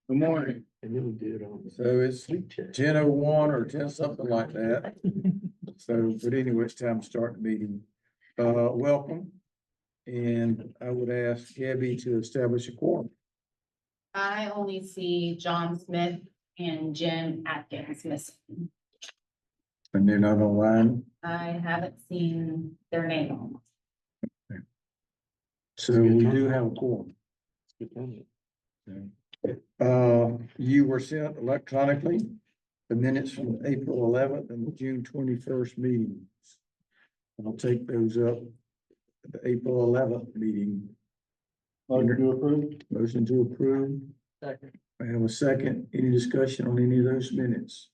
Good morning. And then we did it on the So it's sleep check. 10:01 or 10 something like that. So, but anyway, it's time to start the meeting. Welcome. And I would ask Gabby to establish a quorum. I only see John Smith and Jen Atkins missing. And they're not online. I haven't seen their name. So we do have a quorum. Good thing. You were sent electronically the minutes from the April 11th and the June 21st meetings. I'll take those up at the April 11th meeting. Motion to approve. Motion to approve. Second. I have a second. Any discussion on any of those minutes?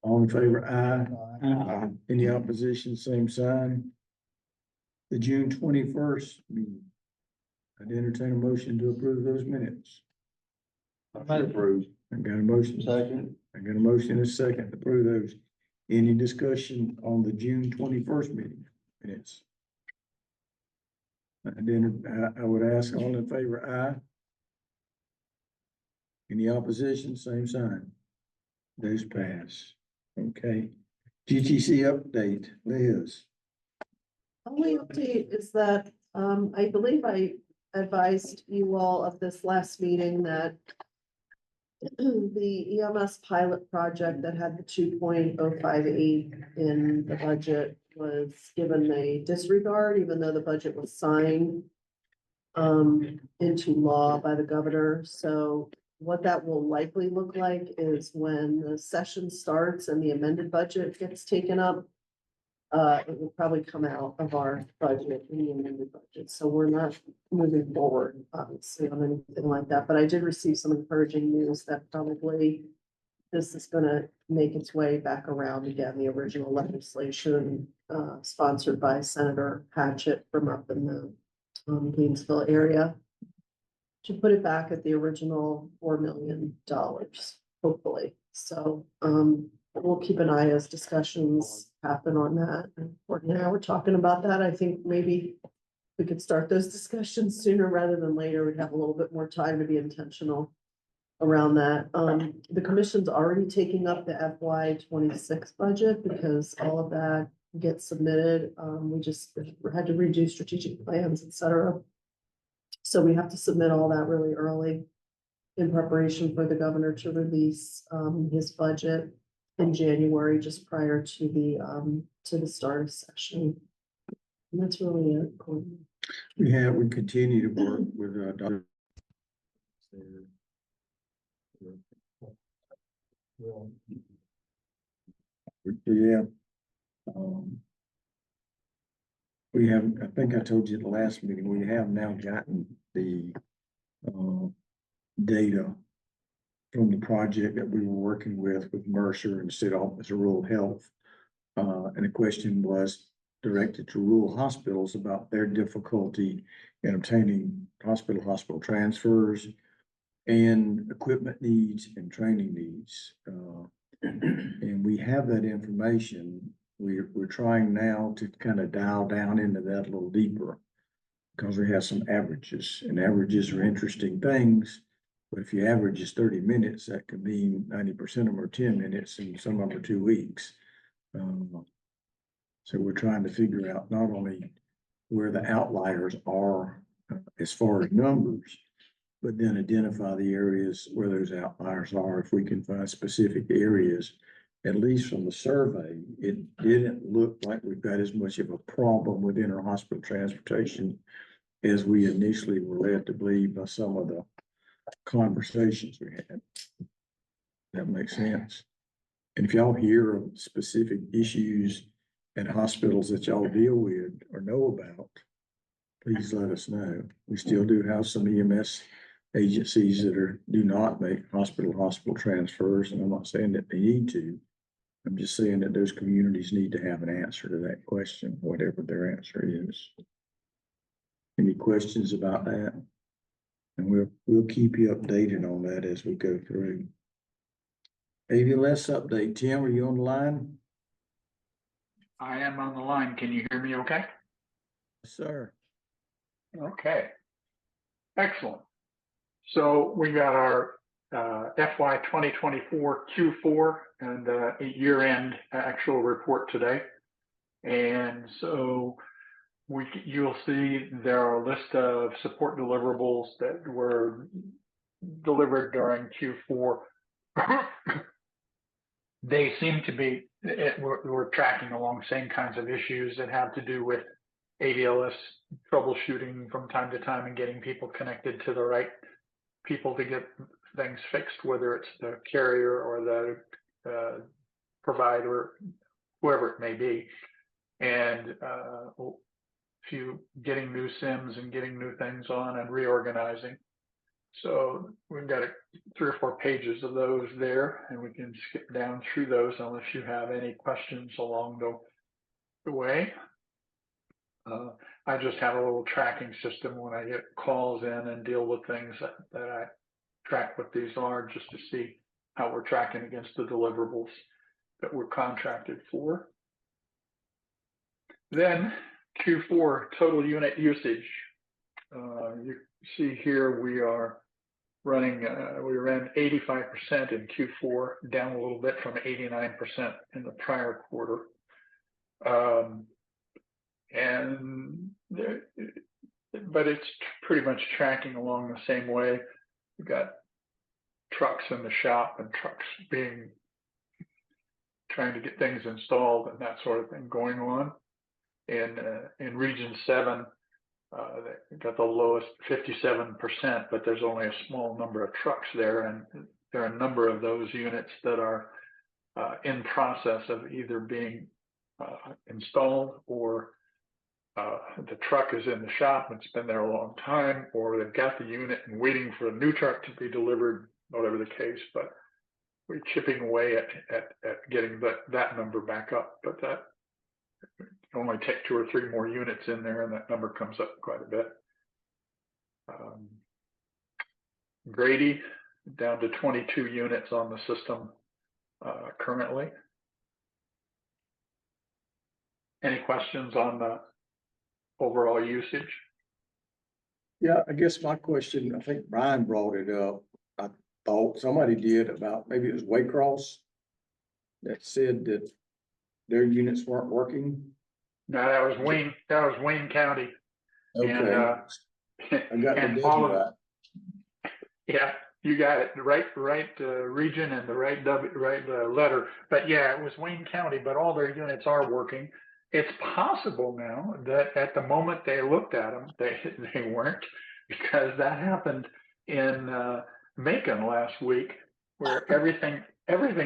All in favor, aye. Any opposition, same sign. The June 21st meeting. I'd entertain a motion to approve those minutes. Approved. I got a motion. Second. I got a motion and a second to approve those. Any discussion on the June 21st meeting minutes? And then I would ask all in favor, aye. Any opposition, same sign. Those pass. Okay. GTC update, Liz. Only update is that, I believe I advised you all at this last meeting that the EMS pilot project that had the 2.058 in the budget was given a disregard, even though the budget was signed into law by the governor. So what that will likely look like is when the session starts and the amended budget gets taken up, it will probably come out of our budget in the amended budget. So we're not moving forward, obviously, on anything like that. But I did receive some encouraging news that probably this is gonna make its way back around again, the original legislation, sponsored by Senator Hatchett from up in the Gainesville area, to put it back at the original $4 million, hopefully. So, we'll keep an eye as discussions happen on that. And Courtney and I were talking about that. I think maybe we could start those discussions sooner rather than later. We'd have a little bit more time to be intentional around that. The commission's already taking up the FY 26 budget because all of that gets submitted. We just had to redo strategic plans, et cetera. So we have to submit all that really early in preparation for the governor to release his budget in January, just prior to the start of session. And that's really it. We continue to work with Dr. Yeah. We have, I think I told you at the last meeting, we have now gotten the data from the project that we were working with Mercer and State Office of Rural Health. And the question was directed to rural hospitals about their difficulty in obtaining hospital transfers and equipment needs and training needs. And we have that information. We're trying now to kind of dial down into that a little deeper because we have some averages, and averages are interesting things. But if your average is 30 minutes, that could mean 90% of them are 10 minutes and some of them are 2 weeks. So we're trying to figure out not only where the outliers are as far as numbers, but then identify the areas where those outliers are. If we can find specific areas, at least from the survey, it didn't look like we've got as much of a problem with inter-hospital transportation as we initially were led to believe by some of the conversations we had. That makes sense. And if y'all hear of specific issues at hospitals that y'all deal with or know about, please let us know. We still do have some EMS agencies that do not make hospital transfers, and I'm not saying that they need to. I'm just saying that those communities need to have an answer to that question, whatever their answer is. Any questions about that? And we'll keep you updated on that as we go through. AVLS update. Tim, are you on the line? I am on the line. Can you hear me okay? Yes, sir. Okay. Excellent. So we got our FY 2024 Q4 and year-end actual report today. And so you'll see there are a list of support deliverables that were delivered during Q4. They seem to be, we're tracking along same kinds of issues that have to do with ADLS troubleshooting from time to time and getting people connected to the right people to get things fixed, whether it's the carrier or the provider, whoever it may be. And getting new SIMs and getting new things on and reorganizing. So we've got 3 or 4 pages of those there, and we can skip down through those unless you have any questions along the way. I just have a little tracking system when I get calls in and deal with things that I track what these are, just to see how we're tracking against the deliverables that we're contracted for. Then Q4 total unit usage. You see here we are running, we ran 85% in Q4, down a little bit from 89% in the prior quarter. But it's pretty much tracking along the same way. We've got trucks in the shop and trucks trying to get things installed and that sort of thing going on. In region 7, they got the lowest 57%, but there's only a small number of trucks there, and there are a number of those units that are in process of either being installed, or the truck is in the shop and it's been there a long time, or they've got the unit and waiting for a new truck to be delivered, whatever the case. But we're chipping away at getting that number back up, but that only take 2 or 3 more units in there and that number comes up quite a bit. Grady down to 22 units on the system currently. Any questions on the overall usage? Yeah, I guess my question, I think Brian brought it up. I thought somebody did, about maybe it was Waycross, that said that their units weren't working. No, that was Wayne. That was Wayne County. Okay. And, I got and the all of right. Yeah, you got it. The right region and the right letter. But yeah, it was Wayne County, but all their units are working. It's possible now that at the moment they looked at them, they weren't, because that happened in Macon last week, where everything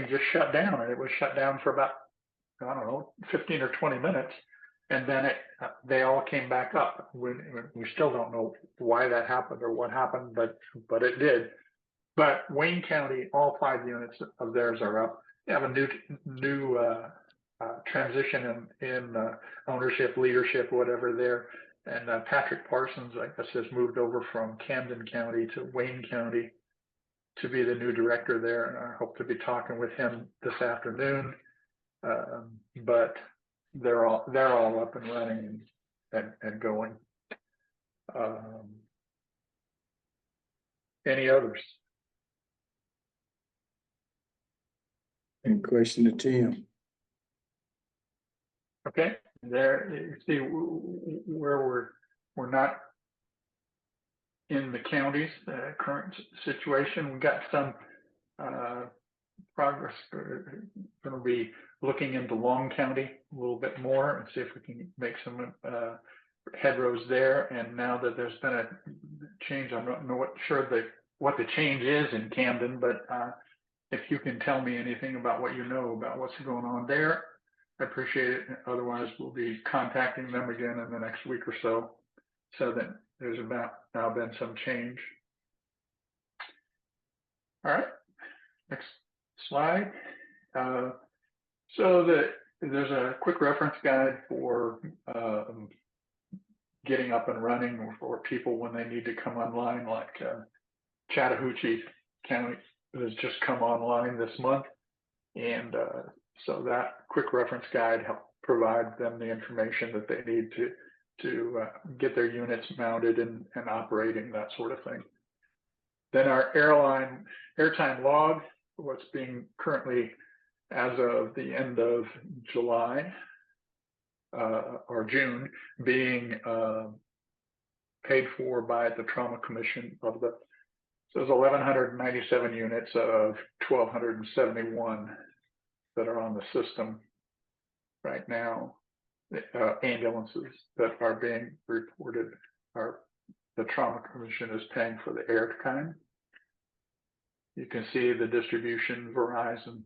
just shut down, and it was shut down for about, I don't know, 15 or 20 minutes. And then they all came back up. We still don't know why that happened or what happened, but it did. But Wayne County, all 5 units of theirs are up. They have a new transition in ownership, leadership, whatever there. And Patrick Parsons, I guess, has moved over from Camden County to Wayne County to be the new director there. And I hope to be talking with him this afternoon. But they're all up and running and going. Any others? And question to Tim. Okay, there you see where we're not in the county's current situation. We got some progress. We're going to be looking into Long County a little bit more and see if we can make some headrows there. And now that there's been a change, I'm not sure what the change is in Camden, but if you can tell me anything about what you know about what's going on there, I appreciate it. Otherwise, we'll be contacting them again in the next week or so, so that there's about now been some change. All right, next slide. So there's a quick reference guide for getting up and running, or for people when they need to come online, like Chattahoochee County has just come online this month. And so that quick reference guide helps provide them the information that they need to get their units mounted and operating, that sort of thing. Then our airtime log, what's being currently, as of the end of July, or June, being, paid for by the Trauma Commission of the, so there's 1,197 units of 1,271 that are on the system right now. Ambulances that are being reported are, the Trauma Commission is paying for the airtime. You can see the distribution. Verizon,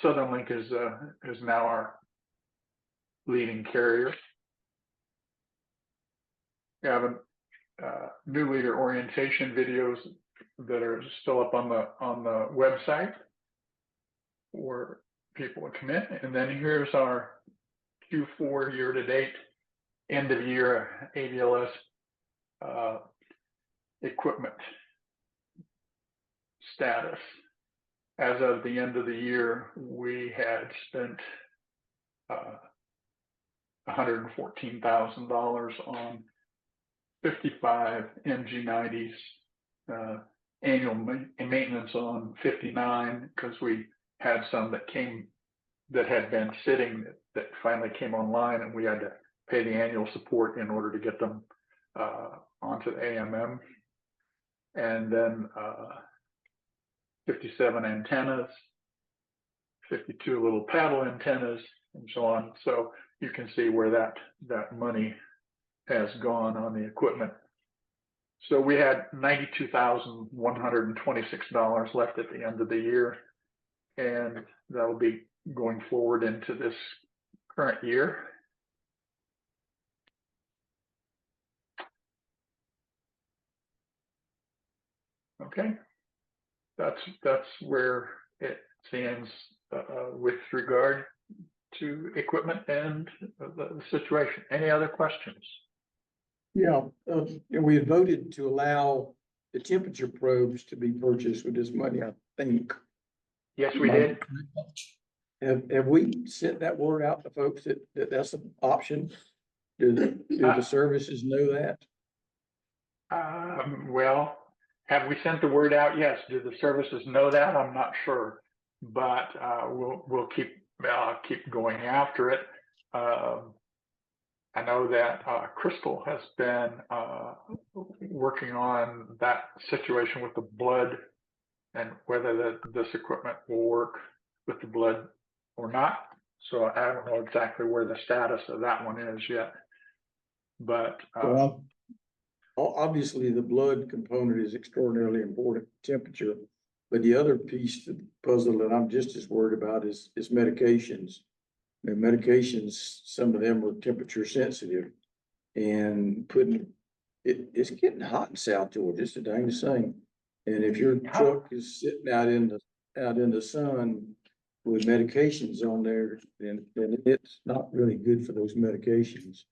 Southern Link is now our leading carrier. We have a new leader orientation videos that are still up on the website for people to come in. And then here's our Q4 year to date, end of year ABLS equipment status. As of the end of the year, we had spent $114,000 on 55 MG90s, annual maintenance on 59, because we had some that had been sitting that finally came online, and we had to pay the annual support in order to get them onto the AMM. And then 57 antennas, 52 little paddle antennas, and so on. So you can see where that money has gone on the equipment. So we had $92,126 left at the end of the year, and that'll be going forward into this current year. Okay, that's where it stands with regard to equipment and the situation. Any other questions? Yeah, and we had voted to allow the temperature probes to be purchased with this money, I think. Yes, we did. Have we sent that word out to folks that that's an option? Do the services know that? Well, have we sent the word out? Yes. Do the services know that? I'm not sure, but we'll keep going after it. I know that Crystal has been working on that situation with the blood and whether this equipment will work with the blood or not. So I don't know exactly where the status of that one is yet. But Well, obviously the blood component is extraordinarily important, temperature. But the other piece of the puzzle that I'm just as worried about is medications. The medications, some of them are temperature sensitive, and it's getting hot in South Georgia. It's a dang thing. And if your truck is sitting out in the sun with medications on there, then it's not really good for those medications.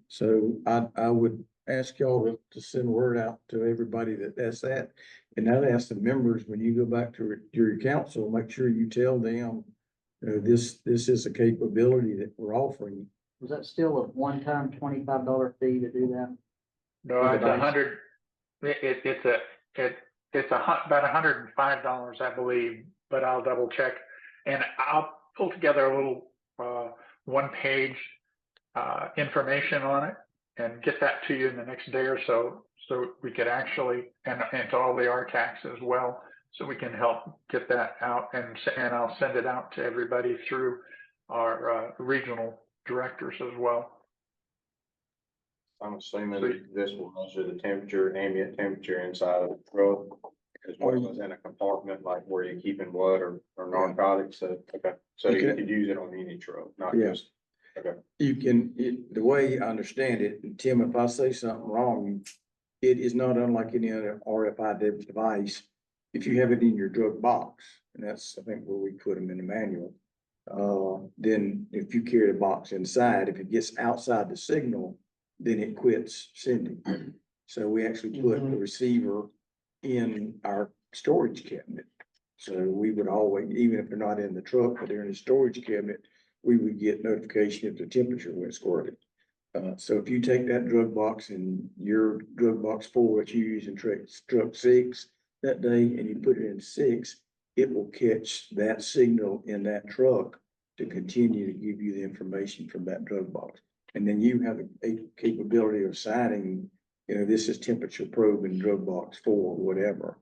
So I would ask y'all to send word out to everybody that's that. And I'd ask the members, when you go back to your council, make sure you tell them, this is a capability that we're offering. Was that still a one-time $25 fee to do that? no, it's 100. It's about $105, I believe, but I'll double check, and I'll pull together a little one-page information on it and get that to you in the next day or so we could actually, and to all the RTACs as well, so we can help get that out, and I'll send it out to everybody through our regional directors as well. I'm assuming this will measure the temperature, ambient temperature inside of the truck, as well as in a compartment like where you're keeping blood or narcotics. So, okay, so you could use it on any truck, not just. Okay. You can, the way I understand it, and Tim, if I say something wrong, it is not unlike any other RFID device. If you have it in your drug box, and that's, I think, where we put them in the manual, then if you carry the box inside, if it gets outside the signal, then it quits sending. So we actually put the receiver in our storage cabinet. So we would always, even if they're not in the truck, but they're in the storage cabinet, we would get notification if the temperature went squirted. So if you take that drug box and your drug box 4, what you use in truck 6, that day and you put it in 6, it will catch that signal in that truck to continue to give you the information from that drug box. And then you have a capability of signing, you know, this is temperature probe in drug box 4, whatever.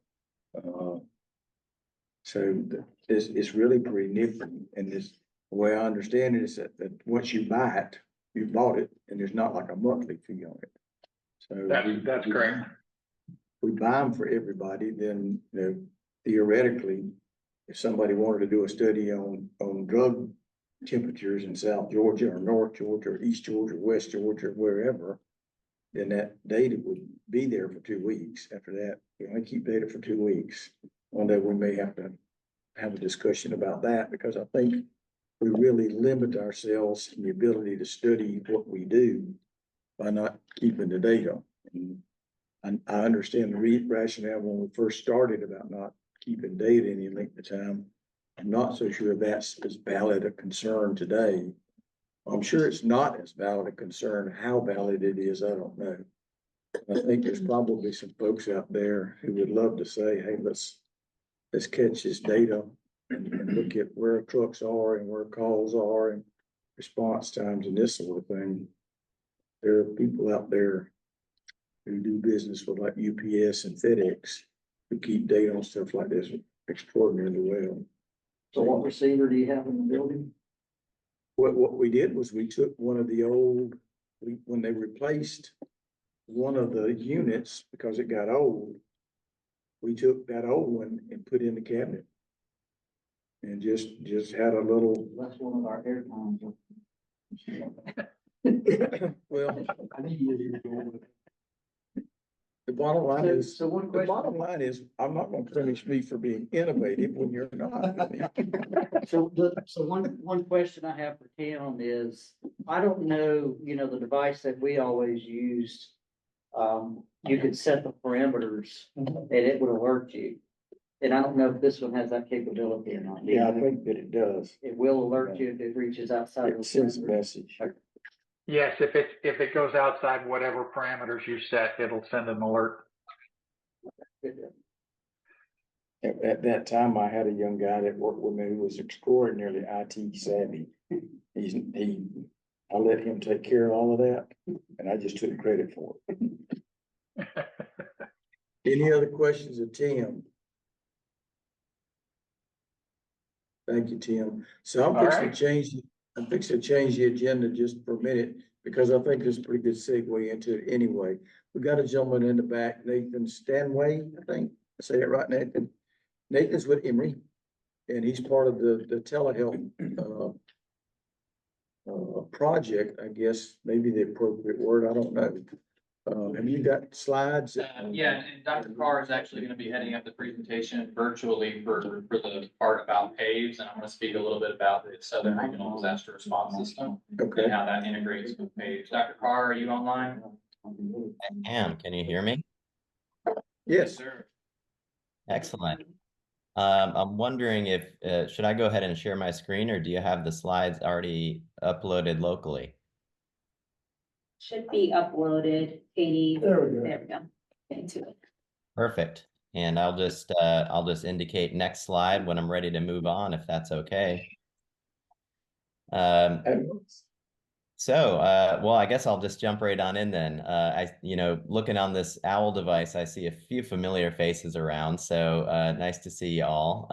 So it's really pretty nifty. And this, the way I understand it is that once you buy it, you bought it, and there's not like a monthly fee on it. So That's correct. we buy them for everybody, then, you know, theoretically, if somebody wanted to do a study on drug temperatures in South Georgia or North Georgia or East Georgia, West Georgia, wherever, then that data would be there for 2 weeks. After that, we only keep data for 2 weeks. One day we may have to have a discussion about that, because I think we really limit ourselves in the ability to study what we do by not keeping the data. And I understand the rationale when we first started about not keeping data any length of time. I'm not so sure that's as valid a concern today. I'm sure it's not as valid a concern. How valid it is, I don't know. I think there's probably some folks out there who would love to say, hey, let's catch this data and look at where trucks are and where calls are and response times and this sort of thing. There are people out there who do business with like UPS and FedEx who keep data on stuff like this extraordinarily well. So what receiver do you have in the building? What we did was we took one of the old, when they replaced one of the units because it got old, we took that old one and put in the cabinet. And just had a little, That's one of our air times. well, the bottom line is, So one the question. bottom line is, I'm not gonna punish me for being innovative when you're not. So one question I have for Tim is, I don't know, you know, the device that we always used. You could set the parameters and it would alert you. And I don't know if this one has that capability or not. Yeah, I think that it does. It will alert you if it reaches outside. It sends a message. Yes, if it goes outside whatever parameters you set, it'll send an alert. At that time, I had a young guy that worked with me who was extraordinarily IT savvy. I let him take care of all of that, and I just took credit for it. Any other questions of Tim? Thank you, Tim. So I'm fixing to change the agenda just for a minute, because I think there's a pretty good segue into it anyway. We got a gentleman in the back, Nathan Stanway, I think. I say it right, Nathan. Nathan's with Emory, and he's part of the telehealth project, I guess, maybe the appropriate word, I don't know. Have you got slides? Yeah, and Dr. Carr is actually gonna be heading up the presentation virtually for the part about PAVES, and I'm gonna speak a little bit about the Southern Regional Disaster Response System Okay. and how that integrates with PAVES. Dr. Carr, are you online? I am. Can you hear me? Yes. Sir. Excellent. I'm wondering if, should I go ahead and share my screen, or do you have the slides already uploaded locally? Should be uploaded, Katie. There we go. There we go. Into it. Perfect. And I'll just indicate next slide when I'm ready to move on, if that's okay. Well, I guess I'll just jump right on in then. Looking on this OWL device, I see a few familiar faces around. So nice to see you all.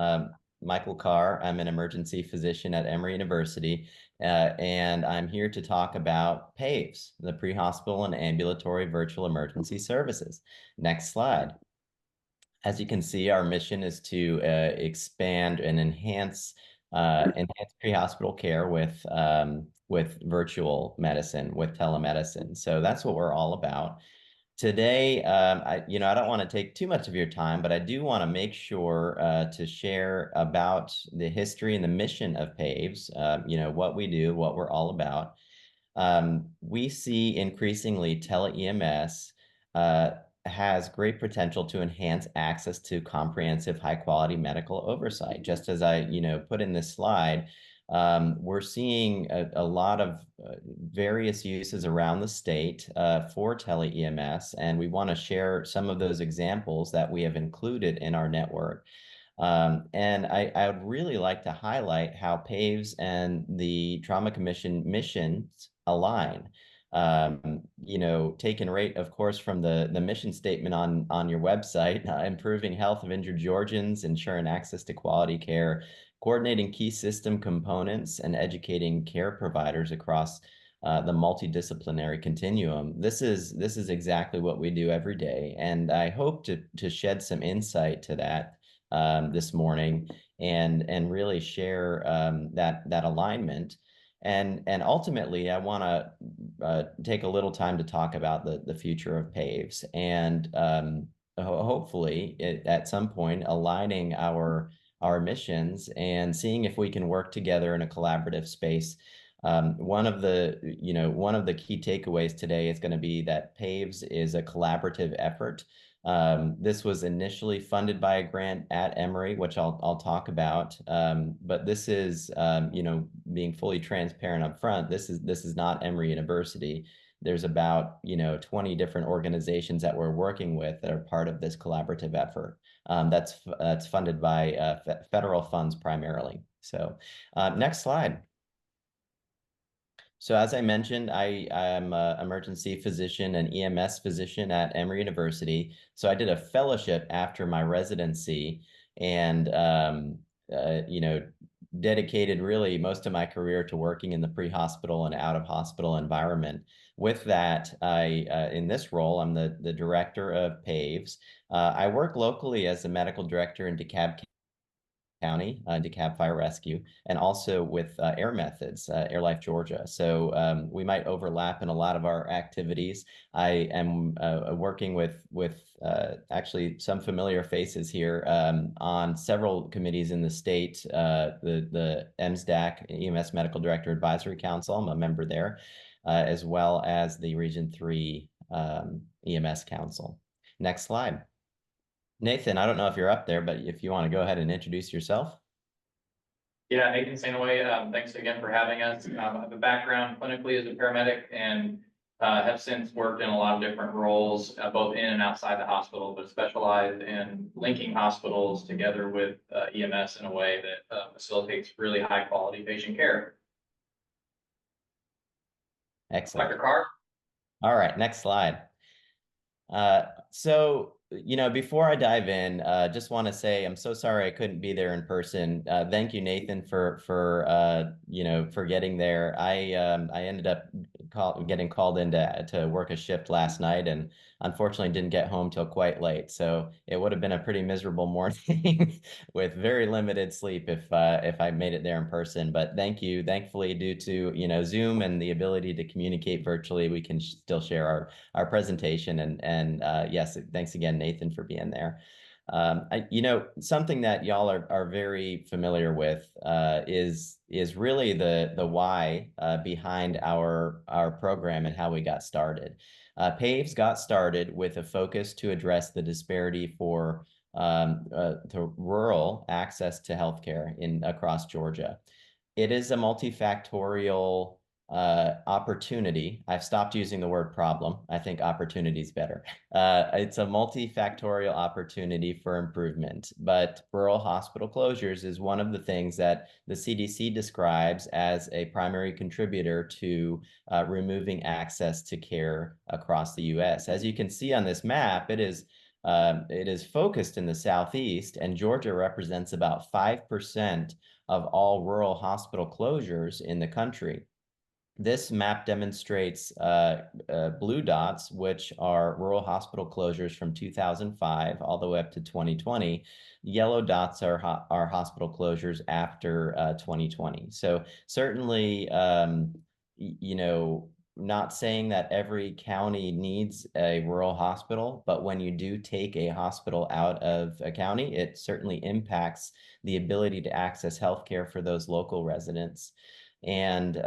Michael Carr, I'm an emergency physician at Emory University, and I'm here to talk about PAVES, the Pre-Hospital and Ambulatory Virtual Emergency Services. Next slide. As you can see, our mission is to expand and enhance pre-hospital care with virtual medicine, with telemedicine. So that's what we're all about. Today, I don't want to take too much of your time, but I do want to make sure to share about the history and the mission of PAVES, what we do, what we're all about. We see increasingly tele-EMS has great potential to enhance access to comprehensive, high-quality medical oversight. Just as I, put in this slide, We're seeing a lot of various uses around the state for tele EMS, and we want to share some of those examples that we have included in our network. And I would really like to highlight how PAVES and the Trauma Commission missions align. You know, taken rate, of course, from the mission statement on your website, improving health of injured Georgians, ensuring access to quality care, coordinating key system components, and educating care providers across the multidisciplinary continuum. This is exactly what we do every day, and I hope to shed some insight to that this morning and really share that alignment. And ultimately, I want to take a little time to talk about the future of PAVES and hopefully at some point aligning our missions and seeing if we can work together in a collaborative space. One of the key takeaways today is going to be that PAVES is a collaborative effort. This was initially funded by a grant at Emory, which I'll talk about. But this is, being fully transparent up front, this is not Emory University. There's about, 20 different organizations that we're working with that are part of this collaborative effort. That's funded by federal funds primarily. So next slide. So as I mentioned, I am an emergency physician and EMS physician at Emory University. So I did a fellowship after my residency and, dedicated really most of my career to working in the pre-hospital and out-of-hospital environment. With that, in this role, I'm the director of PAVES. I work locally as a medical director in DeKalb County, DeKalb Fire Rescue, and also with Air Methods, Air Life Georgia. So we might overlap in a lot of our activities. I am working with actually some familiar faces here on several committees in the state, the EMSDAC, EMS Medical Director Advisory Council, I'm a member there, as well as the Region 3 EMS Council. Next slide. Nathan, I don't know if you're up there, but if you want to go ahead and introduce yourself. Yeah, Nathan Sanaway, thanks again for having us. I have a background clinically as a paramedic and have since worked in a lot of different roles, both in and outside the hospital, but specialized in linking hospitals together with EMS in a way that facilitates really high quality patient care. Excellent. Dr. Carr? All right, next slide. So, before I dive in, just want to say I'm so sorry I couldn't be there in person. Thank you, Nathan, for getting there. I ended up getting called in to work a shift last night, and unfortunately didn't get home till quite late. So it would have been a pretty miserable morning with very limited sleep if I made it there in person. But thank you. Thankfully, due to Zoom and the ability to communicate virtually, we can still share our presentation. And yes, thanks again, Nathan, for being there. Something that y'all are very familiar with is really the why behind our program and how we got started. PAVES got started with a focus to address the disparity for to rural access to healthcare across Georgia. It is a multifactorial opportunity. I've stopped using the word problem. I think opportunity is better. It's a multifactorial opportunity for improvement, but rural hospital closures is one of the things that the CDC describes as a primary contributor to removing access to care across the U.S. As you can see on this map, it is focused in the Southeast, and Georgia represents about 5% of all rural hospital closures in the country. This map demonstrates blue dots, which are rural hospital closures from 2005 all the way up to 2020. Yellow dots are hospital closures after 2020. So certainly, not saying that every county needs a rural hospital, but when you do take a hospital out of a county, it certainly impacts the ability to access healthcare for those local residents. And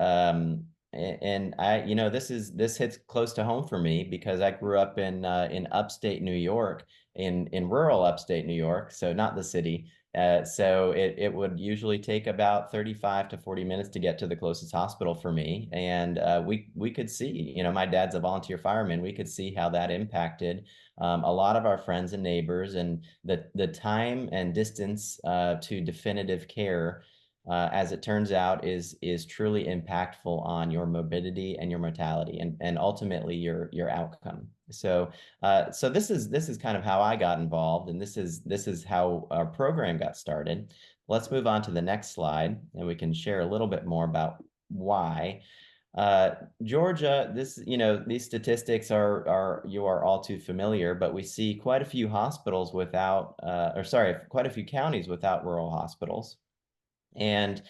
I, this hits close to home for me because I grew up in upstate New York, in rural upstate New York, so not the city, So it would usually take about 35 to 40 minutes to get to the closest hospital for me. And we could see, you know, my dad's a volunteer fireman. We could see how that impacted a lot of our friends and neighbors, and the time and distance to definitive care, as it turns out, is truly impactful on your morbidity and your mortality, and ultimately your outcome. So so this is kind of how I got involved, and this is how our program got started. Let's move on to the next slide, and we can share a little bit more about why. Georgia, you know, these statistics are you are all too familiar, but we see quite a few hospitals without, or sorry, quite a few counties without rural hospitals. And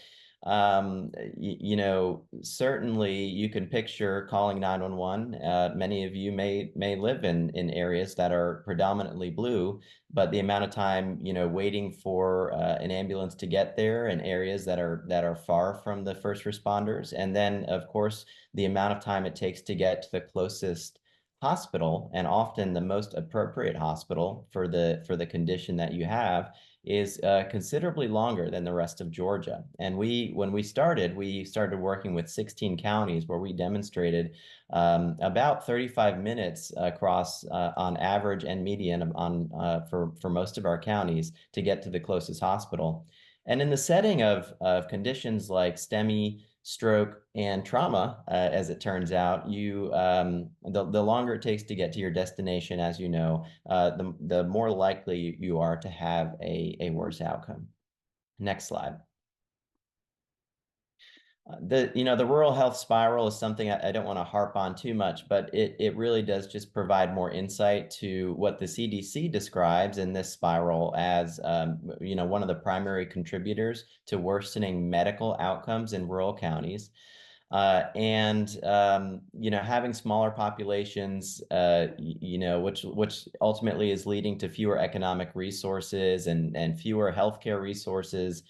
you know, certainly you can picture calling 911. Many of you may live in areas that are predominantly blue, but the amount of time, you know, waiting for an ambulance to get there in areas that are far from the first responders, and then of course the amount of time it takes to get to the closest hospital, and often the most appropriate hospital for the condition that you have, is considerably longer than the rest of Georgia. And when we started working with 16 counties, where we demonstrated about 35 minutes across on average and median on for most of our counties to get to the closest hospital. And in the setting of conditions like STEMI, stroke, and trauma, as it turns out, the longer it takes to get to your destination, as you know, the more likely you are to have a worse outcome. Next slide. The rural health spiral is something I don't want to harp on too much, but it really does just provide more insight to what the CDC describes in this spiral as one of the primary contributors to worsening medical outcomes in rural counties. Having smaller populations, which ultimately is leading to fewer economic resources and fewer healthcare resources.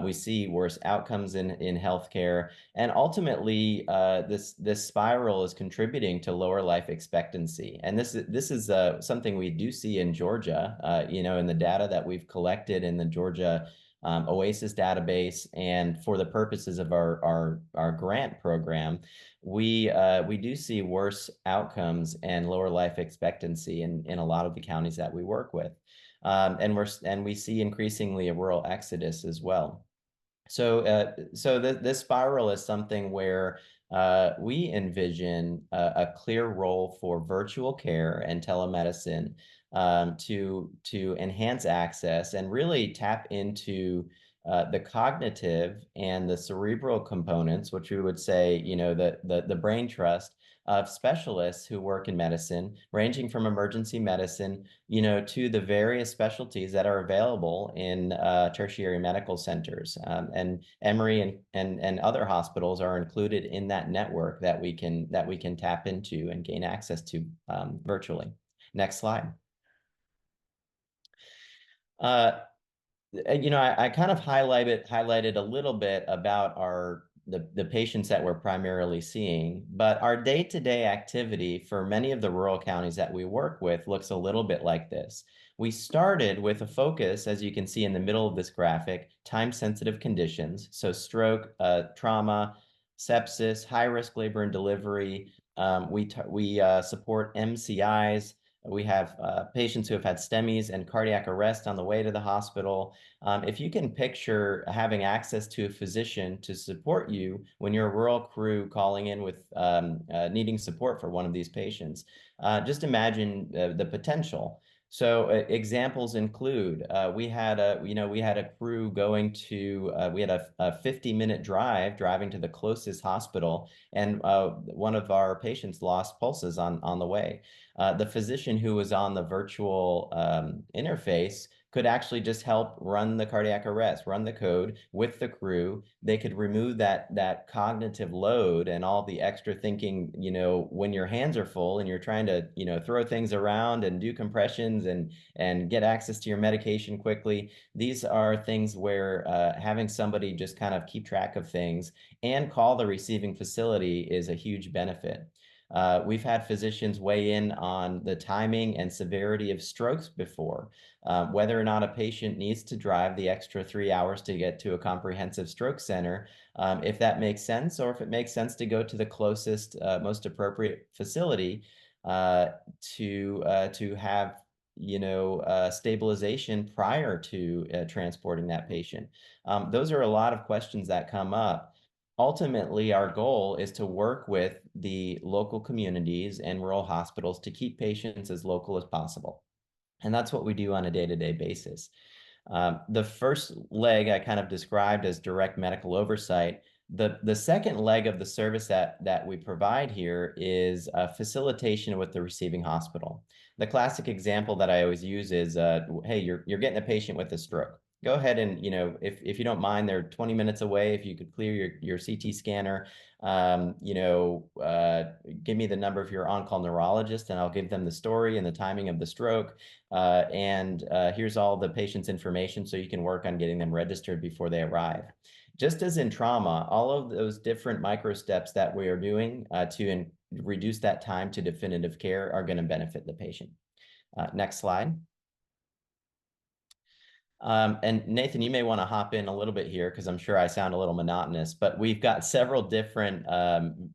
We see worse outcomes in healthcare, and ultimately, this spiral is contributing to lower life expectancy. And this is something we do see in Georgia. In the data that we've collected in the Georgia OASIS database, and for the purposes of our grant program, we do see worse outcomes and lower life expectancy in a lot of the counties that we work with. And we see increasingly a rural exodus as well. So this spiral is something where we envision a clear role for virtual care and telemedicine to enhance access and really tap into the cognitive and the cerebral components, which we would say, the brain trust of specialists who work in medicine, ranging from emergency medicine, to the various specialties that are available in tertiary medical centers. And Emory and other hospitals are included in that network that we can tap into and gain access to virtually. Next slide. I kind of highlighted a little bit about the patients that we're primarily seeing, but our day-to-day activity for many of the rural counties that we work with looks a little bit like this. We started with a focus, as you can see in the middle of this graphic, time-sensitive conditions, so stroke, trauma, sepsis, high-risk labor and delivery. We support MCIs. We have patients who have had STEMIs and cardiac arrest on the way to the hospital. If you can picture having access to a physician to support you when you're a rural crew calling in with needing support for one of these patients, just imagine the potential. So examples include we had a crew going to we had a 50-minute driving to the closest hospital, and one of our patients lost pulses on the way. The physician who was on the virtual interface could actually just help run the cardiac arrest, run the code with the crew. They could remove that cognitive load and all the extra thinking, when your hands are full and you're trying to, throw things around and do compressions and get access to your medication quickly. These are things where having somebody just kind of keep track of things and call the receiving facility is a huge benefit. We've had physicians weigh in on the timing and severity of strokes before, whether or not a patient needs to drive the extra 3 hours to get to a comprehensive stroke center, if that makes sense, or if it makes sense to go to the closest, most appropriate facility to have stabilization prior to transporting that patient. Those are a lot of questions that come up. Ultimately, our goal is to work with the local communities and rural hospitals to keep patients as local as possible. And that's what we do on a day-to-day basis. The first leg I kind of described as direct medical oversight. The second leg of the service that we provide here is facilitation with the receiving hospital. The classic example that I always use is, hey, you're getting a patient with a stroke. Go ahead and, if you don't mind, they're 20 minutes away. If you could clear your CT scanner, give me the number of your on-call neurologist, and I'll give them the story and the timing of the stroke. Here's all the patient's information so you can work on getting them registered before they arrive. Just as in trauma, all of those different micro steps that we are doing to reduce that time to definitive care are going to benefit the patient. Next slide. And Nathan, you may want to hop in a little bit here because I'm sure I sound a little monotonous, but we've got several different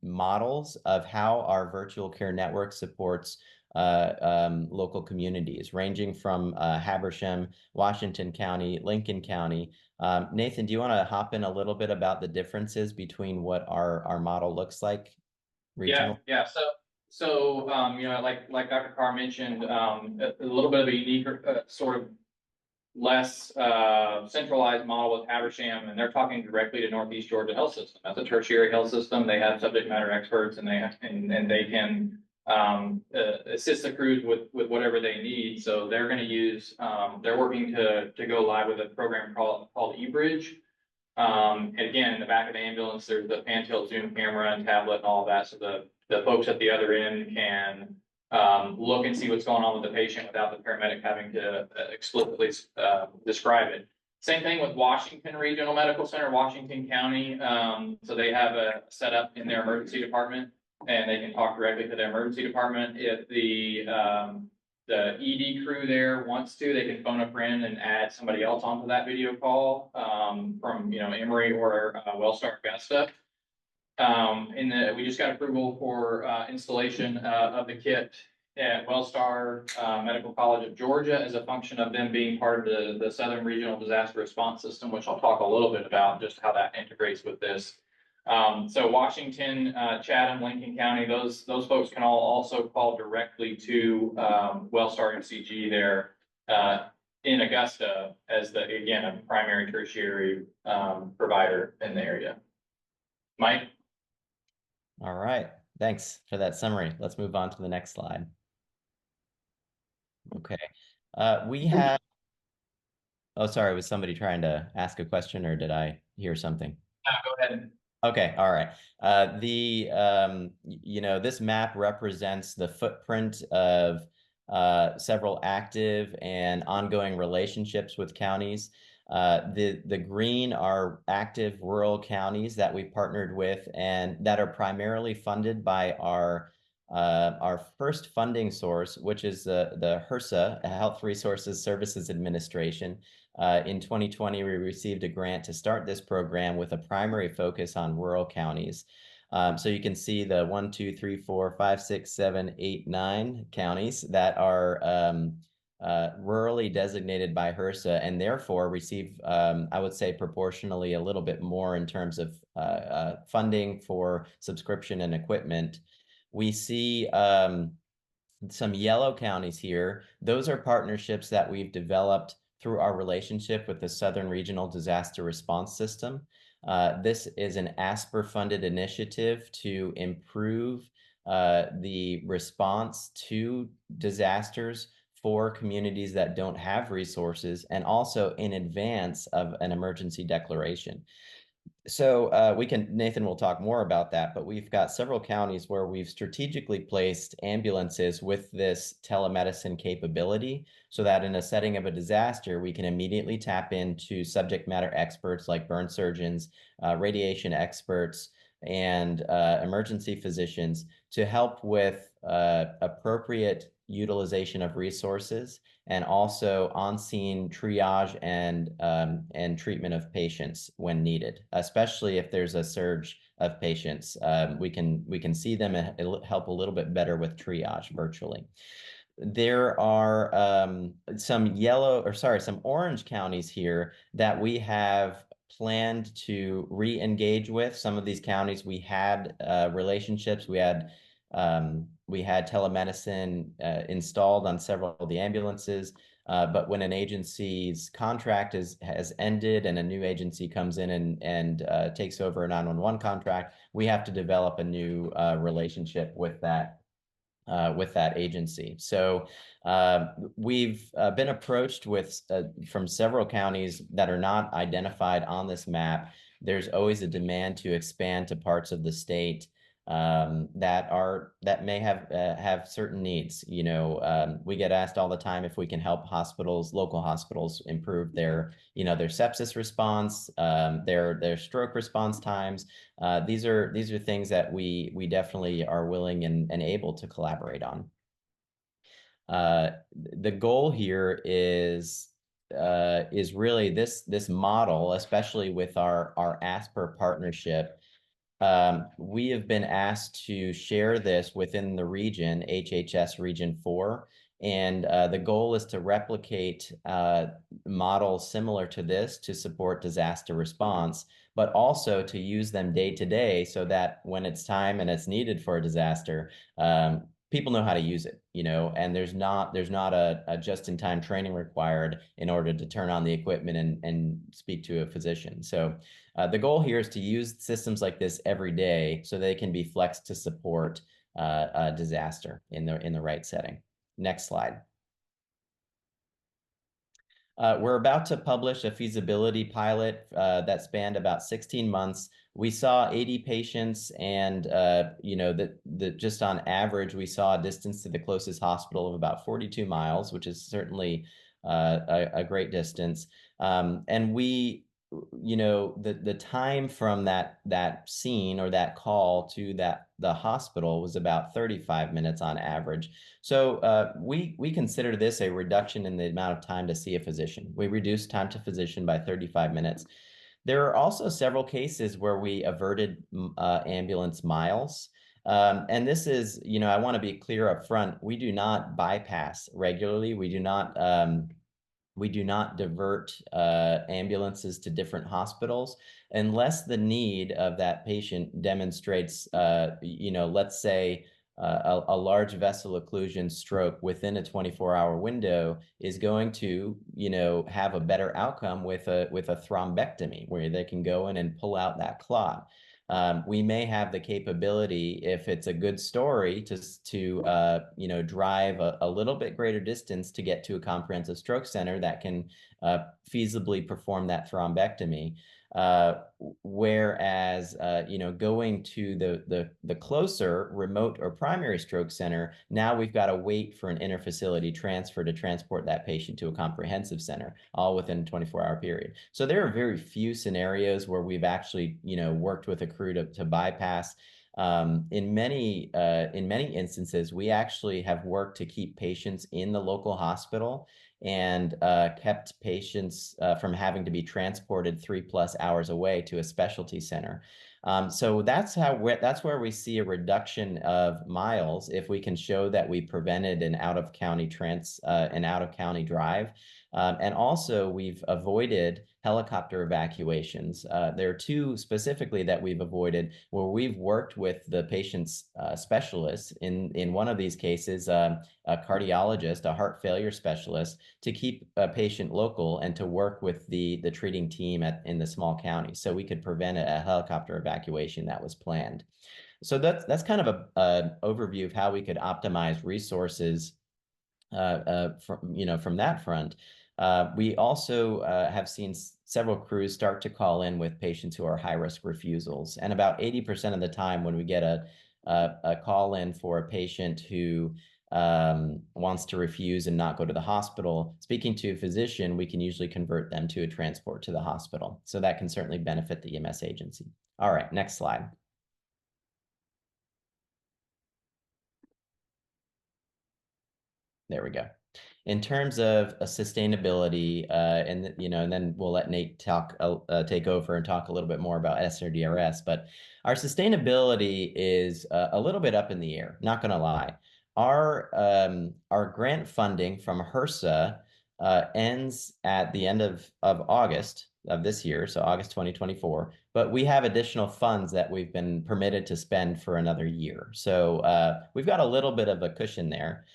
models of how our virtual care network supports local communities, ranging from Habersham, Washington County, Lincoln County. Nathan, do you want to hop in a little bit about the differences between what our model looks like regional? Yeah. So like Dr. Carr mentioned, a little bit of a unique sort of less centralized model with Habersham, and they're talking directly to Northeast Georgia Health System. That's a tertiary health system. They have subject matter experts, and they can assist the crews with whatever they need. So they're going to use. They're working to go live with a program called eBridge. And again, in the back of the ambulance, there's the pan-tilt zoom camera and tablet and all of that, so the folks at the other end can look and see what's going on with the patient without the paramedic having to explicitly describe it. Same thing with Washington Regional Medical Center, Washington County. So they have a setup in their emergency department, and they can talk directly to their emergency department. If the ED crew there wants to, they can phone a friend and add somebody else onto that video call from Emory or Wellstar Augusta. We just got approval for installation of the kit at Wellstar Medical College of Georgia as a function of them being part of the Southern Regional Disaster Response System, which I'll talk a little bit about just how that integrates with this. So Washington, Chatham, Lincoln County, those folks can all also call directly to Wellstar MCG there in Augusta as again, a primary tertiary provider in the area. Mike? All right, thanks for that summary. Let's move on to the next slide. Okay, we have, oh, sorry, was somebody trying to ask a question or did I hear something? Go ahead. Okay, all right. This map represents the footprint of several active and ongoing relationships with counties. The green are active rural counties that we partnered with and that are primarily funded by our first funding source, which is the HRSA, Health Resources Services Administration. In 2020, we received a grant to start this program with a primary focus on rural counties. So you can see the 1, 2, 3, 4, 5, 6, 7, 8, 9 counties that are rurally designated by HRSA and therefore receive, I would say, proportionally a little bit more in terms of funding for subscription and equipment. We see some yellow counties here. Those are partnerships that we've developed through our relationship with the Southern Regional Disaster Response System. This is an ASPR-funded initiative to improve the response to disasters for communities that don't have resources and also in advance of an emergency declaration. So Nathan will talk more about that, but we've got several counties where we've strategically placed ambulances with this telemedicine capability so that in a setting of a disaster, we can immediately tap into subject matter experts like burn surgeons, radiation experts, and emergency physicians to help with appropriate utilization of resources and also on-scene triage and treatment of patients when needed, especially if there's a surge of patients. We can see them and it'll help a little bit better with triage virtually. There are some orange counties here that we have planned to re-engage with. Some of these counties we had relationships. We had telemedicine installed on several of the ambulances. But when an agency's contract has ended and a new agency comes in and takes over a 911 contract, we have to develop a new relationship with that agency. So we've been approached from several counties that are not identified on this map. There's always a demand to expand to parts of the state that may have certain needs. We get asked all the time if we can help local hospitals improve their sepsis response, their stroke response times. These are things that we definitely are willing and able to collaborate on. The goal here is really this model, especially with our ASPR partnership. We have been asked to share this within the region, HHS Region 4, and the goal is to replicate models similar to this to support disaster response, but also to use them day to day so that when it's time and it's needed for a disaster, people know how to use it, and there's not a just-in-time training required in order to turn on the equipment and speak to a physician. So the goal here is to use systems like this every day so they can be flexed to support a disaster in the right setting. Next slide. We're about to publish a feasibility pilot that spanned about 16 months. We saw 80 patients and, just on average, we saw a distance to the closest hospital of about 42 miles, which is certainly a great distance. And we, the time from that scene or that call to the hospital was about 35 minutes on average. So we consider this a reduction in the amount of time to see a physician. We reduced time to physician by 35 minutes. There are also several cases where we averted ambulance miles. And this is, I want to be clear up front, we do not bypass regularly. We do not divert ambulances to different hospitals unless the need of that patient demonstrates, let's say a large vessel occlusion stroke within a 24-hour window is going to, have a better outcome with a thrombectomy where they can go in and pull out that clot. We may have the capability, if it's a good story, to drive a little bit greater distance to get to a comprehensive stroke center that can feasibly perform that thrombectomy. Whereas, going to the closer remote or primary stroke center, now we've got to wait for an interfacility transfer to transport that patient to a comprehensive center, all within a 24-hour period. So there are very few scenarios where we've actually, worked with a crew to bypass. In many instances, we actually have worked to keep patients in the local hospital and kept patients from having to be transported 3+ hours away to a specialty center. So that's where we see a reduction of miles if we can show that we prevented an out-of-county drive. And also we've avoided helicopter evacuations. There are two specifically that we've avoided where we've worked with the patient's specialists, in one of these cases, a cardiologist, a heart failure specialist, to keep a patient local and to work with the treating team in the small county. So we could prevent a helicopter evacuation that was planned. So that's kind of an overview of how we could optimize resources from that front. We also have seen several crews start to call in with patients who are high-risk refusals. And about 80% of the time when we get a call in for a patient who wants to refuse and not go to the hospital, speaking to a physician, we can usually convert them to a transport to the hospital. So that can certainly benefit the EMS agency. All right, next slide. There we go. In terms of sustainability, and and then we'll let Nate take over and talk a little bit more about SRDRS. But our sustainability is a little bit up in the air. Not going to lie. Our grant funding from HRSA ends at the end of August of this year, so August 2024. But we have additional funds that we've been permitted to spend for another year. So we've got a little bit of a cushion there.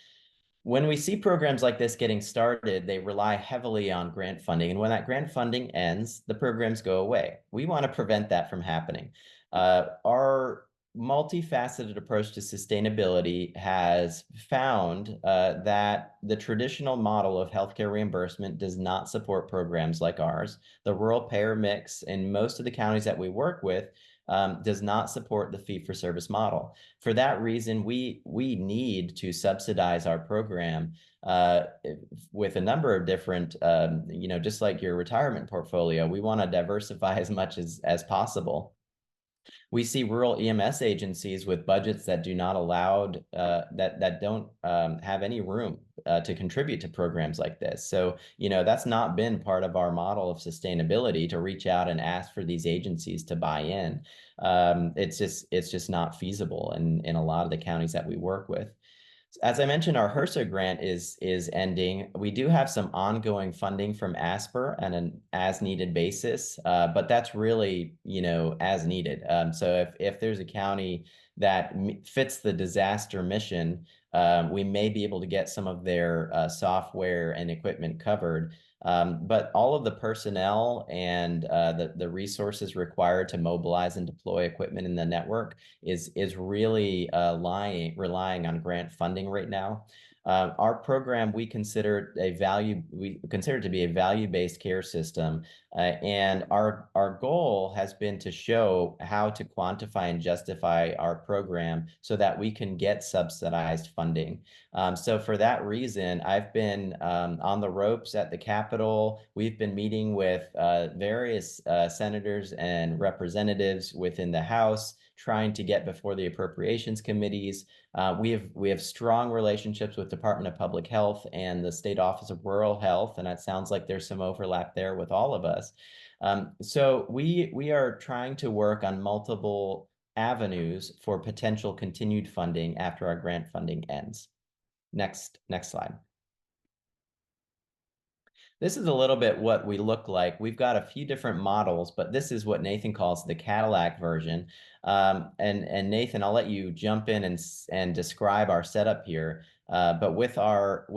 When we see programs like this getting started, they rely heavily on grant funding. And when that grant funding ends, the programs go away. We want to prevent that from happening. Our multifaceted approach to sustainability has found that the traditional model of healthcare reimbursement does not support programs like ours. The rural payer mix in most of the counties that we work with does not support the fee-for-service model. For that reason, we need to subsidize our program with a number of different, just like your retirement portfolio, we want to diversify as much as possible. We see rural EMS agencies with budgets that do not allow, that don't have any room to contribute to programs like this. So, that's not been part of our model of sustainability to reach out and ask for these agencies to buy in. It's just not feasible in a lot of the counties that we work with. As I mentioned, our HRSA grant is ending. We do have some ongoing funding from ASPR on an as-needed basis, but that's really, as needed. So if there's a county that fits the disaster mission, we may be able to get some of their software and equipment covered. But all of the personnel and the resources required to mobilize and deploy equipment in the network is really relying on grant funding right now. Our program, we consider it to be a value-based care system, and our goal has been to show how to quantify and justify our program so that we can get subsidized funding. So for that reason, I've been on the ropes at the Capitol. We've been meeting with various senators and representatives within the House, trying to get before the appropriations committees. We have strong relationships with Department of Public Health and the State Office of Rural Health, and it sounds like there's some overlap there with all of us. So we are trying to work on multiple avenues for potential continued funding after our grant funding ends. Next slide. This is a little bit what we look like. We've got a few different models, but this is what Nathan calls the Cadillac version. And Nathan, I'll let you jump in and describe our setup here. But with our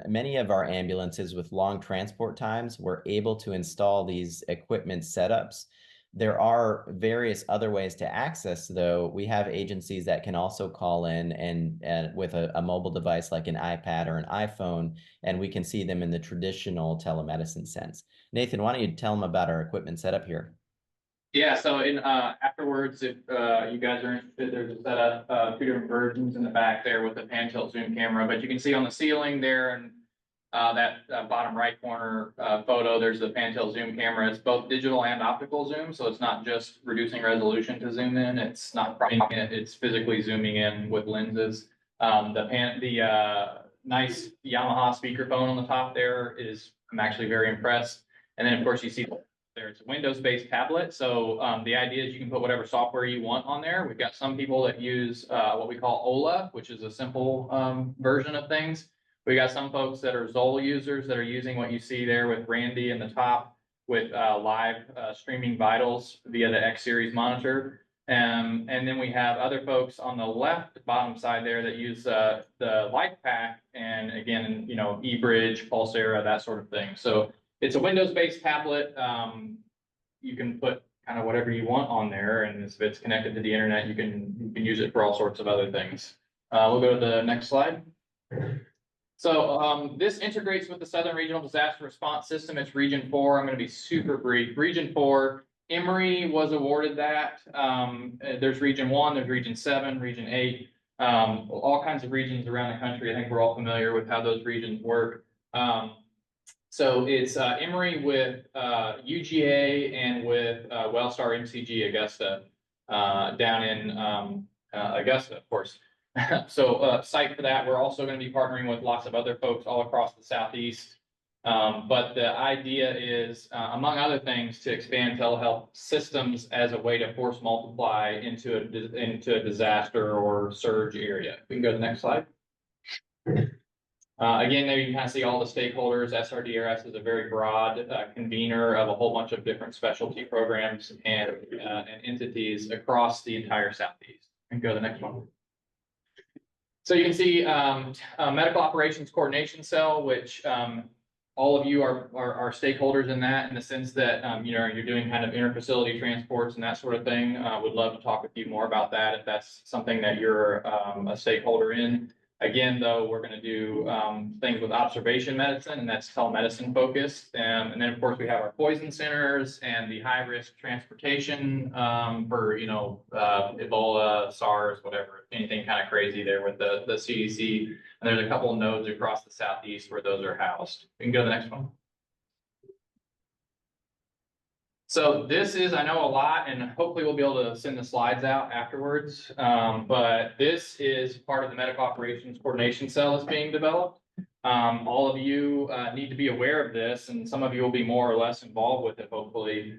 many of our ambulances with long transport times, we're able to install these equipment setups. There are various other ways to access, though. We have agencies that can also call in and with a mobile device like an iPad or an iPhone, and we can see them in the traditional telemedicine sense. Nathan, why don't you tell them about our equipment setup here? Yeah, so afterwards, if you guys are interested, there's a setup, two different versions in the back there with the pan tilt zoom camera, but you can see on the ceiling there and that bottom right corner photo, there's the pan tilt zoom camera. It's both digital and optical zoom, so it's not just reducing resolution to zoom in. It's not priming it; it's physically zooming in with lenses. The nice Yamaha speakerphone on the top there is, I'm actually very impressed. And then of course you see there it's a Windows-based tablet. So the idea is you can put whatever software you want on there. We've got some people that use what we call OLA, which is a simple version of things. We got some folks that are Zoll users that are using what you see there with Randy in the top with live streaming vitals via the X series monitor. And then we have other folks on the left bottom side there that use the LifePack and again, eBridge, Pulsera, that sort of thing. So it's a Windows-based tablet. You can put kind of whatever you want on there, and if it's connected to the internet, you can use it for all sorts of other things. We'll go to the next slide. So this integrates with the Southern Regional Disaster Response System. It's Region 4. I'm going to be super brief. Region 4, Emory was awarded that. There's Region 1, there's Region 7, Region 8, all kinds of regions around the country. I think we're all familiar with how those regions work. So it's Emory with UGA and with Wellstar MCG Augusta down in Augusta, of course. So site for that, we're also going to be partnering with lots of other folks all across the Southeast. But the idea is, among other things, to expand telehealth systems as a way to force multiply into a disaster or surge area. We can go to the next slide. Again, there you can kind of see all the stakeholders. SRDRS is a very broad convener of a whole bunch of different specialty programs and entities across the entire Southeast. We can go to the next one. So you can see medical operations coordination cell, which all of you are stakeholders in that, in the sense that you know, you're doing kind of interfacility transports and that sort of thing. Would love to talk with you more about that if that's something that you're a stakeholder in. Again, though, we're going to do things with observation medicine, and that's telemedicine focused. And then, of course, we have our poison centers and the high risk transportation for, you know, Ebola, SARS, whatever, anything kind of crazy there with the CDC. And there's a couple of nodes across the Southeast where those are housed. We can go to the next one. So this is, I know, a lot, and hopefully we'll be able to send the slides out afterwards. But this is part of the medical operations coordination cell that's being developed. All of you need to be aware of this, and some of you will be more or less involved with it, hopefully.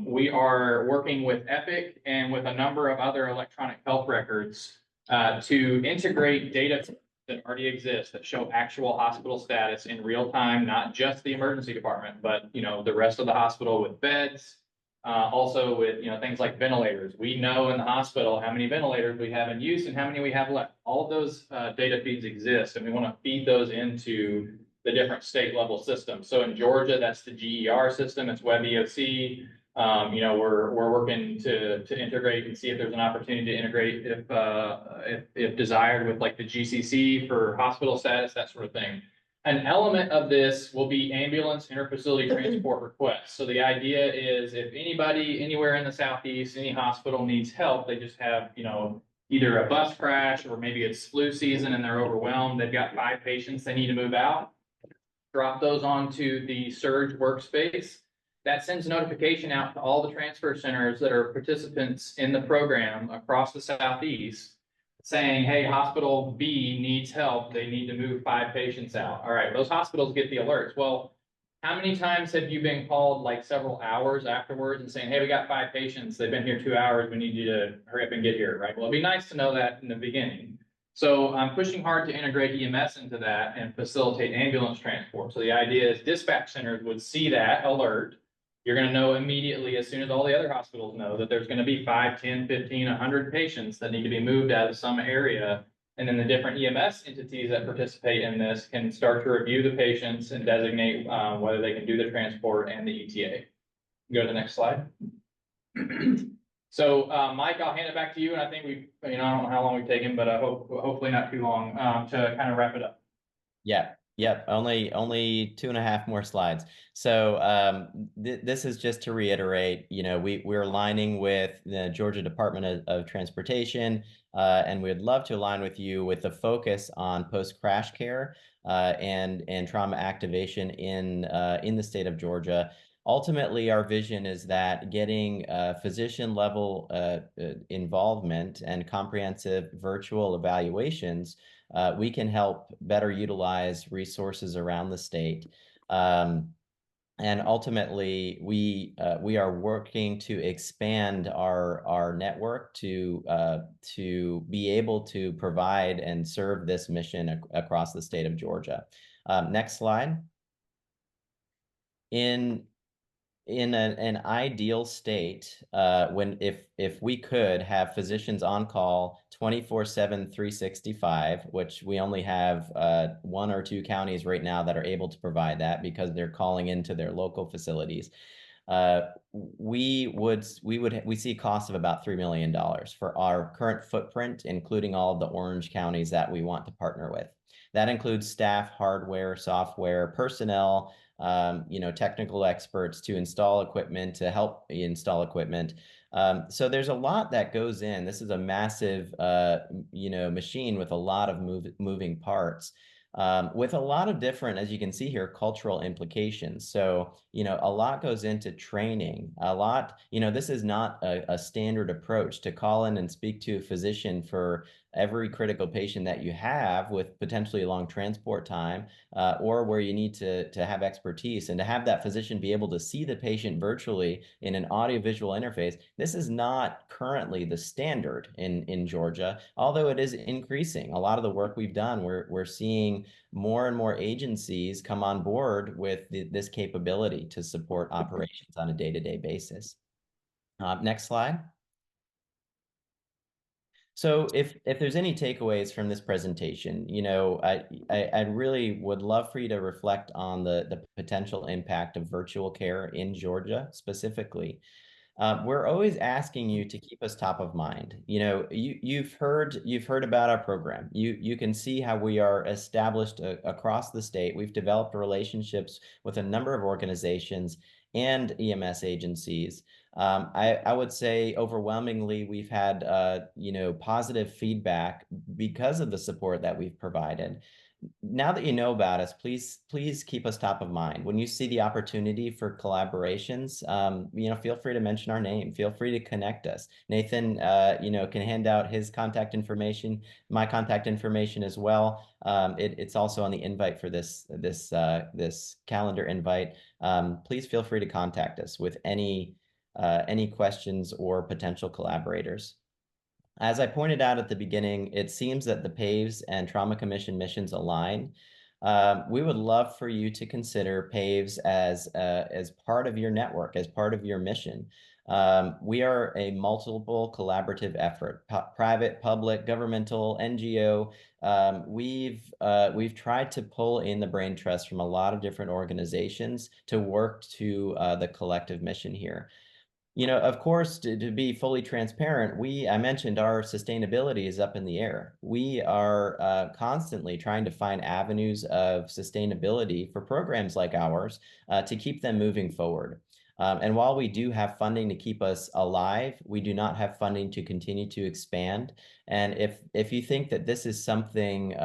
We are working with Epic and with a number of other electronic health records to integrate data that already exist that show actual hospital status in real time, not just the emergency department, but, you know, the rest of the hospital with beds, also with, you know, things like ventilators. We know in the hospital how many ventilators we have in use and how many we have left. All of those data feeds exist, and we want to feed those into the different state level systems. So in Georgia, that's the GER system, it's WebEOC. You know, we're working to integrate and see if there's an opportunity to integrate if desired with like the GCC for hospital status, that sort of thing. An element of this will be ambulance interfacility transport requests. So the idea is if anybody anywhere in the Southeast, any hospital needs help, they just have, you know, either a bus crash or maybe it's flu season and they're overwhelmed. They've got 5 patients they need to move out. Drop those onto the surge workspace. That sends notification out to all the transfer centers that are participants in the program across the Southeast saying, hey, hospital B needs help. They need to move 5 patients out. All right, those hospitals get the alerts. Well, how many times have you been called like several hours afterwards and saying, hey, we got 5 patients. They've been here 2 hours. We need you to hurry up and get here, right? Well, it'd be nice to know that in the beginning. So I'm pushing hard to integrate EMS into that and facilitate ambulance transport. So the idea is dispatch centers would see that alert. You're going to know immediately, as soon as all the other hospitals know, that there's going to be 5, 10, 15, 100 patients that need to be moved out of some area. And then the different EMS entities that participate in this can start to review the patients and designate whether they can do the transport and the ETA. Go to the next slide. So, Mike, I'll hand it back to you. And I think I don't know how long we've taken, but I hopefully not too long to kind of wrap it up. Yeah. Yep, only 2.5 more slides. So this is just to reiterate, you know, we're aligning with the Georgia Department of Transportation, and we'd love to align with you with a focus on post-crash care and trauma activation in the state of Georgia. Ultimately, our vision is that getting physician level involvement and comprehensive virtual evaluations, we can help better utilize resources around the state. And ultimately, we are working to expand our network to be able to provide and serve this mission across the state of Georgia. Next slide. In an ideal state, if we could have physicians on call 24/7, 365, which we only have 1 or 2 counties right now that are able to provide that because they're calling into their local facilities, we see costs of about $3 million for our current footprint, including all of the orange counties that we want to partner with. That includes staff, hardware, software, personnel, technical experts to install equipment, to help install equipment. So there's a lot that goes in. This is a massive, machine with a lot of moving parts, with a lot of different, as you can see here, cultural implications. So, a lot goes into training. A lot, this is not a standard approach to call in and speak to a physician for every critical patient that you have with potentially a long transport time, or where you need to have expertise, and to have that physician be able to see the patient virtually in an audiovisual interface. This is not currently the standard in Georgia, although it is increasing. A lot of the work we've done, we're seeing more and more agencies come on board with this capability to support operations on a day-to-day basis. Next slide. So if there's any takeaways from this presentation, you know, I really would love for you to reflect on the potential impact of virtual care in Georgia specifically. We're always asking you to keep us top of mind. You know, you've heard about our program. You can see how we are established across the state. We've developed relationships with a number of organizations and EMS agencies. I would say overwhelmingly we've had you know, positive feedback because of the support that we've provided. Now that you know about us, please keep us top of mind. When you see the opportunity for collaborations, you know, feel free to mention our name. Feel free to connect us. Nathan, you know, can hand out his contact information, my contact information as well. It's also on the invite for this calendar invite. Please feel free to contact us with any questions or potential collaborators. As I pointed out at the beginning, it seems that the PAVES and Trauma Commission missions align. We would love for you to consider PAVES as part of your network, as part of your mission. We are a multiple collaborative effort, private, public, governmental, NGO. We've tried to pull in the brain trust from a lot of different organizations to work to the collective mission here. You know, of course, to be fully transparent, I mentioned our sustainability is up in the air. We are constantly trying to find avenues of sustainability for programs like ours to keep them moving forward. And while we do have funding to keep us alive, we do not have funding to continue to expand. And if you think that this is something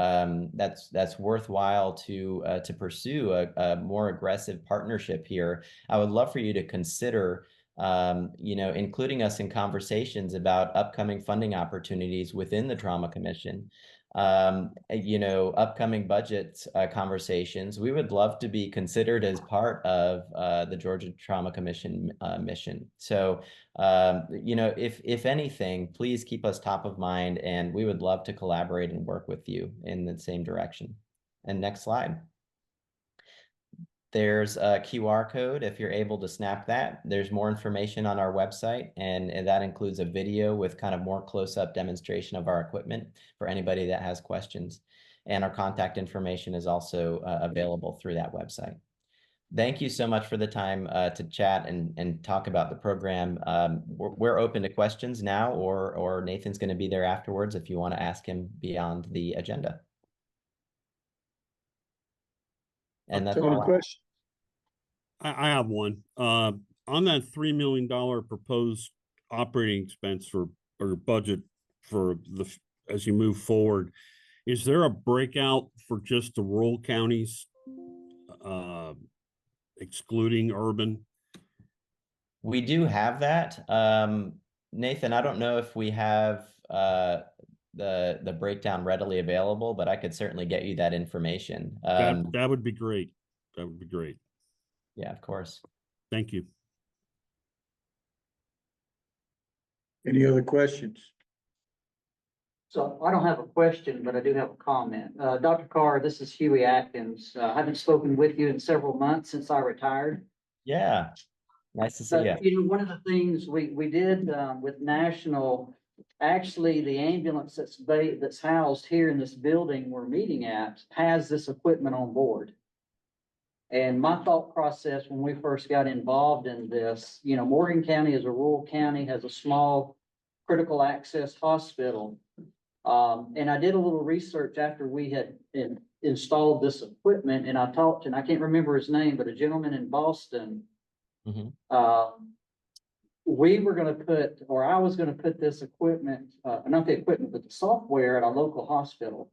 that's worthwhile to pursue a more aggressive partnership here, I would love for you to consider you know, including us in conversations about upcoming funding opportunities within the Trauma Commission, you know, upcoming budget conversations. We would love to be considered as part of the Georgia Trauma Commission mission. So, you know, if anything, please keep us top of mind, and we would love to collaborate and work with you in the same direction. And next slide. There's a QR code if you're able to snap that. There's more information on our website, and that includes a video with kind of more close-up demonstration of our equipment for anybody that has questions. And our contact information is also available through that website. Thank you so much for the time to chat and talk about the program. We're open to questions now, or Nathan's going to be there afterwards if you want to ask him beyond the agenda. And that's all. Question. I have one. On that $3 million proposed operating expense or budget for as you move forward, is there a breakout for just the rural counties, excluding urban? We do have that. Nathan, I don't know if we have the breakdown readily available, but I could certainly get you that information. That would be great. That would be great. Yeah, of course. Thank you. Any other questions? So I don't have a question, but I do have a comment. Dr. Carr, this is Huey Atkins. I haven't spoken with you in several months since I retired. Yeah, nice to see you. But, you know, one of the things we did with National, actually the ambulance that's housed here in this building we're meeting at has this equipment on board. And my thought process when we first got involved in this, you know, Morgan County is a rural county, has a small critical access hospital. And I did a little research after we had installed this equipment, and I talked, and I can't remember his name, but a gentleman in Boston. We were going to put, or I was going to put this equipment, not the equipment, but the software at a local hospital.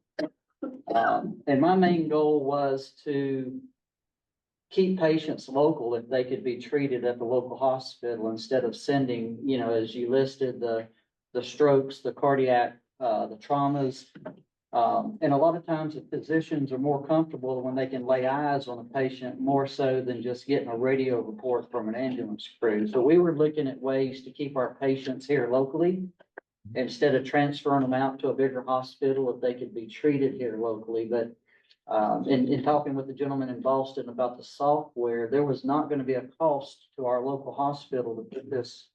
And my main goal was to keep patients local if they could be treated at the local hospital instead of sending, you know, as you listed, the strokes, the cardiac the traumas. And a lot of times the physicians are more comfortable when they can lay eyes on a patient more so than just getting a radio report from an ambulance crew. So we were looking at ways to keep our patients here locally instead of transferring them out to a bigger hospital if they could be treated here locally. But in talking with the gentleman in Boston about the software, there was not going to be a cost to our local hospital to put this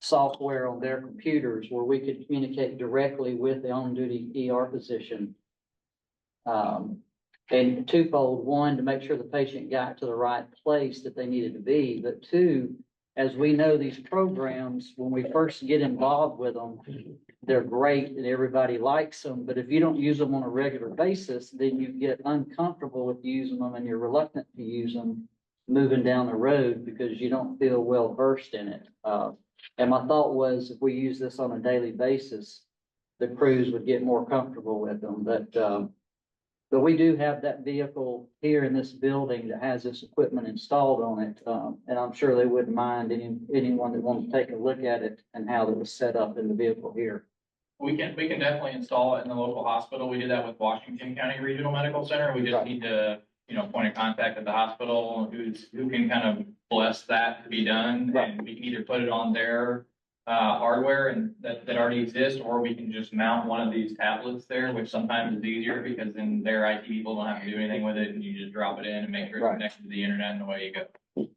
software on their computers where we could communicate directly with the on-duty ER physician. And twofold: one, to make sure the patient got to the right place that they needed to be, but two, as we know, these programs, when we first get involved with them, they're great and everybody likes them. But if you don't use them on a regular basis, then you get uncomfortable with using them and you're reluctant to use them moving down the road because you don't feel well versed in it. And my thought was if we use this on a daily basis, the crews would get more comfortable with them. But we do have that vehicle here in this building that has this equipment installed on it. And I'm sure they wouldn't mind anyone that wants to take a look at it and how it was set up in the vehicle here. We can definitely install it in the local hospital. We did that with Washington County Regional Medical Center. We just Right. need to, point of contact at the hospital who can kind of bless that to be done. Right. And we can either put it on their hardware and that already exists, or we can just mount one of these tablets there, which sometimes is easier because then their IT people don't have to do anything with it and you just drop it in and make sure it's Right. connected to the internet and away you go.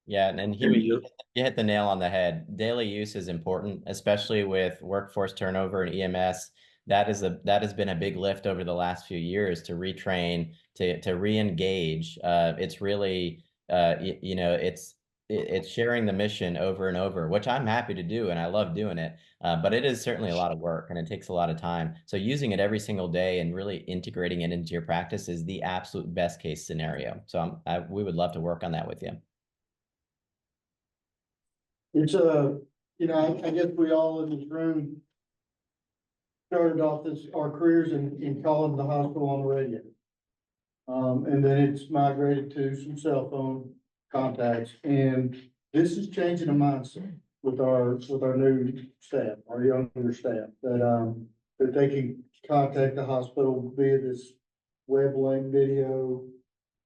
Yeah, and you hit the nail on the head. Daily use is important, especially with workforce turnover and EMS. That has been a big lift over the last few years to retrain, to re-engage. It's really it's sharing the mission over and over, which I'm happy to do and I love doing it. But it is certainly a lot of work and it takes a lot of time. So using it every single day and really integrating it into your practice is the absolute best case scenario. So we would love to work on that with you. It's I guess we all in this room started off our careers in calling the hospital on the radio. And then it's migrated to some cell phone contacts, and this is changing the mindset with our new staff, our younger staff, that they can contact the hospital via this web link video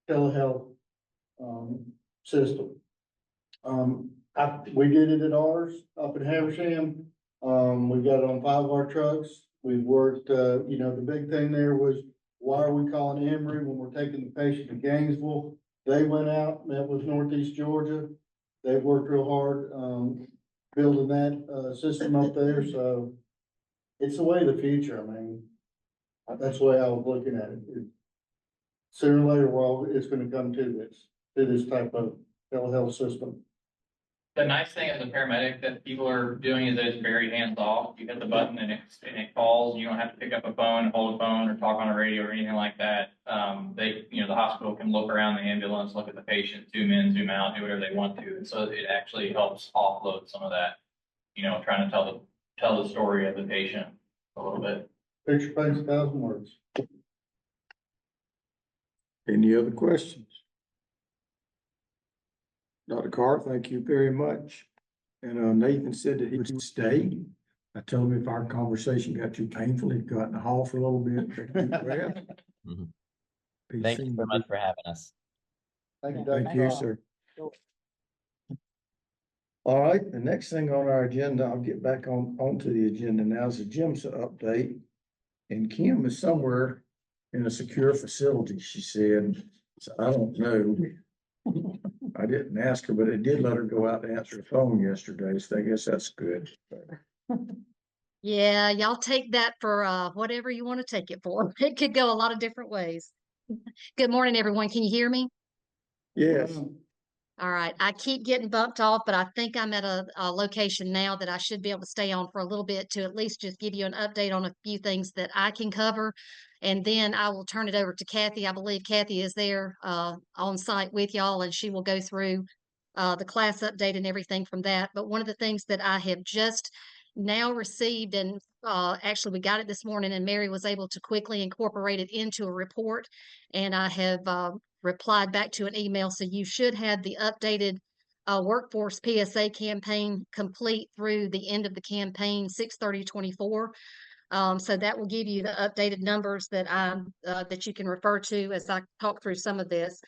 telehealth system. We did it at ours up in Haversham. We got it on 5 of our trucks. We've worked, the big thing there was, why are we calling Emory when we're taking the patient to Gainesville? They went out, met with Northeast Georgia. They've worked real hard, building that, system up there. So it's the way of the future. I mean, that's the way I was looking at it. Sooner or later, it's gonna come to this type of telehealth system. The nice thing as a paramedic that people are doing is that it's very hands off. You hit the button and it calls. You don't have to pick up a phone, hold a phone, or talk on a radio or anything like that. The hospital can look around the ambulance, look at the patient, zoom in, zoom out, do whatever they want to. And so it actually helps offload some of that, trying to tell the story of the patient a little bit. Picture paints 1,000 words. Any other questions? Dr. Carr, thank you very much. And Nathan said that he would stay. I told him if our conversation got too painful, he'd go out in the hall for a little bit. Take a deep breath. He Thank you seemed so to much be- for having us. Thank you, Dr. Thank you, Carr. sir. All right, the next thing on our agenda, I'll get back onto the agenda now, is a GIMSA update. And Kim is somewhere in a secure facility, she said. So I don't know. I didn't ask her, but it did let her go out to answer the phone yesterday, so I guess that's good. Yeah, y'all take that for whatever you want to take it for. It could go a lot of different ways. Good morning, everyone. Can you hear me? Yes, All right. I keep getting bumped off, but I think I'm at a location now that I should be able to stay on for a little bit to at least just give you an update on a few things that I can cover. And then I will turn it over to Kathy. I believe Kathy is there on site with y'all, and she will go through the class update and everything from that. But one of the things that I have just now received, and actually we got it this morning, and Mary was able to quickly incorporate it into a report, and I have replied back to an email. So you should have the updated workforce PSA campaign complete through the end of the campaign, 6/30/24. So that will give you the updated numbers that that you can refer to as I talk through some of this.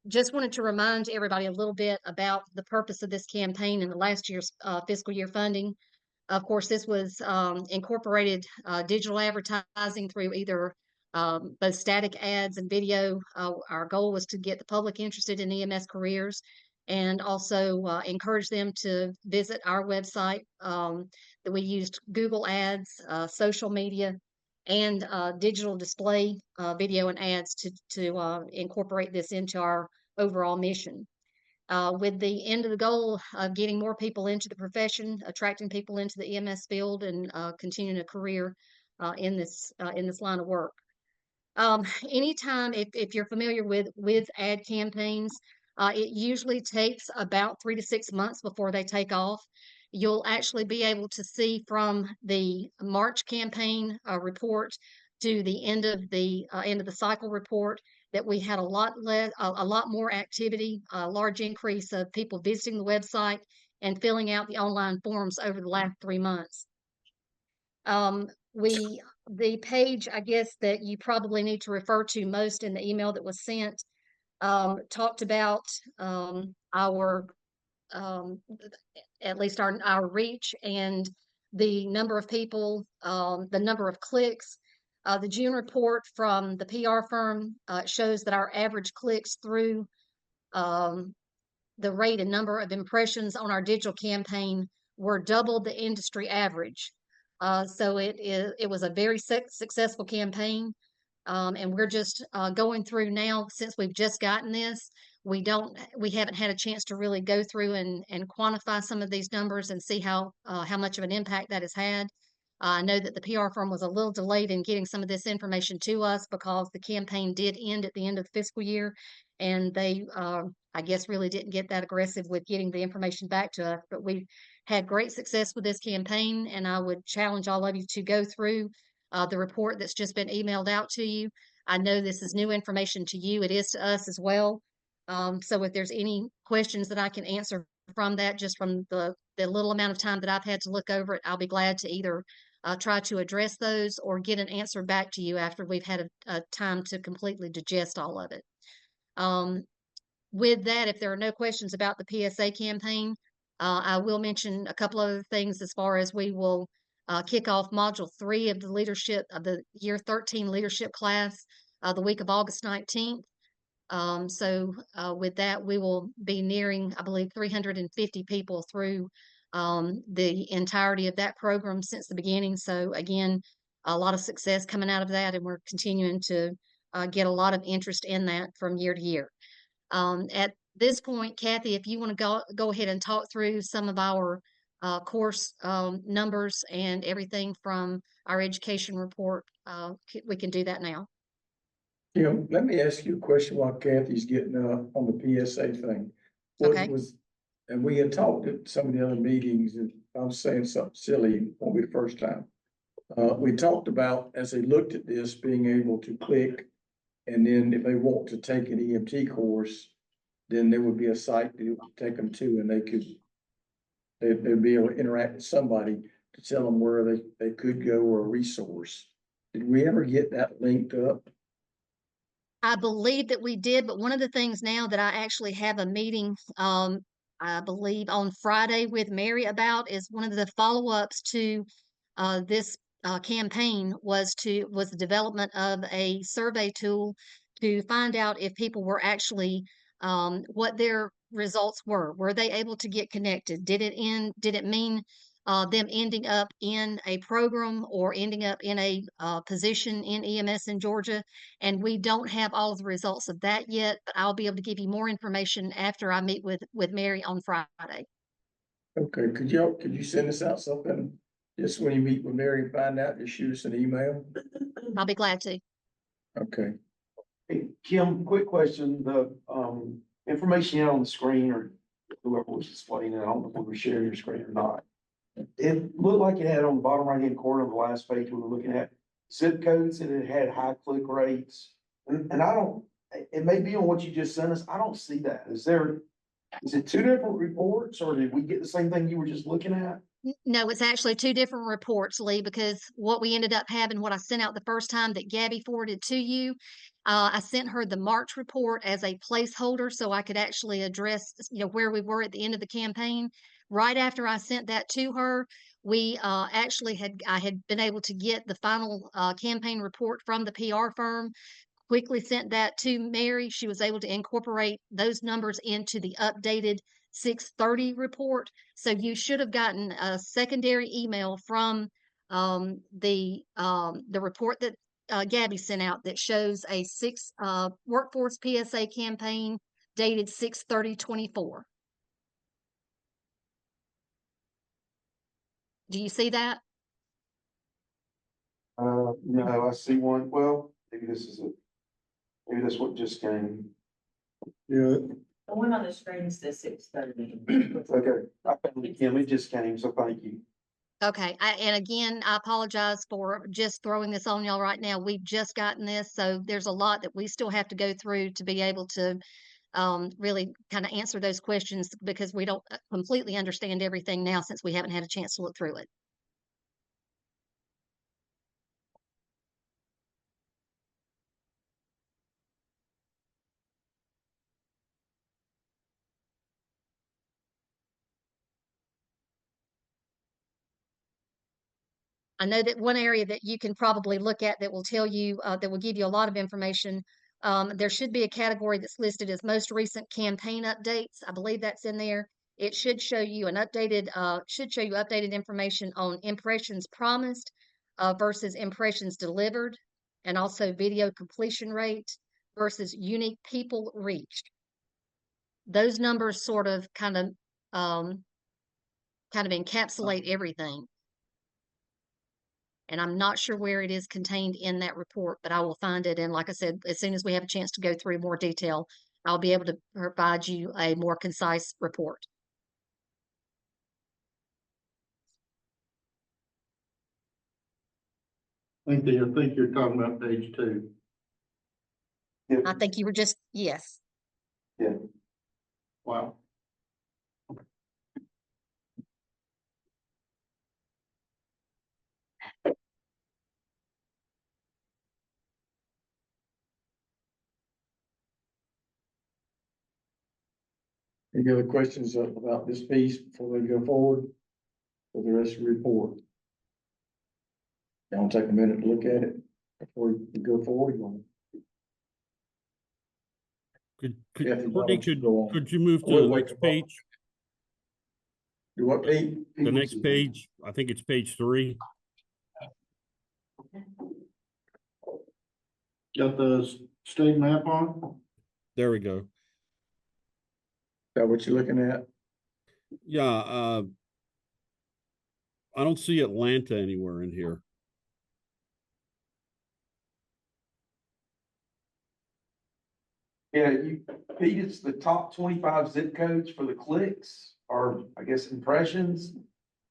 Just wanted to remind everybody a little bit about the purpose of this campaign and the last year's fiscal year funding. Of course, this was incorporated digital advertising through either both static ads and video. Our goal was to get the public interested in EMS careers and also encourage them to visit our website. That we used Google ads, social media, and digital display video and ads to incorporate this into our overall mission. With the end of the goal of getting more people into the profession, attracting people into the EMS field, and continuing a career in this line of work. Anytime, if you're familiar with ad campaigns, it usually takes about 3 to 6 months before they take off. You'll actually be able to see from the March campaign report to the end of the cycle report that we had a lot more activity, a large increase of people visiting the website and filling out the online forms over the last 3 months. The page, I guess, that you probably need to refer to most in the email that was sent, talked about our at least our reach and the number of people, the number of clicks. The June report from the PR firm shows that our average clicks through the rate and number of impressions on our digital campaign were double the industry average. So it was a very successful campaign. And we're just going through now, since we've just gotten this, we haven't had a chance to really go through and quantify some of these numbers and see how much of an impact that has had. I know that the PR firm was a little delayed in getting some of this information to us because the campaign did end at the end of the fiscal year, and they, I guess, really didn't get that aggressive with getting the information back to us. But we had great success with this campaign, and I would challenge all of you to go through the report that's just been emailed out to you. I know this is new information to you. It is to us as well. So if there's any questions that I can answer from that, just from the little amount of time that I've had to look over it, I'll be glad to either try to address those or get an answer back to you after we've had a time to completely digest all of it. With that, if there are no questions about the PSA campaign, I will mention a couple other things as far as we will kick off Module 3 of the leadership of the Year 13 leadership class the week of August 19th. So with that, we will be nearing, I believe, 350 people through the entirety of that program since the beginning. So again, a lot of success coming out of that, and we're continuing to get a lot of interest in that from year to year. At this point, Kathy, if you want to go ahead and talk through some of our course numbers and everything from our education report, we can do that now. Let me ask you a question while Kathy's getting on the PSA thing. Okay. And we had talked at some of the other meetings, and I was saying something silly, won't be the first time. We talked about, as they looked at this, being able to click, and then if they want to take an EMT course, then there would be a site that would take them to, and they'd be able to interact with somebody to tell them where they could go, or a resource. Did we ever get that linked up? I believe that we did, but one of the things now that I actually have a meeting, I believe on Friday with Mary about, is one of the follow-ups to this campaign was the development of a survey tool to find out if people were actually what their results were. Were they able to get connected? Did it mean them ending up in a program or ending up in a position in EMS in Georgia? And we don't have all of the results of that yet, but I'll be able to give you more information after I meet with Mary on Friday. Okay, could you send us out something just when you meet with Mary and find out, just shoot us an email? I'll be glad to. Okay. Hey, Kim, quick question. The information you had on the screen, or whoever was displaying it, I don't know if we were sharing your screen or not. It looked like it had on the bottom right hand corner of the last page we were looking at zip codes, and it had high click rates. And I don't, it may be on what you just sent us. I don't see that. Is there, Is it two different reports or did we get the same thing you were just looking at? No, it's actually two different reports, Lee, because what we ended up having, what I sent out the first time that Gabby forwarded to you, I sent her the March report as a placeholder so I could actually address, where we were at the end of the campaign. Right after I sent that to her, we I had been able to get the final campaign report from the PR firm. Quickly sent that to Mary. She was able to incorporate those numbers into the updated 6:30 report. So you should have gotten a secondary email from the report that Gabby sent out that shows a workforce PSA campaign dated 6/30/24. Do you see that? No, I see one. Well, maybe this is it. Maybe that's what just came. Yeah, The one on the screen says 6:30. Okay, I found it, Kim. It just came, so thank you. Okay, and again, I apologize for just throwing this on y'all right now. We've just gotten this, so there's a lot that we still have to go through to be able to really kind of answer those questions because we don't completely understand everything now since we haven't had a chance to look through it. I know that one area that you can probably look at that will tell you, that will give you a lot of information. There should be a category that's listed as most recent campaign updates. I believe that's in there. It should show you updated information on impressions promised versus impressions delivered, and also video completion rate versus unique people reached. Those numbers sort of kind of encapsulate everything. And I'm not sure where it is contained in that report, but I will find it. And like I said, as soon as we have a chance to go through more detail, I'll be able to provide you a more concise report. I think you're talking about page 2. I think you were just, yes. Yeah. Wow. any other questions about this piece before we go forward with the rest of the report? Y'all take a minute to look at it before we go forward. Kathy, why Courtney, don't you go on? could you move to We'll the wait next a moment. page? Do what, Pete? The next page, I think it's page 3. Got the state map on? There we go. Is that what you're looking at? Yeah, I don't see Atlanta anywhere in here. Yeah, Pete, it's the top 25 zip codes for the clicks or I guess impressions.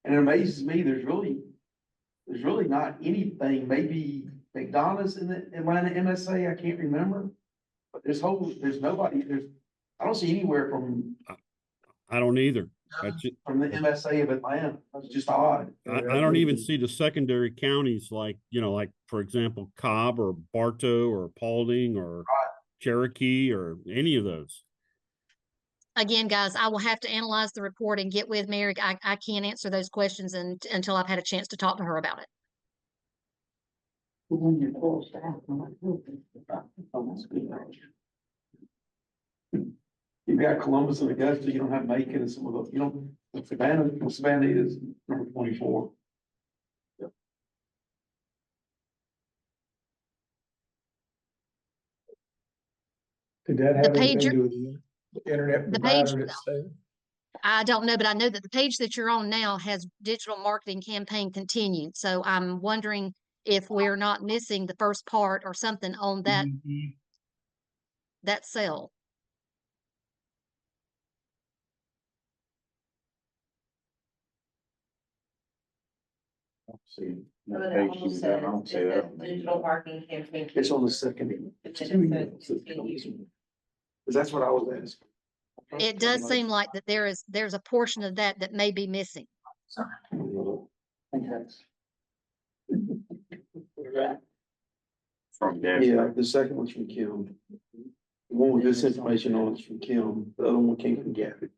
And it amazes me, there's really not anything, maybe McDonald's in the Atlanta MSA, I can't remember. But there's nobody, I don't see anywhere from I don't either. That's it. the MSA of Atlanta. That's just odd. I don't even see the secondary counties like for example, Cobb or Bartow or Paulding or Cherokee or any of those. Again, guys, I will have to analyze the report and get with Mary. I can't answer those questions until I've had a chance to talk to her about it. You've got Columbus and Augusta, you don't have Macon and some of those, Savannah is number 24. Could that have anything to do with the internet The page, provider that's there? I don't know, but I know that the page that you're on now has digital marketing campaign continued. So I'm wondering if we're not missing the first part or something on that cell. See, But that it page almost she's got, I says don't see it that. says digital marketing campaign. It's on the second. But then it says continue. Cause that's what I was asking. it does seem like that there's a portion of that that may be missing. From Deb. Yeah, the second one's from Kim. The one with this information on it's from Kim, the other one came from Gabby.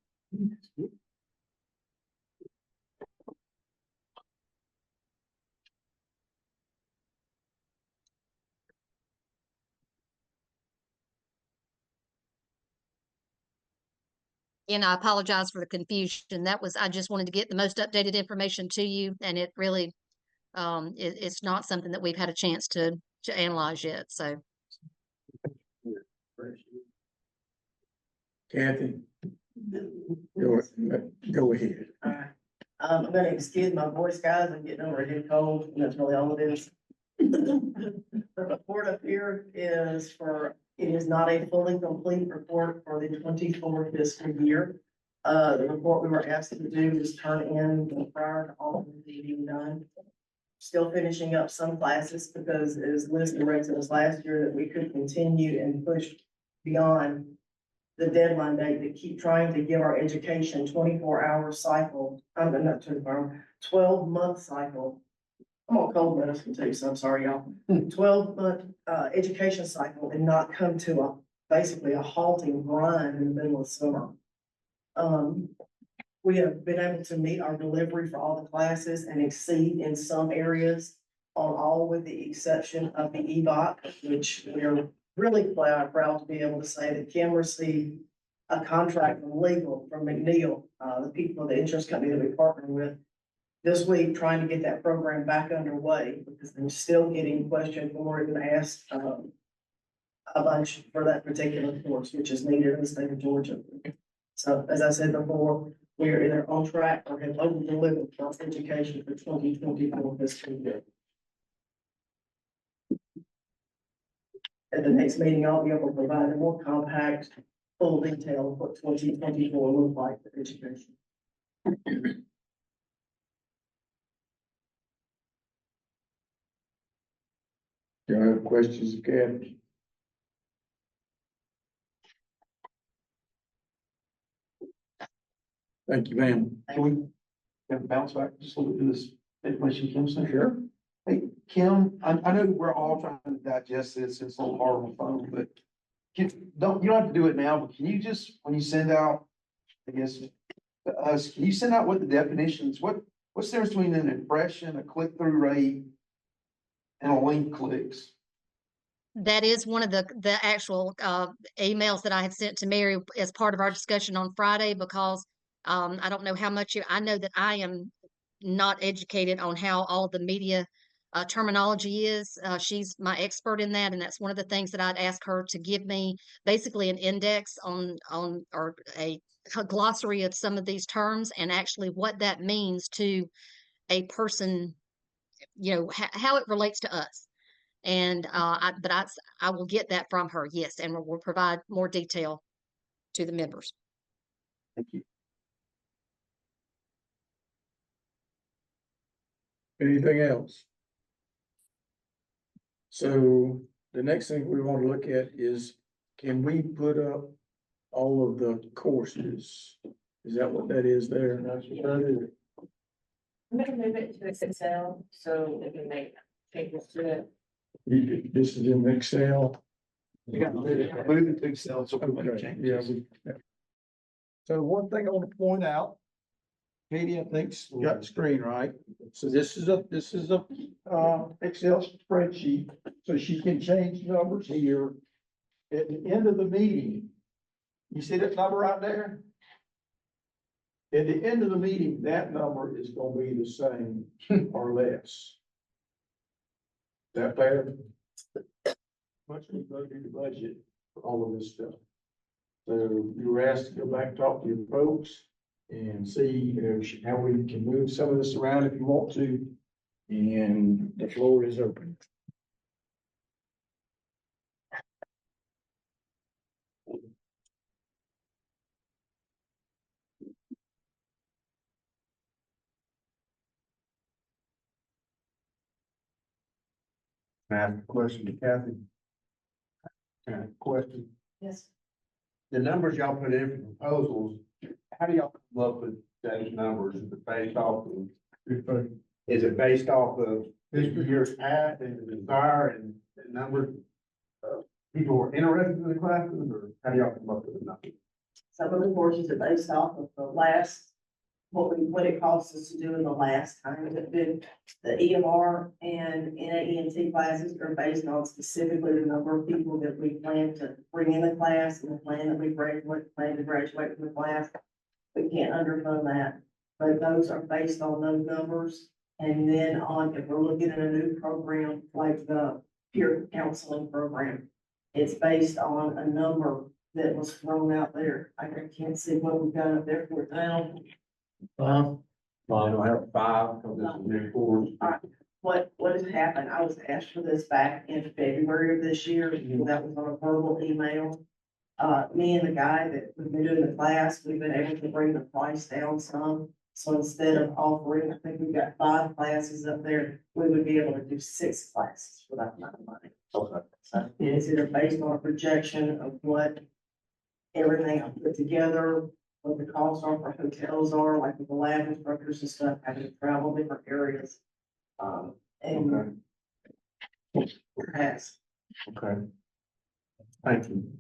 And I apologize for the confusion. I just wanted to get the most updated information to you, and it really, it's not something that we've had a chance to analyze yet, so. Kathy? Go, go ahead. Alright, I'm gonna excuse my voice, guys, I'm getting over a head cold, and that's really all it is. The report up here it is not a fully complete report for the 24 fiscal year. The report we were asked to do is turn in prior to all of the being done. Still finishing up some classes because as Liz directed us last year that we could continue and push beyond the deadline date to keep trying to give our education 24-hour cycle, I'm not 24-hour, 12-month cycle. I'm on cold medicine too, so I'm sorry, y'all. 12-month education cycle and not come to basically a halting grind in the middle of summer. We have been able to meet our delivery for all the classes and exceed in some areas on all with the exception of the EBOC, which we are really proud to be able to say that Kim received a contract from legal from McNeil, the people, the insurance company that we partner with this week, trying to get that program back underway because they're still getting questioned for it and asked a bunch for that particular course, which is needed in the state of Georgia. So as I said before, we are either on track or have over delivered for education for 2024 fiscal year. At the next meeting, I'll be able to provide a more compact, full detail of what 2024 will look like for education. Do you have questions, Kathy? Thank you, ma'am. Can we have a bounce back just a little bit of this information Kim sent? Sure. Hey, Kim, I know we're all trying to digest this, it's a little hard on the phone, but you don't have to do it now, but can you just, when you send out, I guess, to us, can you send out what the definitions, what's the difference between an impression, a click-through rate, and a link clicks? That is one of the actual emails that I had sent to Mary as part of our discussion on Friday because I don't know how much I know that I am not educated on how all the media terminology is. She's my expert in that, and that's one of the things that I'd ask her to give me, basically an index on or a glossary of some of these terms and actually what that means to a person, how it relates to us. And I will get that from her, yes, and we'll provide more detail to the members. Thank you. Anything else? So the next thing we want to look at is, can we put up all of the courses? Is that what that is there? I'm gonna move it to Excel so we can make changes to it. This is in Excel. You got to move it to Excel so we can make Okay, yeah. changes. So one thing I want to point out, Katie, I think's got the screen right. So this is a Excel spreadsheet, so she can change numbers here. At the end of the meeting, you see that number right there? At the end of the meeting, that number is gonna be the same or less. Is that fair? Much we voted the budget for all of this stuff. So you were asked to go back and talk to your folks and see, how we can move some of this around if you want to. And the floor is open. I have a question to Kathy. Question. Yes. the numbers y'all put in for proposals, how do y'all come up with those numbers? Is it based off of, this year's path and the desire and the numbers? People who are interested in the classes, or how do y'all come up with the numbers? Some of the courses are based off of the last, what it costs us to do in the last time that did the EMR and NAEMT classes are based on specifically the number of people that we plan to bring in the class and the plan that we plan to graduate from the class. We can't underfund that, but those are based on those numbers. And then on, if we're looking at a new program like the peer counseling program, it's based on a number that was thrown out there. I can't see what we've got up there for it now. I don't have five, because this is new course. What has happened, I was asked for this back in February of this year, that was on a verbal email. Me and the guy that we've been doing the class, we've been able to bring the price down some. So instead of offering, I think we've got 5 classes up there, we would be able to do 6 classes for that amount of money. Okay. So it's either based on a projection of what everything I put together, what the costs are for hotels are, like with the lab instructors and stuff, having to travel different areas. And perhaps. Okay. Thank you.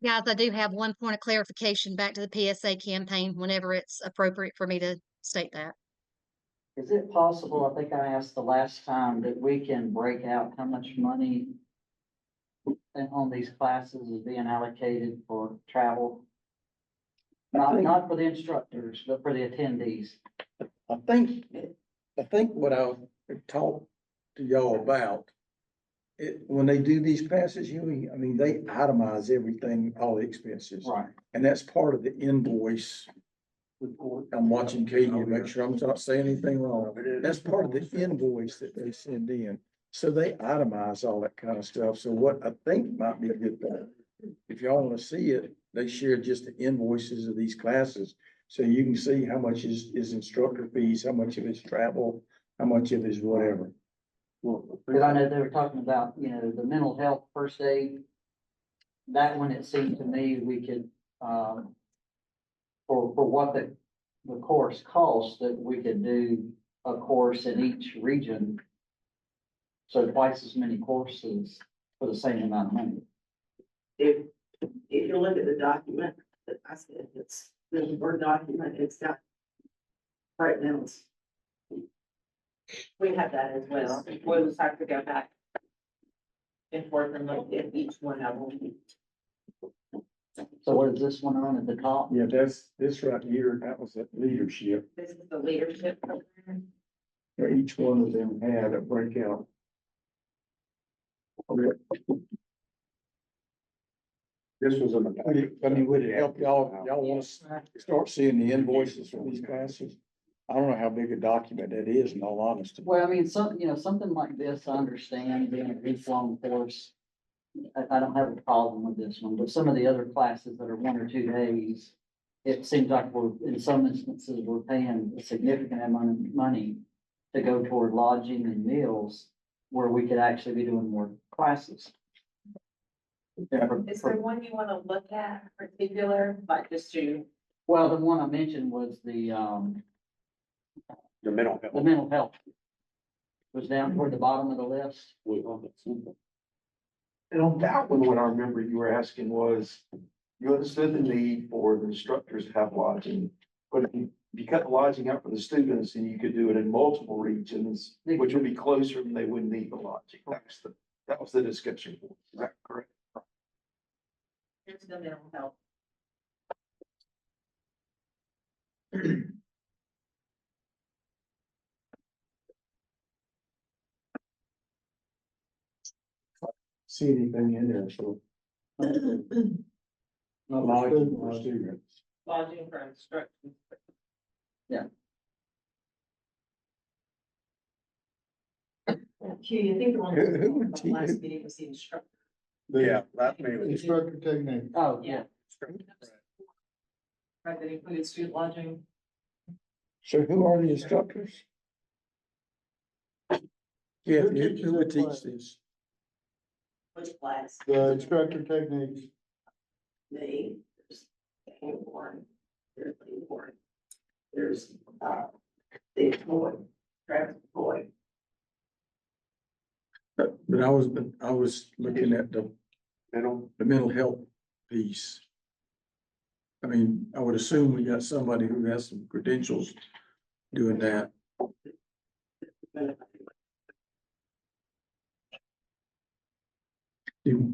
Guys, I do have one point of clarification back to the PSA campaign whenever it's appropriate for me to state that. Is it possible, I think I asked the last time, that we can break out how much money on these classes is being allocated for travel? Not for the instructors, but for the attendees. I think what I talked to y'all about, when they do these classes, I mean, they itemize everything, all the expenses. Right. And that's part of the invoice report. I'm watching Katie to make sure I'm not saying anything wrong. That's part of the invoice that they send in. So they itemize all that kind of stuff. So what I think might be a good thing, if y'all want to see it, they share just the invoices of these classes. So you can see how much is instructor fees, how much of it's travel, how much of it is whatever. Because I know they were talking about, the mental health first aid. That one, it seemed to me we could, for what the course costs, that we could do a course in each region. So twice as many courses for the same amount of money. If you look at the document that I said, it's the Word document, it's got breakdowns. We have that as well. We'll just have to go back and forth and look at each one of them. So what is this one on at the top? Yeah, that's this right here. That was that leadership. This is the leadership program. Where each one of them had a breakout. This was in the. Would it help y'all want to start seeing the invoices for these classes? I don't know how big a document that is, in all honesty. Well, I mean, something like this, I understand being a week-long course. I don't have a problem with this one, but some of the other classes that are 1 or 2 days, it seems like in some instances, we're paying a significant amount of money to go toward lodging and meals, where we could actually be doing more classes. Is there one you want to look at in particular, like just to? Well, the one I mentioned was the mental health. the mental health. Was down toward the bottom of the list. And on that one, what I remember you were asking was, you understood the need for the instructors to have lodging. But if you cut the lodging out for the students, and you could do it in multiple regions, which would be closer and they wouldn't need the lodging. That was the discussion. Is that correct? Here's the mental health. See anything in there, so. Not like for students. Lodging for instruction. Q, I think the one Who that would was teach last it? meeting was the instructor. Yeah, that may. Instructor technique. Oh, Yeah. yeah. Right, that included student lodging. So who are the instructors? Yeah, who would teach this? Which class? The instructor techniques. Me, there's Warren, there's Lee Warren, there's, Dave Floyd, Travis Floyd. But I was looking at the mental health piece. I mean, I would assume we got somebody who has some credentials doing that.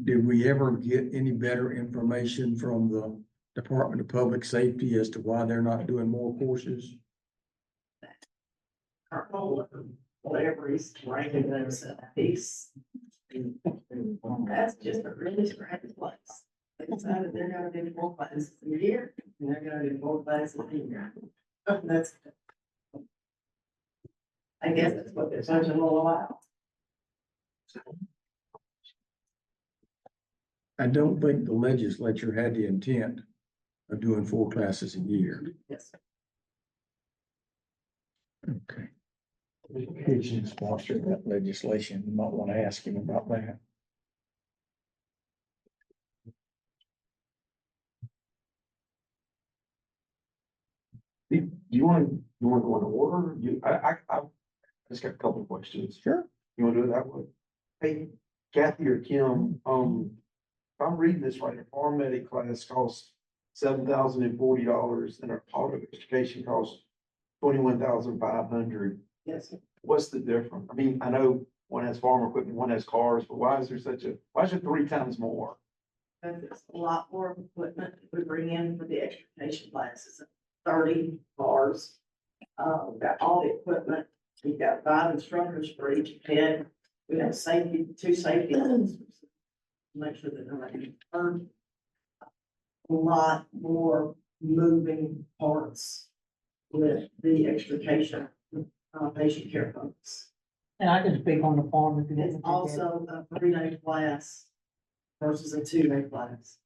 Did we ever get any better information from the Department of Public Safety as to why they're not doing more courses? Whatever he's ranking those a piece. That's just a really scrappy place. They decided they're gonna do 4 classes a year, and they're gonna do 4 classes a year. That's. I guess that's what they're supposed to allow. I don't think the legislature had the intent of doing 4 classes a year. Yes. Okay. Education sponsored that legislation. You might want to ask him about that. Do you want to go in order? I just got a couple of questions. Sure. You want to do it that way? Hey, Kathy or Kim, if I'm reading this right, a paramedic class costs $7,040 and our auto education costs $21,500. Yes. What's the difference? I mean, I know one has farm equipment, one has cars, but why is it 3 times more? Because it's a lot more equipment that we bring in for the extrication classes, 30 cars. We've got all the equipment, we've got 5 instructors for each head, we have 2 safety officers. Make sure that nobody gets hurt. A lot more moving parts with the extrication, patient care folks. And I can speak on the farm if you It's also a 3-day class versus a 2-day class.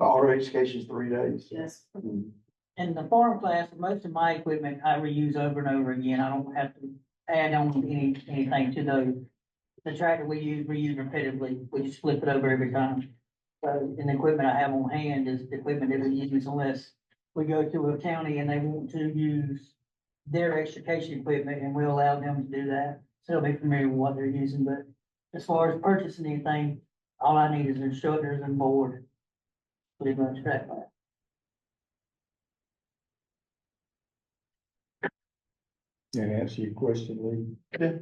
Auto education is 3 days. Yes. In the farm class, most of my equipment I reuse over and over again. I don't have to add on anything to those. The tractor we reuse repetitively. We just flip it over every time. So, and the equipment I have on hand is the equipment that we use unless we go to a county and they want to use their extrication equipment and we allow them to do that. So they'll be familiar with what they're using, but as far as purchasing anything, all I need is instructors and board. Pretty much that. And answer your question, Lee. Yeah.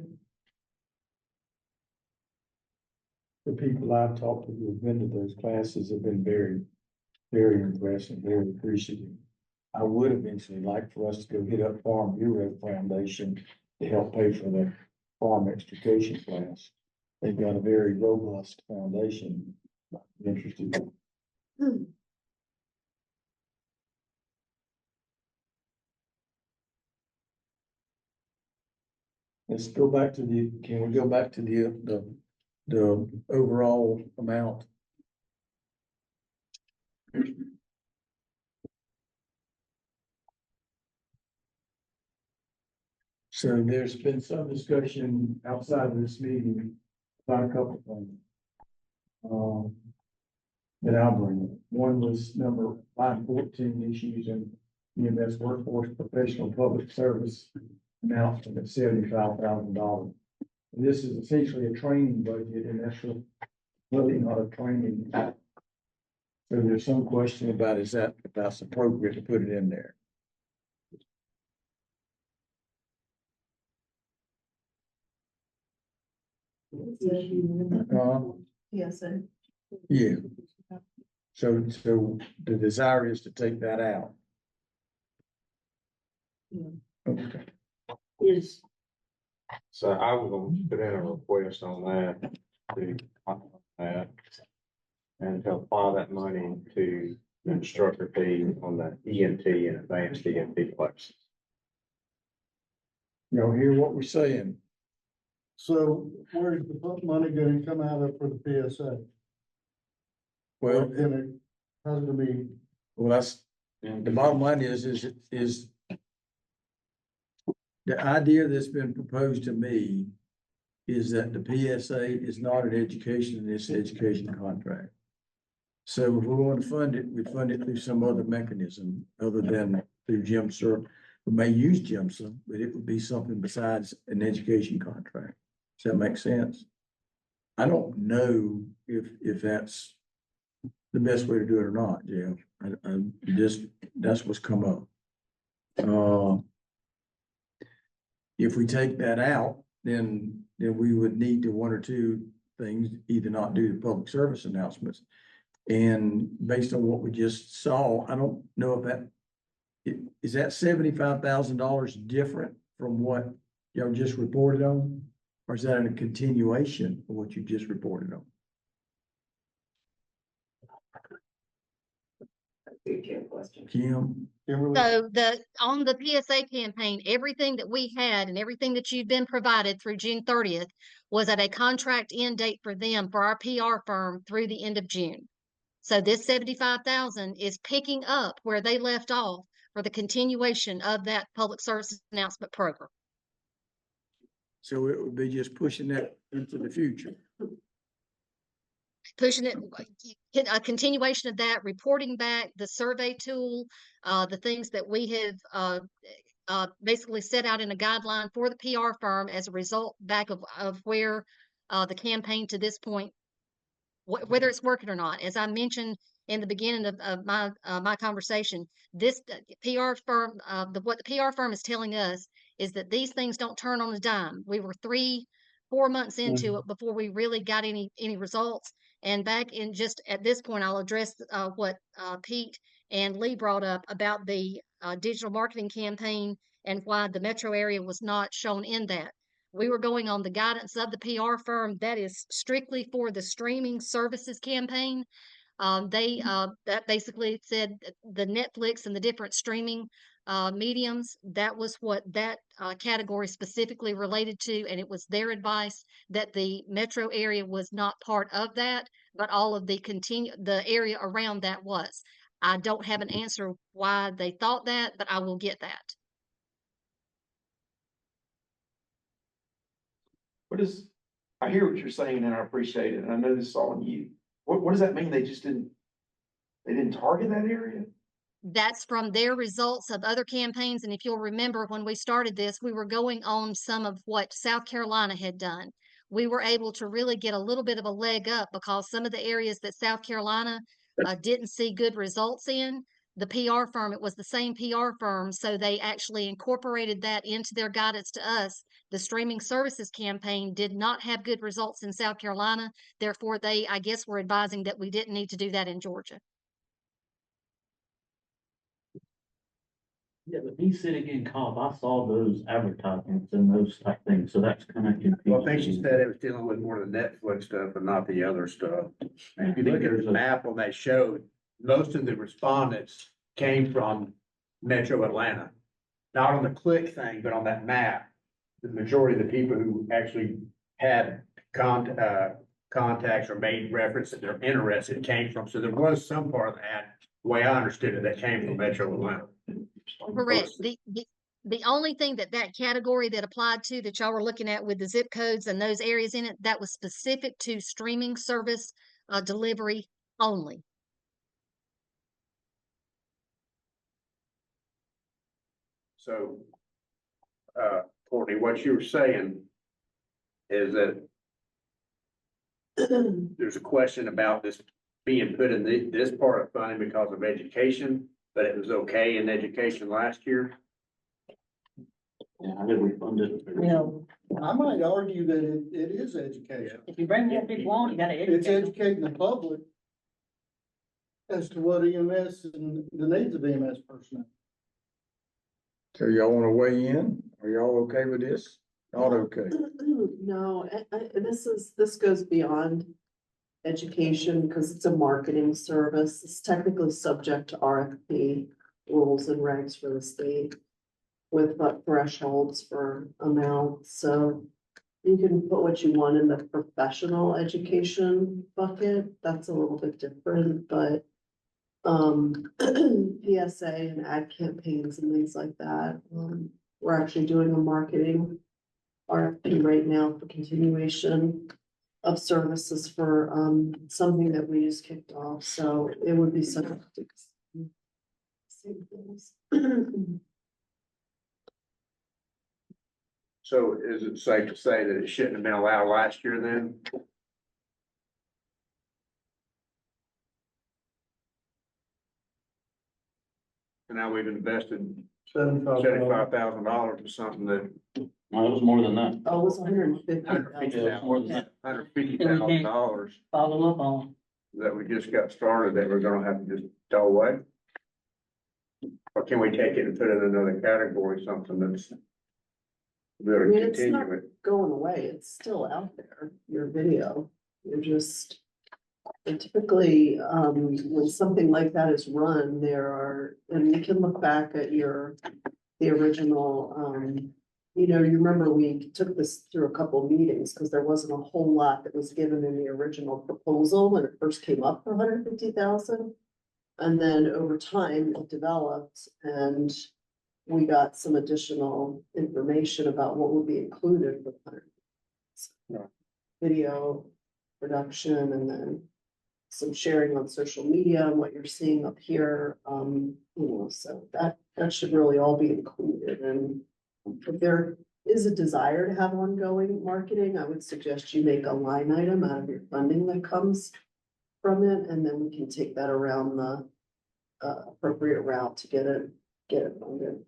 The people I've talked to who have been to those classes have been very, very impressed and very appreciative. I would eventually like for us to go hit up Farm Bureau Foundation to help pay for the farm extrication class. They've got a very robust foundation. Interested. Let's go back to can we go back to the overall amount? So there's been some discussion outside of this meeting about a couple of things. That I'll bring up. One was number 514, issues in EMS workforce professional public service amount of $75,000. This is essentially a training budget, and that's really not a training. So there's some question about if that's appropriate to put it in there. Yes, and Yeah. So the desire is to take that out. Okay. Is, So I was gonna put in a request on that, to, that, and to apply that money to the instructor fee on the EMT and advanced EMT classes. Y'all hear what we're saying? So where's the money gonna come out of for the PSA? Well, And it, how's it gonna be? well, that's, the bottom line is the idea that's been proposed to me is that the PSA is not an education, it's an education contract. So if we want to fund it, we fund it through some other mechanism other than through GEMSA. We may use GEMSA, but it would be something besides an education contract. Does that make sense? I don't know if that's the best way to do it or not, Jeff. I just, that's what's come up. If we take that out, then we would need to one or two things, either not do the public service announcements. And based on what we just saw, I don't know if that, is that $75,000 different from what y'all just reported on? Or is that a continuation of what you just reported on? Good question. Kim? Kimberly? So on the PSA campaign, everything that we had and everything that you've been provided through June 30th was at a contract end date for them, for our PR firm, through the end of June. So this 75,000 is picking up where they left off for the continuation of that public service announcement program. So it would be just pushing that into the future. Pushing it, a continuation of that, reporting back, the survey tool, the things that we have basically set out in a guideline for the PR firm as a result back of where the campaign to this point, whether it's working or not. As I mentioned in the beginning of my conversation, this PR firm, what the PR firm is telling us is that these things don't turn on a dime. We were 3-4 months into it before we really got any results. And back in just at this point, I'll address what Pete and Lee brought up about the digital marketing campaign and why the metro area was not shown in that. We were going on the guidance of the PR firm that is strictly for the streaming services campaign. That basically said the Netflix and the different streaming mediums, that was what that category specifically related to, and it was their advice that the metro area was not part of that, but all of the area around that was. I don't have an answer why they thought that, but I will get that. I hear what you're saying and I appreciate it, and I know this is all on you. What does that mean? They didn't target that area? That's from their results of other campaigns. And if you'll remember, when we started this, we were going on some of what South Carolina had done. We were able to really get a little bit of a leg up because some of the areas that South Carolina didn't see good results in, the PR firm, it was the same PR firm. So they actually incorporated that into their guidance to us. The streaming services campaign did not have good results in South Carolina. Therefore, they, I guess, were advising that we didn't need to do that in Georgia. Yeah, but me sitting in comp, I saw those advertisements and those type things, so that's kind of confusing. Well, I think she said it was dealing with more of the Netflix stuff and not the other stuff. And if you look at the map on that show, most of the respondents came from Metro Atlanta. Not on the click thing, but on that map, the majority of the people who actually had contacts or made reference that they're interested came from. So there was some part of that, the way I understood it, that came from Metro Atlanta. Correct. The only thing that category that applied to that y'all were looking at with the zip codes and those areas in it, that was specific to streaming service delivery only. So, Courtney, what you were saying is that there's a question about this being put in this part of funding because of education, but it was okay in education last year. Yeah, I did refund it. I might argue that it is education. If you bring more people on, you gotta It's educate. educating the public as to what EMS and the needs of EMS personnel. So y'all want to weigh in? Are y'all okay with this? Not okay. No, this goes beyond education because it's a marketing service. It's technically subject to RFP rules and regs for the state with thresholds for amounts. So you can put what you want in the professional education bucket. That's a little bit different, but PSA and ad campaigns and things like that. We're actually doing a marketing RFP right now for continuation of services for, something that we just kicked off, so it would be subject to same things. So is it safe to say that it shouldn't have been allowed last year then? And now we've invested $75,000 in something that No, it was more than that. Oh, it was $150,000. $150,000 Follow up on. that we just got started that we're gonna have to just throw away? Or can we take it and put it in another category, something that's I really mean, it's not continue it? going away, it's still out there, your video, you're just. And typically, when something like that is run, there are, and you can look back at the original, you know, you remember we took this through a couple of meetings, because there wasn't a whole lot that was given in the original proposal when it first came up for 150,000. And then over time, it developed, and we got some additional information about what would be included with video production, and then some sharing on social media and what you're seeing up here. You know, so that should really all be included. And if there is a desire to have ongoing marketing, I would suggest you make a line item out of your funding that comes from it, and then we can take that around the appropriate route to get it funded.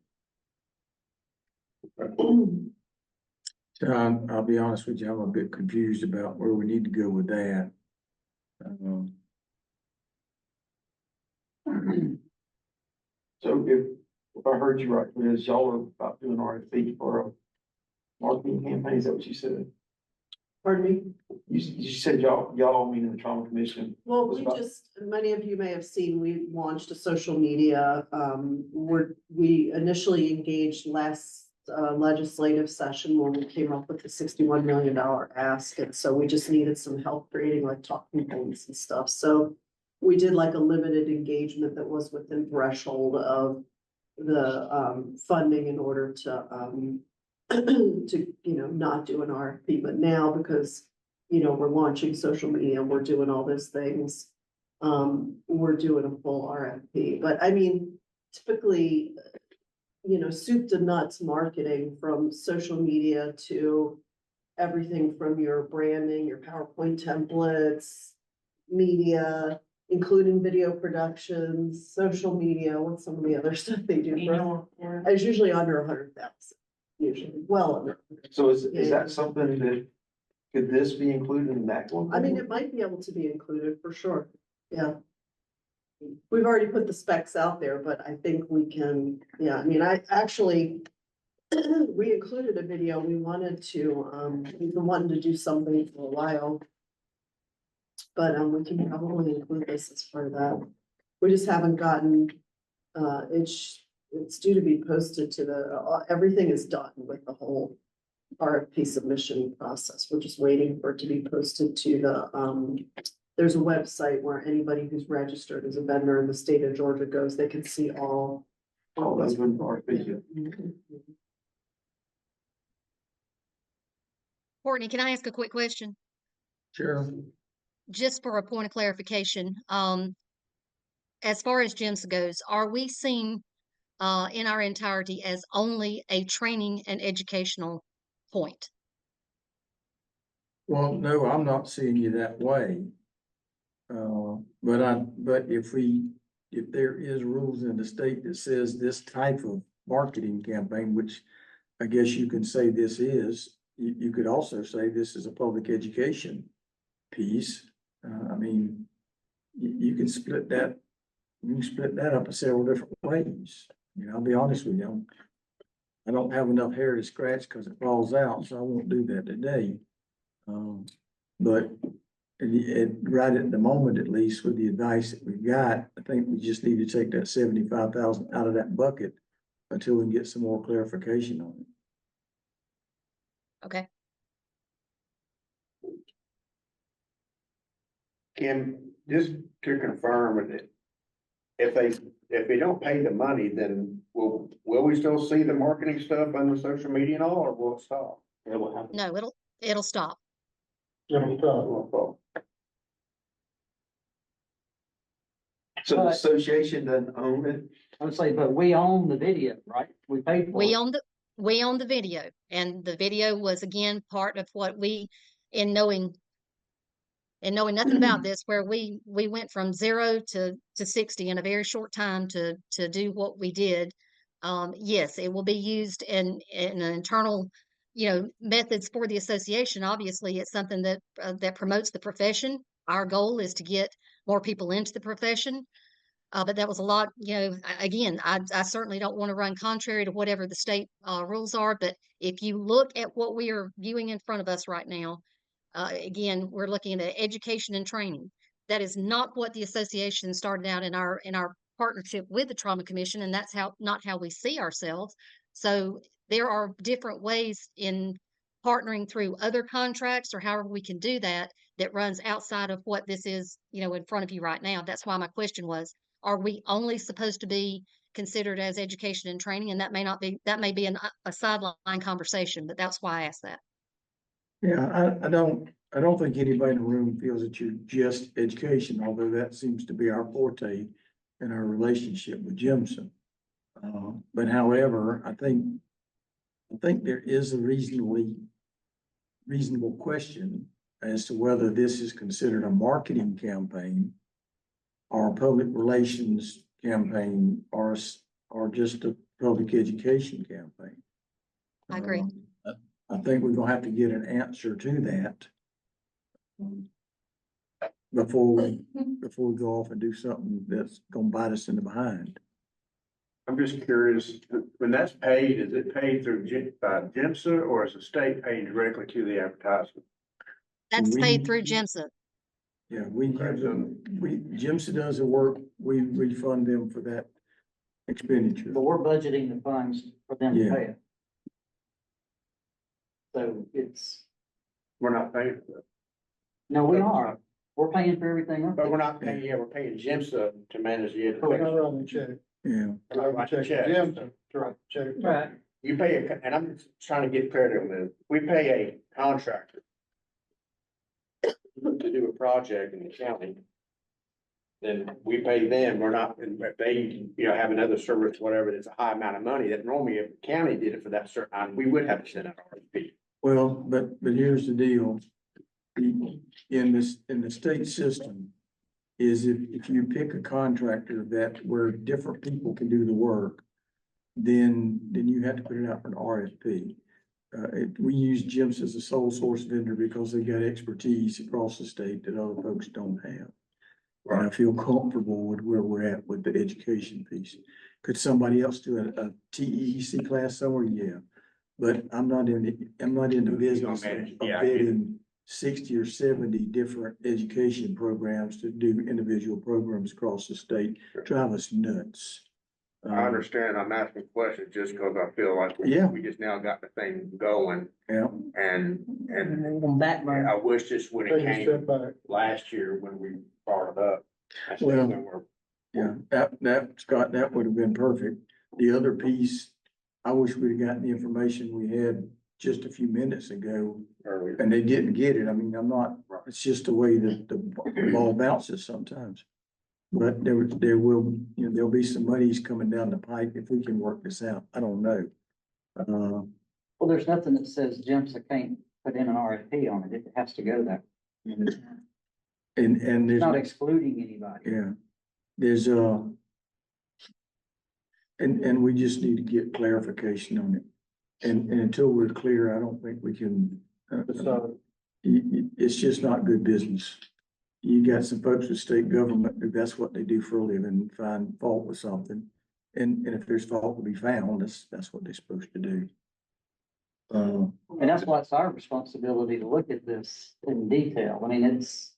John, I'll be honest with you, I'm a bit confused about where we need to go with that. So if I heard you right, Liz, y'all are about doing RFP for a marketing campaign, is that what you said? Pardon me? You said y'all meaning the trauma commission. Well, was we about- just, many of you may have seen, we launched a social media, we initially engaged last legislative session when we came up with the $61 million ask, and so we just needed some help creating like talking points and stuff, so we did like a limited engagement that was within threshold of the funding in order to to, you know, not do an RFP, but now because, you know, we're launching social media, we're doing all those things. We're doing a full RFP, but I mean, typically, you know, soup to nuts marketing, from social media to everything from your branding, your PowerPoint templates, media, including video productions, social media, what's some of the other stuff they do? It's usually under 100,000, usually, well under. So is that something that, could this be included in that one? I mean, it might be able to be included for sure, yeah. We've already put the specs out there, but I think we can, yeah, I mean, I actually, we included a video, we wanted to, we've been wanting to do something for a while. But, we can probably include this as part of that. We just haven't gotten, it's due to be posted to the, everything is done with the whole RFP submission process. We're just waiting for it to be posted to the, there's a website where anybody who's registered as a vendor in the state of Georgia goes, they can see all. Oh, that's been RFP. Courtney, can I ask a quick question? Sure. Just for a point of clarification, as far as GEMS goes, are we seen in our entirety as only a training and educational point? Well, no, I'm not seeing you that way. But if there is rules in the state that says this type of marketing campaign, which I guess you can say this is, you could also say this is a public education piece. I mean, you can split that, up in several different ways. You know, I'll be honest with you, I don't have enough hair to scratch because it falls out, so I won't do that today. But right at the moment, at least with the advice that we've got, I think we just need to take that 75,000 out of that bucket until we can get some more clarification on it. Okay. Kim, just to confirm it, if we don't pay the money, then will we still see the marketing stuff on the social media and all, or will it stop? That will happen. No, it'll stop. So the But- association doesn't own it? I would say, but we own the video, right? We paid for We it. own the video, and the video was again part of what we, in knowing nothing about this, where we went from 0 to 60 in a very short time to do what we did. Yes, it will be used in an internal, methods for the association. Obviously, it's something that that promotes the profession. Our goal is to get more people into the profession. But that was a lot, again, I certainly don't want to run contrary to whatever the state rules are. But if you look at what we are viewing in front of us right now, again, we're looking at education and training. That is not what the association started out in our partnership with the Trauma Commission, and that's not how we see ourselves. So there are different ways in partnering through other contracts or however we can do that runs outside of what this is, in front of you right now. That's why my question was, are we only supposed to be considered as education and training? And that may be a sideline conversation, but that's why I asked that. Yeah, I don't think anybody in the room feels that you're just education, although that seems to be our forte in our relationship with Jimson. But however, I think there is a reasonable question as to whether this is considered a marketing campaign or a public relations campaign or just a public education campaign. I agree. I think we're gonna have to get an answer to that before we go off and do something that's gonna bite us in the behind. I'm just curious, when that's paid, is it paid through by GIMSA or is the state paying directly to the advertisement? That's We- paid through GIMSA. Yeah, Jimson does the work, we refund them for that expenditure. But we're budgeting the funds for them to Yeah. pay it. So We're not paying for it. no, we are. We're paying for everything. But we're not paying, we're paying GIMSA to manage the We're education. not writing the check. Yeah, We're not writing checks. Jim, to write the check. Right. You pay and I'm just trying to get clarity on this. We pay a contractor to do a project in the county. Then we pay them, we're not, and if they, have another service, whatever, that's a high amount of money, that normally if the county did it for that certain time, we would have to send out RFP. well, but here's the deal. In the state system is if you pick a contractor where different people can do the work, then you have to put it out for an RFP. We use GIMS as a sole source vendor because they got expertise across the state that other folks don't have. And I feel comfortable with where we're at with the education piece. Could somebody else do a TEC class somewhere? Yeah. But I'm not in the business of bidding 60 or 70 different education programs to do individual programs across the state. Drive us nuts. I understand, I'm asking questions just because I feel like Yeah. we just now got the thing going Yeah. and Back burner. I wish this would have Take a came step back. last year when we brought it up. That's Well, when we're Yeah, that, Scott, that would have been perfect. The other piece, I wish we'd have gotten the information we had just a few minutes ago, early. and they didn't get it. I mean, it's just the way that the ball bounces sometimes. But there will, there'll be some monies coming down the pipe if we can work this out. I don't know. Well, there's nothing that says GIMSA can't put in an RFP on it. It has to go there. And It's there's. not excluding anybody. Yeah, there's and we just need to get clarification on it. And until we're clear, I don't think we can, it's just not good business. You got some folks with state government, that's what they do for a living, find fault with something. And if there's fault to be found, that's what they're supposed to do. And that's why it's our responsibility to look at this in detail. I mean, it's,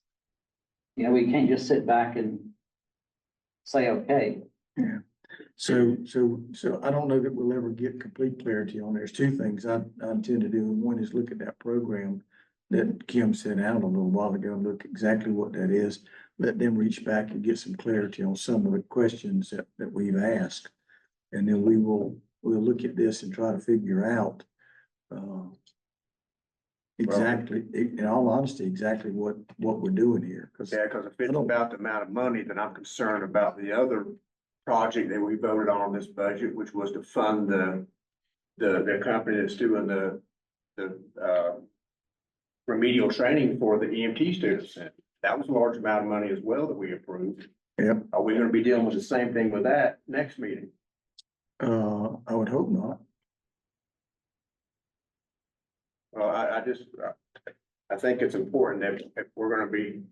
we can't just sit back and say, okay. Yeah. So I don't know that we'll ever get complete clarity on. There's two things I intend to do. And one is look at that program that Kim sent out a little while ago and look exactly what that is. Let them reach back and get some clarity on some of the questions that we've asked. And then we'll look at this and try to figure out exactly, in all honesty, exactly what we're doing here, because Yeah, because if it's about the amount of money, then I'm concerned about the other project that we voted on this budget, which was to fund the company that's doing the remedial training for the EMT students. That was a large amount of money as well that we approved. Yep. Are we gonna be dealing with the same thing with that next meeting? I would hope not. Well, I think it's important that if we're gonna be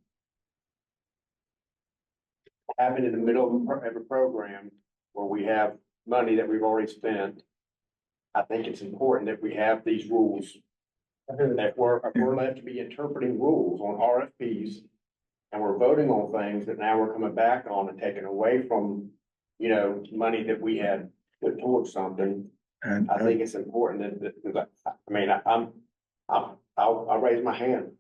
having in the middle of a program where we have money that we've already spent, I think it's important that we have these rules. That we're left to be interpreting rules on RFPs. And we're voting on things that now we're coming back on and taking away from, money that we had put towards something. And I think it's important I'll raise my hand.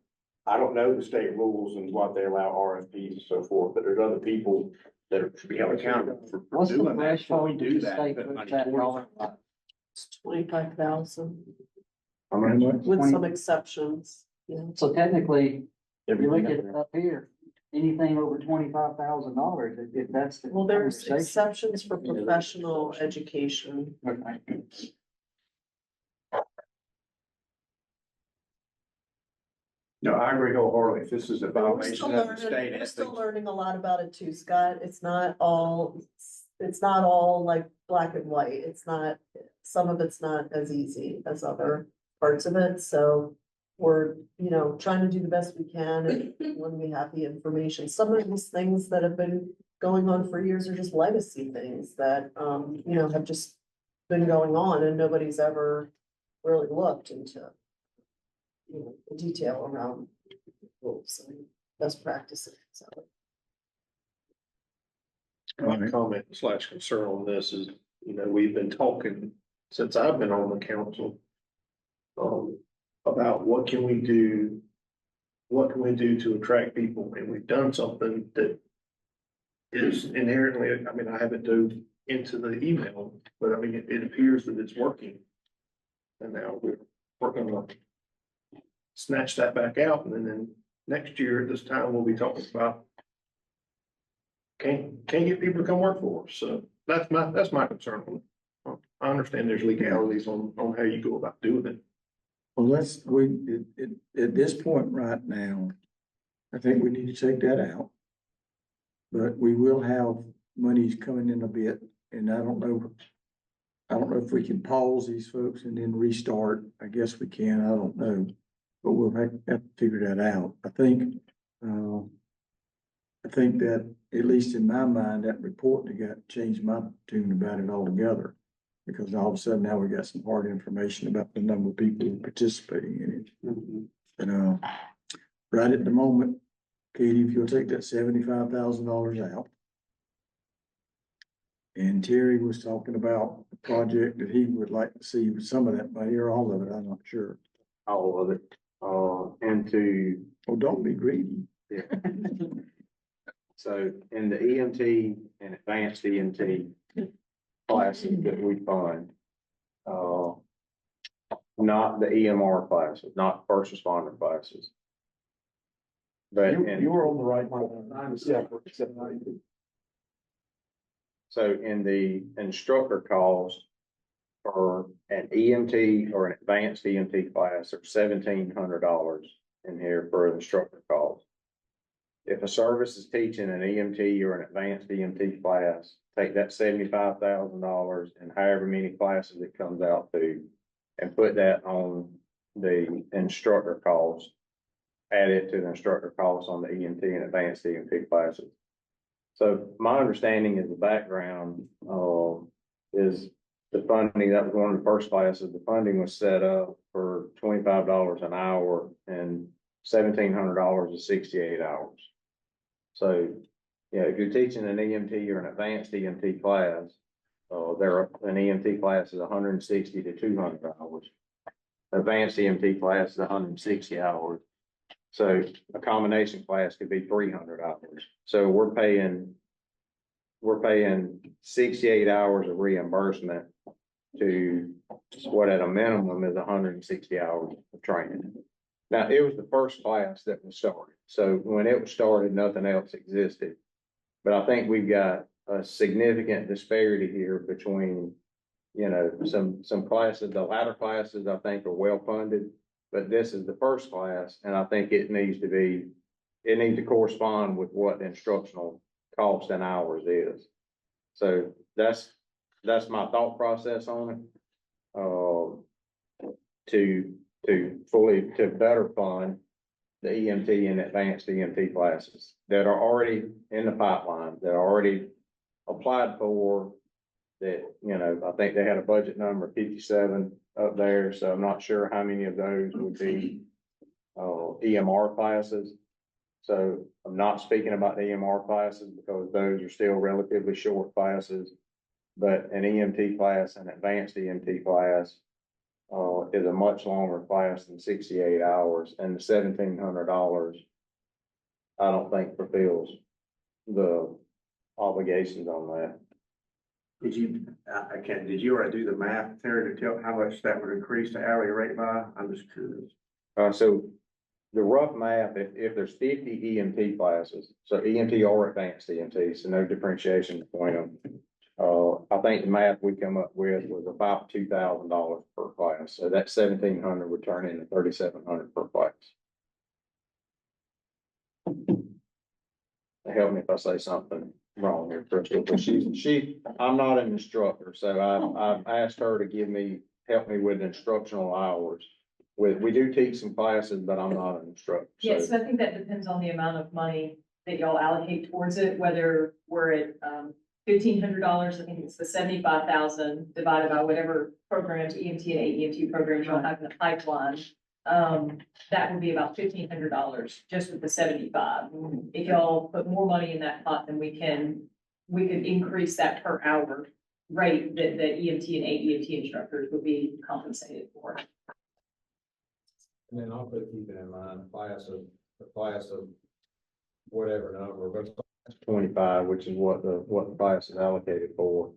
I don't know the state rules and what they allow RFPs and so forth, but there's other people that should be held accountable for What's the doing that. So we threshold do the that. state put puts money that towards dollar? it. It's 25,000 How much? with 20. some exceptions. Yeah. So technically, if you look Everything at it up here, anything over $25,000, if that's the Well, there's conversation. exceptions for professional education. No, I agree wholeheartedly. If this is a And we're still violation of the learning, state we're still ethics. learning a lot about it too, Scott. It's not all like black and white. It's not, some of it's not as easy as other parts of it, so we're, trying to do the best we can and when we have the information. Some of these things that have been going on for years are just legacy things that, have just been going on and nobody's ever really looked into the detail around rules and best practices, so. My comment / concern on this is, we've been talking since I've been on the council. About what can we do? What can we do to attract people? And we've done something that is inherently, I haven't dove into the email, but it appears that it's working. And now we're gonna snatch that back out, and then next year at this time, we'll be talking about can't get people to come work for us. So that's my concern on it. I understand there's legalities on how you go about doing it. Well, at this point right now, I think we need to take that out. But we will have monies coming in a bit, and I don't know if we can pause these folks and then restart. I guess we can, I don't know. But we'll have to figure that out. I think that, at least in my mind, that report that got changed my tune about it altogether. Because all of a sudden now we got some hard information about the number of people participating in it. And right at the moment, Katie, if you'll take that $75,000 out. And Terry was talking about a project that he would like to see with some of that money or all of it, I'm not sure. All of it, into, Oh, don't be greedy. yeah. So in the EMT and advanced EMT classes that we fund, not the EMR classes, not first responder classes. But You were on the right line. I was separate, except I did. so in the instructor calls for an EMT or an advanced EMT class, there's $1,700 in here for instructor calls. If a service is teaching an EMT or an advanced EMT class, take that $75,000 and however many classes it comes out to, and put that on the instructor costs. Add it to the instructor costs on the EMT and advanced EMT classes. So my understanding is the background is the funding. That was one of the first classes. The funding was set up for $25 an hour, and $1,700 is 68 hours. So, if you're teaching an EMT or an advanced EMT class, an EMT class is 160 to 200 hours. Advanced EMT class is 160 hours. So a combination class could be 300 hours. So we're paying 68 hours of reimbursement to what at a minimum is 160 hours of training. Now, it was the first class that was started, so when it was started, nothing else existed. But I think we've got a significant disparity here between, you know, some classes, the latter classes, I think are well funded. But this is the first class, and I think it needs to correspond with what the instructional cost and hours is. So that's my thought process on it. To better fund the EMT and advanced EMT classes that are already in the pipeline, that are already applied for. That, you know, I think they had a budget number of 57 up there, so I'm not sure how many of those would be EMR classes. So I'm not speaking about the EMR classes because those are still relatively short classes. But an EMT class, an advanced EMT class, is a much longer class than 68 hours, and the $1,700, I don't think fulfills the obligations on that. Did you already do the math, Terry, to tell how much that would increase the hourly rate by? I'm just curious. So the rough math, if there's 50 EMT classes, so EMT or advanced EMT, so no differentiation between them. I think the math we come up with was about $2,000 per class. So that 1,700 would turn into 3,700 per class. Help me if I say something wrong here, Crystal, but I'm not an instructor, so I've asked her to help me with instructional hours. We do teach some classes, but I'm not an instructor. Yes, so I think that depends on the amount of money that y'all allocate towards it, whether we're at, $1,500, I think it's the 75,000 divided by whatever programs, EMT and AEMT programs y'all have in the pipeline. That would be about $1,500 just with the 75. If y'all put more money in that pot, then we could increase that per hour rate that EMT and AEMT instructors would be compensated for. And then also keeping in mind, the class of whatever number, but 25, which is what the class is allocated for.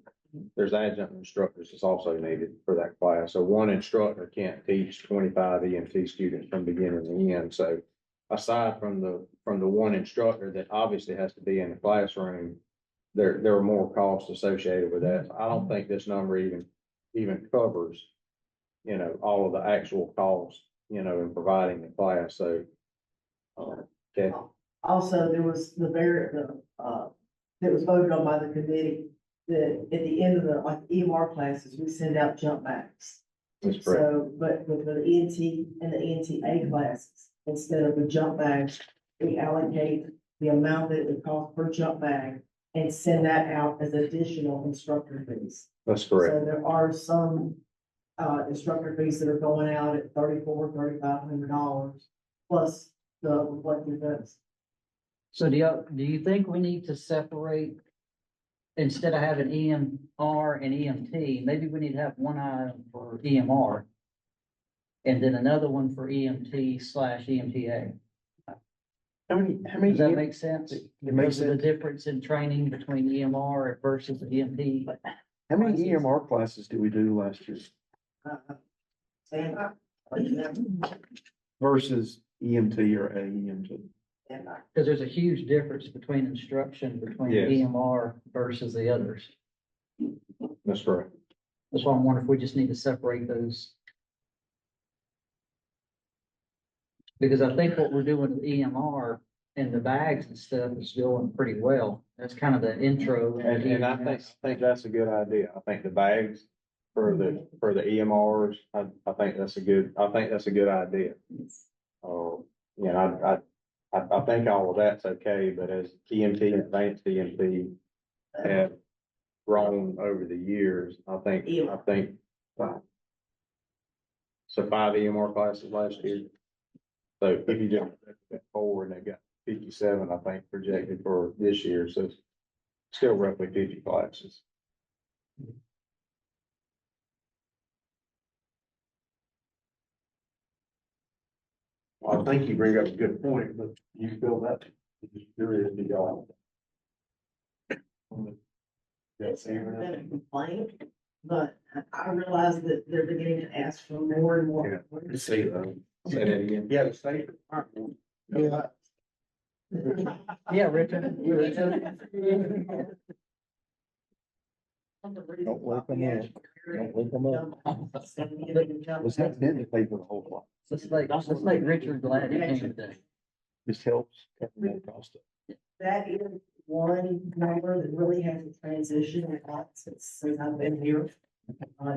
There's adjunct instructors that's also needed for that class. So one instructor can't teach 25 EMT students from beginning to end. So aside from the one instructor that obviously has to be in the classroom, there are more costs associated with that. I don't think this number even covers, you know, all of the actual costs, you know, in providing the class. So, okay. Also, there was that was voted on by the committee, that at the end of the, like, EMR classes, we send out jump bags. That's correct. So, but with the ENT and the ENTA classes, instead of the jump bags, we allocate the amount that it would cost per jump bag and send that out as additional instructor fees. That's correct. So there are some instructor fees that are going out at $3,500 plus the reflective vest. So do you think we need to separate, instead of having EMR and EMT, maybe we need to have one item for EMR and then another one for EMT/EMTA? Does that make sense? Because of the difference in training between EMR versus EMT. How many EMR classes did we do last year versus EMT or AEMT? Because there's a huge difference between instruction between Yes. EMR versus the others. That's correct. That's why I'm wondering if we just need to separate those. Because I think what we're doing with EMR and the bags and stuff is going pretty well. That's kind of the intro. And I think that's a good idea. I think the bags for the EMRs, I think that's a good idea. You know, I think all of that's okay, but as EMT and advanced EMT have grown over the years, I think, so 5 EMR classes last year. So if you just look forward, they got 57, I think, projected for this year, so it's still roughly 50 classes. I think you bring up a good point, but you feel that, just curious to y'all. It's never been a complaint, but I realize that they're beginning to ask for more and more. See, Say that again. Yeah, the state. Yeah. Yeah, Richard. Don't wake them up. Don't wake them up. Was that meant to pay for the whole lot? Let's make Richard glad he came today. This helps cover that cost. That is one number that really hasn't transitioned a lot since I've been here.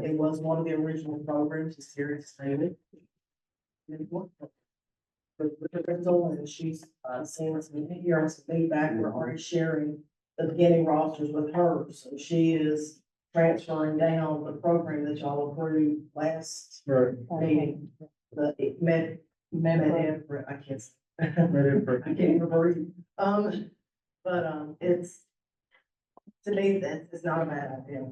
It was one of the original programs, as Sarah stated. With the rental, and she's, saying some here on some feedback, we're already sharing the beginning rosters with her, so she is transferring down the program that y'all approved last meeting. The I can't. I can't even breathe. It's, to me, that is not a bad idea.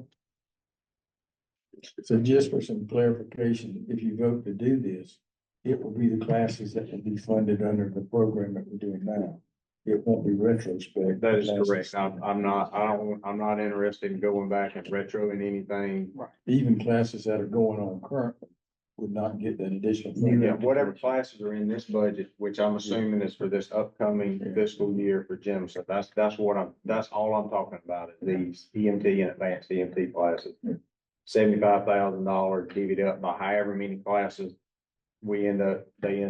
So just for some clarification, if you vote to do this, it will be the classes that will be funded under the program that we're doing now. It won't be retrospect. That is correct. I'm not interested in going back and retro in anything. Even classes that are going on currently would not get that additional. funding. Yeah, whatever classes are in this budget, which I'm assuming is for this upcoming fiscal year for gym, so that's all I'm talking about is these EMT and advanced EMT classes. $75,000 divvied up by however many classes they end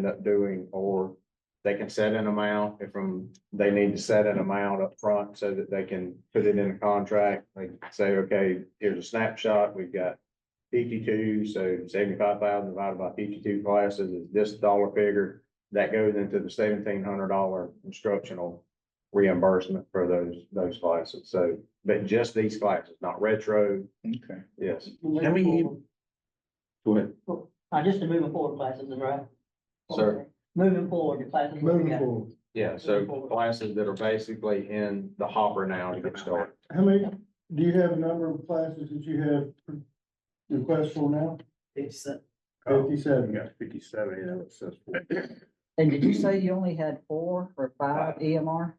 up doing, or they can set an amount they need to set an amount up front so that they can put it in a contract. They say, okay, here's a snapshot. We've got 52, so 75,000 divided by 52 classes is this dollar figure that goes into the $1,700 instructional reimbursement for those classes. So, but just these classes, not retro. Okay. Yes. How many? Go ahead. Just the moving forward classes is right. Sir. Moving forward, the classes. Moving forward. Yeah, so classes that are basically in the hopper now to get started. How many, do you have a number of classes that you have requests for now? 57. 57. Got 57, you know, it says. And did you say you only had 4 or 5 EMR?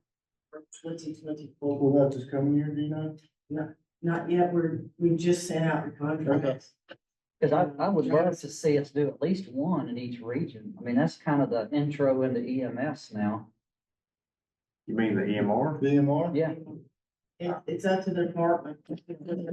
For 2024. Will that this coming year, do you know? Not yet, we just sent out the contracts. Cause I would love to see us do at least one in each region. I mean, that's kind of the intro into EMS now. You mean the EMR? The EMR? Yeah. It's up to the department.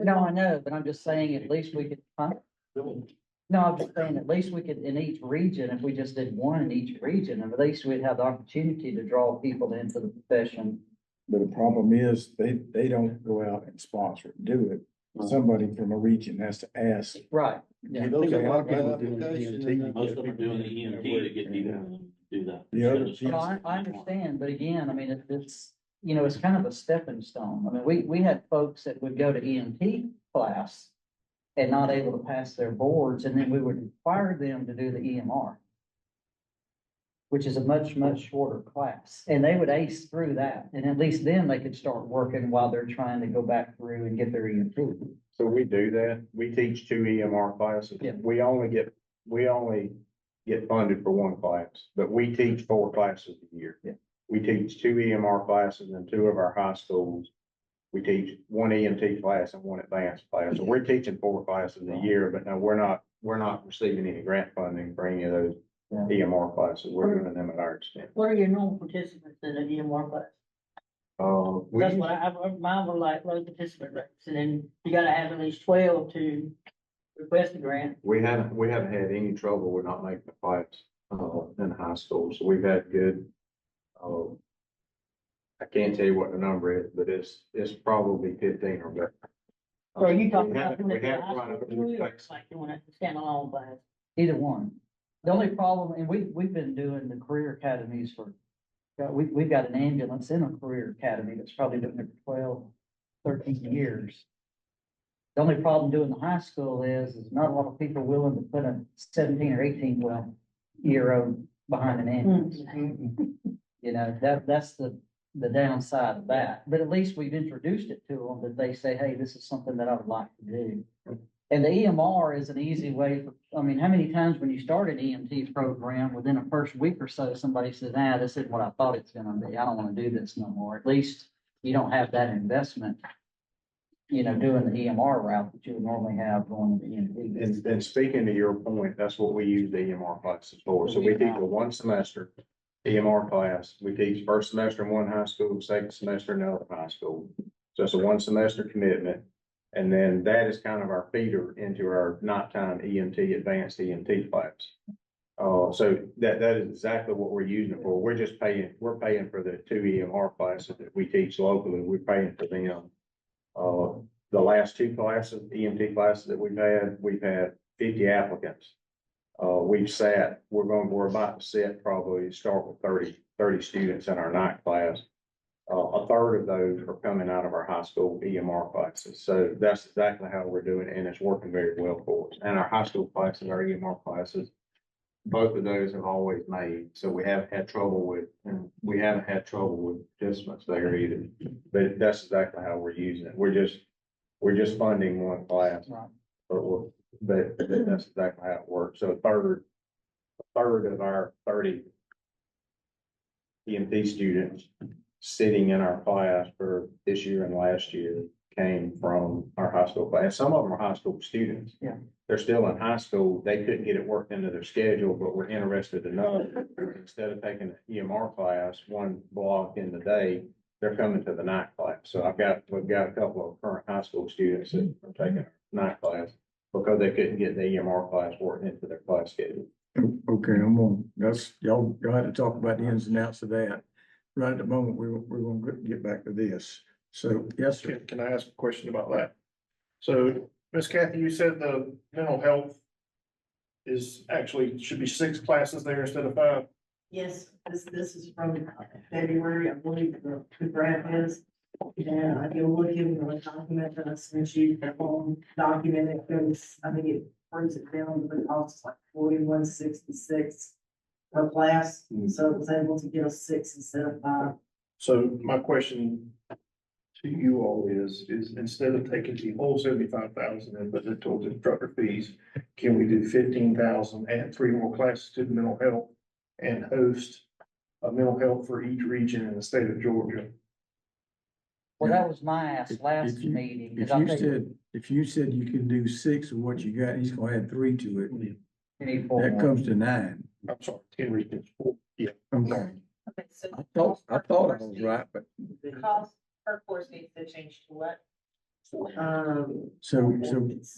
No, I know, but I'm just saying at least we could, huh? No, I'm just saying at least we could, in each region, if we just did one in each region, and at least we'd have the opportunity to draw people into the profession. But the problem is, they don't go out and sponsor and do it. Somebody from a region has to ask. Right. Yeah. Those are A lot of by people doing application EMT, and most of them are doing the EMT to get people to do that. The other So piece- Well, I understand, but again, I mean, it's, you know, it's kind of a stepping stone. I mean, we had folks that would go to EMT class and not able to pass their boards, and then we would require them to do the EMR, which is a much, much shorter class, and they would ace through that, and at least then they could start working while they're trying to go back through and get their EMT. So we do that. We teach 2 EMR classes. Yeah. We only get funded for 1 class, but we teach 4 classes a year. Yeah. We teach 2 EMR classes in 2 of our high schools. We teach 1 EMT class and 1 advanced class. So we're teaching 4 classes a year, but no, we're not receiving any grant funding for any of those Yeah. EMR classes. We're doing them at our extent. What are your normal participants in an EMR class? That's what mine were like, low participant rates, and then you gotta have at least 12 to request a grant. We haven't had any trouble with not making the class, in high school. So we've had good, I can't tell you what the number is, but it's probably 15 or better. So are you talking We about haven't- doing it we in haven't high run school, over or any it's like doing it standalone class? Either one. The only problem, and we've been doing the career academies for, we've got an ambulance in a career academy that's probably been there for 12, 13 years. The only problem doing the high school is not a lot of people willing to put a 17 or 18-year-old behind an ambulance. You know, that's the downside of that, but at least we've introduced it to them, that they say, hey, this is something that I would like to do. And the EMR is an easy way for, I mean, how many times when you start an EMT program, within the first week or so, somebody says, this isn't what I thought it's gonna be, I don't wanna do this no more. At least you don't have that investment you know, doing the EMR route that you would normally have going to the EMT. And speaking to your point, that's what we use the EMR classes for. So we teach a 1 semester EMR class. We teach first semester in one high school, second semester in another high school. So it's a 1 semester commitment. And then that is kind of our feeder into our nighttime EMT, advanced EMT class. So that is exactly what we're using it for. We're paying for the 2 EMR classes that we teach locally. We're paying for them. The last 2 classes, EMT classes that we've had 50 applicants. We're about to start with 30 students in our night class. A third of those are coming out of our high school EMR classes. So that's exactly how we're doing it, and it's working very well for us. And our high school classes, our EMR classes, both of those have always made, so we haven't had trouble with participants there either. But that's exactly how we're using it. We're just funding one class. But that's exactly how it works. So a third of our 30 EMT students sitting in our class for this year and last year came from our high school class. Some of them are high school students. Yeah. They're still in high school. They couldn't get it worked into their schedule, but we're interested to know, instead of taking an EMR class, one block in the day, they're coming to the night class. So we've got a couple of current high school students that are taking night class because they couldn't get the EMR class worked into their class schedule. Okay, y'all had to talk about the ins and outs of that. Right at the moment, we're gonna get back to this. So, yes, sir. Can I ask a question about that? So, Miss Kathy, you said the mental health should be 6 classes there instead of 5? Yes, this is from February, I believe the graph is. And I can look in the document that I sent you, the whole document, it goes, I think it brings it down to the cost is like 41.66 per class. So it was able to get us 6 instead of 5. So my question to you all is instead of taking the whole 75,000 and putting it towards instructor fees, can we do 15,000, add 3 more classes to the mental health and host a mental health for each region in the state of Georgia? Well, that was my ask last If you- meeting. If you said you can do 6 of what you got, he's gonna add 3 to it. You need 4 That more. comes to 9. I'm sorry, 10 regions, 4, yeah. Okay. Okay, so I thought I was right, but the cost per course needs to change to what? so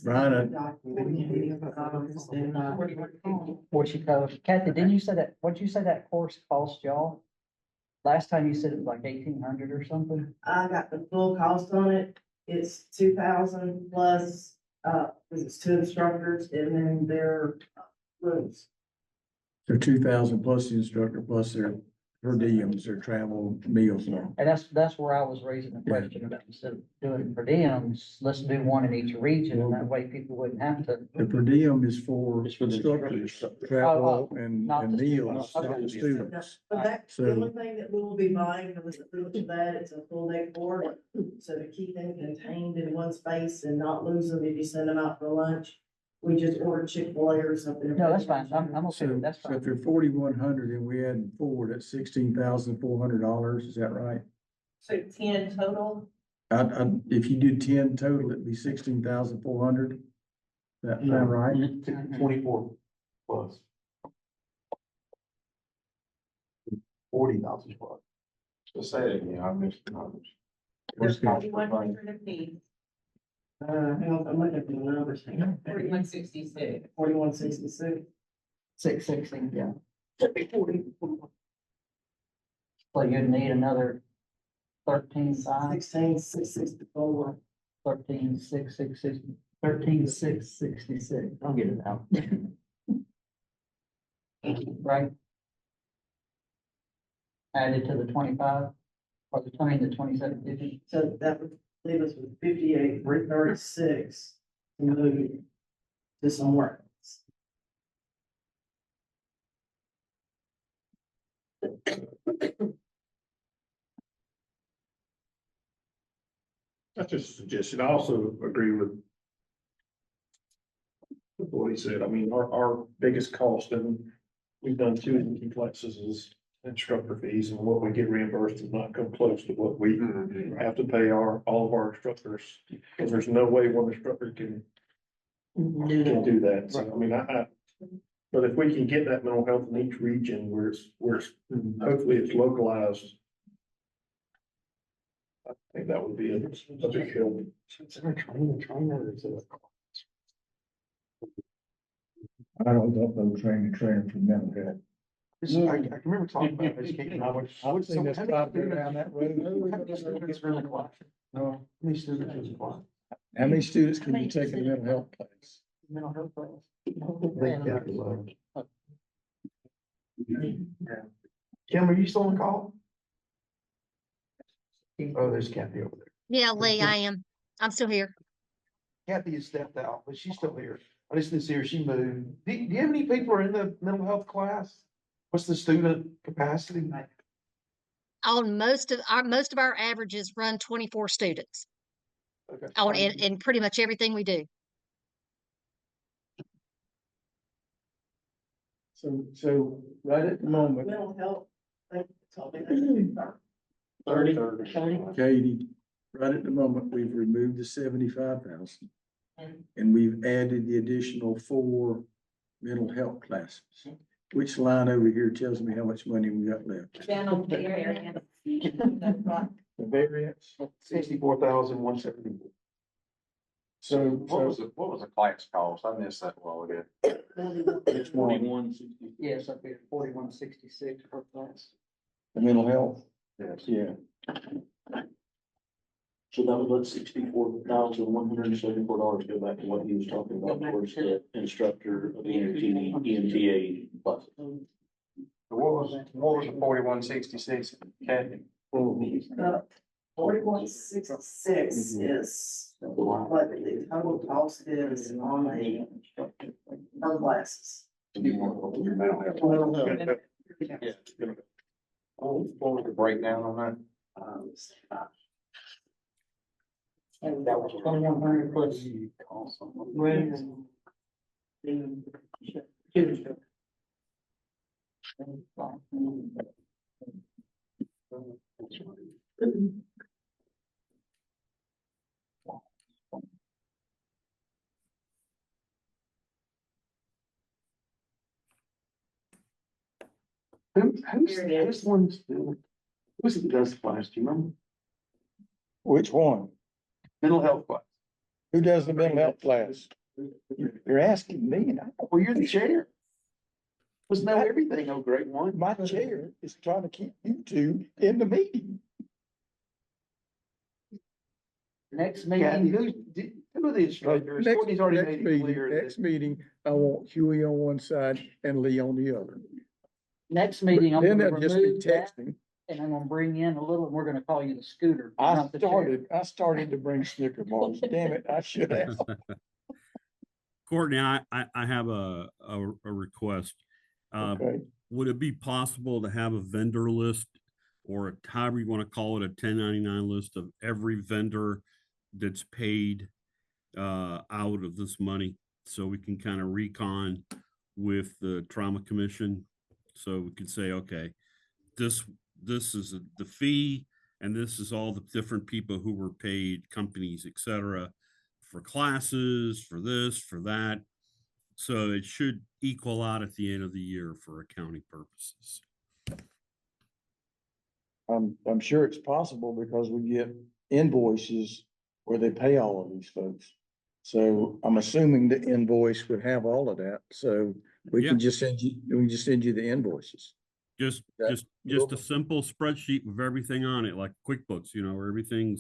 Brian, What you call, Kathy, didn't you say that, what'd you say that course cost y'all? Last time you said it was like 1,800 or something? I got the full cost on it. It's 2,000 plus, because it's 2 instructors and then their rooms. so 2,000 plus the instructor plus their per diems, their travel, meals. And that's where I was raising the question about, instead of doing per diems, let's do one in each region, and that way people wouldn't have to. The per diem is for It's for the instructors, travel and not the meals, students. not Okay. the students. But that, So- the only thing that we will be buying for that, it's a full day board, so to keep them contained in one space and not lose them if you send them out for lunch. We just order Chick-fil-A or something. No, that's fine, I'm okay, So, that's so fine. if they're 4,100 and we add 4, that's $16,400, is that right? So 10 total? If you do 10 total, it'd be 16,400. That sound right? 24 plus. 40,000 plus. So say it again, I missed the numbers. There's 4,100 of fees, Hang on, I'm looking at the numbers. 41.66. 41.66. 660, yeah. So you'd need another 13,500. 16,664. 13,666. I'll get it out. Right? Added to the 25, or the 2750. So that would leave us with 58,336 to move to somewhere else. That's just a suggestion. I also agree with what he said. I mean, our biggest cost, and we've done 2 EMT classes, is instructor fees and what we get reimbursed does not come close to what we have to pay all of our instructors. Because there's no way one instructor can do that. So, I mean, but if we can get that mental health in each region where hopefully it's localized. I think that would be a big help. I don't want no training for mental health. I can remember talking about education. I would say that's probably around that road. How many students are in the class? No, how many students are in the class? How many students can you take in a mental health class? Mental health class. Kim, are you still on call? Oh, there's Kathy over there. Yeah, Lee, I am. I'm still here. Kathy has stepped out, but she's still here. I just didn't see her. She moved. Do you have any people who are in the mental health class? What's the student capacity? On most of our averages run 24 students Okay. on in pretty much everything we do. So right at the moment, Mental health. I think it's all been 30. Katie, right at the moment, we've removed the 75,000. And we've added the additional 4 mental health classes. Which line over here tells me how much money we got left? Down on the area. The variance? 64,170. So, What was the class cost? I missed that a while ago. which one? 4160. Yes, up here, 4166 per class. The mental health? Yes. Yeah. So that would let $64,174 go back to what he was talking about towards the instructor of EMTA classes. What was the 4166, Kathy? 4166 is what the total cost is on a per classes. What was the breakdown on that? And that was 2,100 plus. Who's one's doing? Who's it that does the class? Do you remember? Which one? Mental health class. Who does the mental health class? You're asking me, and Well, you're the chair. Must know everything, oh, great one. my chair is trying to keep you two in the meeting. Next Kathy, meeting, who are the instructors? Courtney's already made it clear Next that meeting, I want Huey on one side and Lee on the other. next meeting, I'm Then gonna they'll just be remove that, texting. and I'm gonna bring in a little, and we're gonna call you the scooter. I not the chair. started to bring Snicker bars. Damn it, I should have. Courtney, I have a request. Okay. Would it be possible to have a vendor list or however you want to call it, a 1099 list of every vendor that's paid out of this money? So we can kind of recon with the trauma commission. So we can say, okay, this is the fee, and this is all the different people who were paid, companies, etc., for classes, for this, for that. So it should equal out at the end of the year for accounting purposes. I'm sure it's possible because we get invoices where they pay all of these folks. So I'm assuming the invoice would have all of that. So we can just send you the invoices. Just a simple spreadsheet with everything on it, like QuickBooks, where everything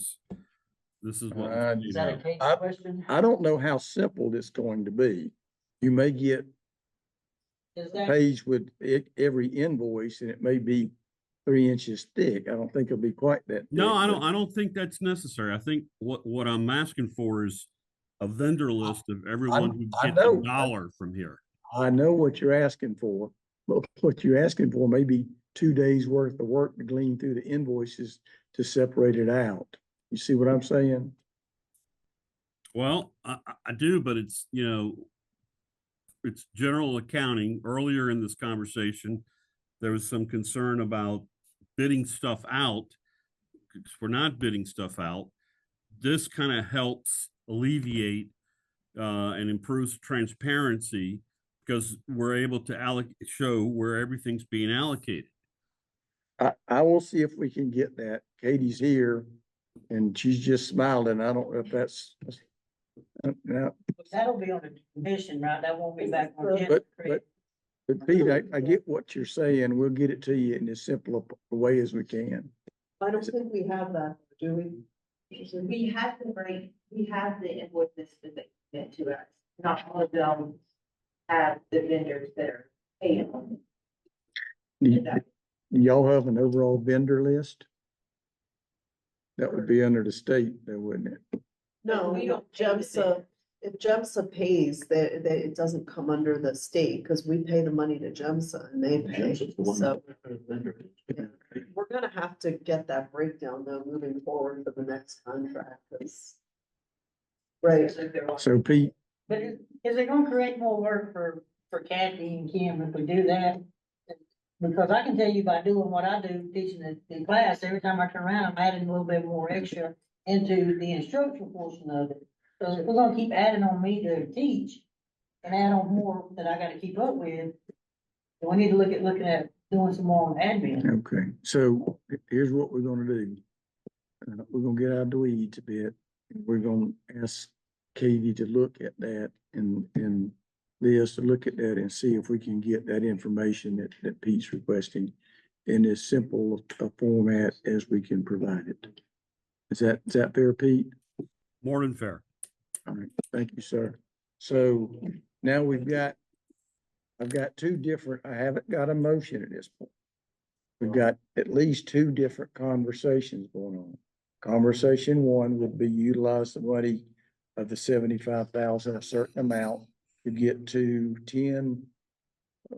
this is what. Is that a Kate question? I don't know how simple it's going to be. You may get Is a that, page with every invoice and it may be 3 inches thick. I don't think it'll be quite that. No, thick, I don't think that's necessary. I think what I'm asking for is a vendor list of everyone who gets a dollar from here. I know what you're asking for, but what you're asking for may be 2 days worth of work to glean through the invoices to separate it out. You see what I'm saying? Well, I do, but it's, it's general accounting. Earlier in this conversation, there was some concern about bidding stuff out. 'Cause we're not bidding stuff out. This kind of helps alleviate and improves transparency because we're able to show where everything's being allocated. I will see if we can get that. Katie's here and she's just smiling. I don't know if that's. No, That'll be on the commission, right? That won't be back on. but Pete, I get what you're saying. We'll get it to you in as simple a way as we can. I don't think we have that, do we? We have the invoices that they sent to us. Not all of them have the vendors that are paying them. Y'all have an overall vendor list? That would be under the state, though, wouldn't it? No, We don't pay the GEMSA, if GEMSA pays, it doesn't come under the state, because we pay the money to GEMSA and they pay, so. We're gonna have to get that breakdown though, moving forward for the next contract, 'cause- Right. So Pete, But is it gonna create more work for Kathy and Kim if we do that? Because I can tell you by doing what I do, teaching the class, every time I turn around, I'm adding a little bit more extra into the instructional portion of it. So if we're gonna keep adding on me to teach and add on more that I gotta keep up with, then we need to looking at doing some more on admin. okay, so here's what we're gonna do. We're gonna get out of the weeds a bit. We're gonna ask Katie to look at that and Liz to look at that and see if we can get that information that Pete's requesting in as simple a format as we can provide it. Is that fair, Pete? More than fair. All right, thank you, sir. So now I've got two different, I haven't got a motion at this point. We've got at least two different conversations going on. Conversation one would be utilize the money of the 75,000, a certain amount, to get to 10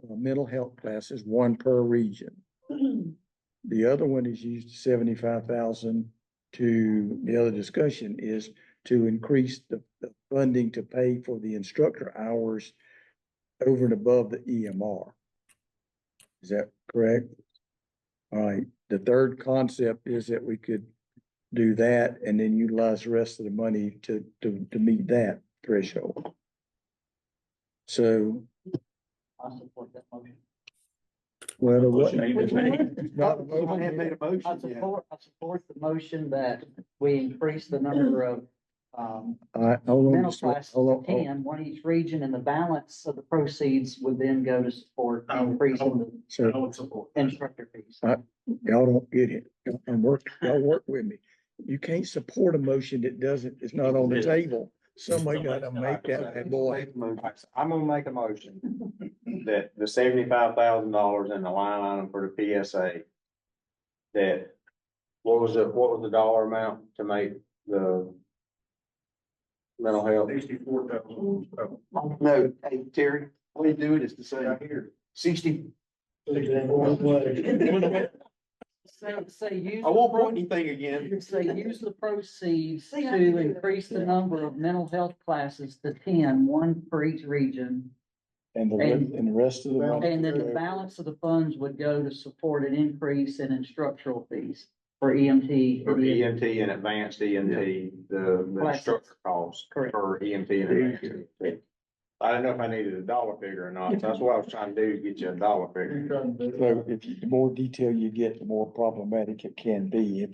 mental health classes, one per region. The other one is used 75,000 to, the other discussion is to increase the funding to pay for the instructor hours over and above the EMR. Is that correct? All right, the third concept is that we could do that and then utilize the rest of the money to meet that threshold. So, I support that motion. well, what? It's not a motion. I haven't made a motion I yet. support the motion that we increase the number of, All right, hold on, mental just classes hold to on. 10, one each region, and the balance of the proceeds would then go to support increasing So the instructor fees. y'all don't get it. Y'all work with me. You can't support a motion that it's not on the table. Somebody gotta make that bad boy. I'm gonna make a motion that the $75,000 in the line item for the PSA. That, what was the dollar amount to make the mental health? 64,000. No, hey, Terry, the way to do it is to say here, 60. Say use. I won't point anything again. Say use the proceeds to increase the number of mental health classes to 10, one for each region. And the rest of the money. And then the balance of the funds would go to support an increase in instructional fees for EMT. For EMT and advanced EMT, the Classes. instructor costs Correct. for EMT and advanced. I didn't know if I needed a dollar figure or not, so that's what I was trying to do, get you a dollar figure. So the more detail you get, the more problematic it can be. If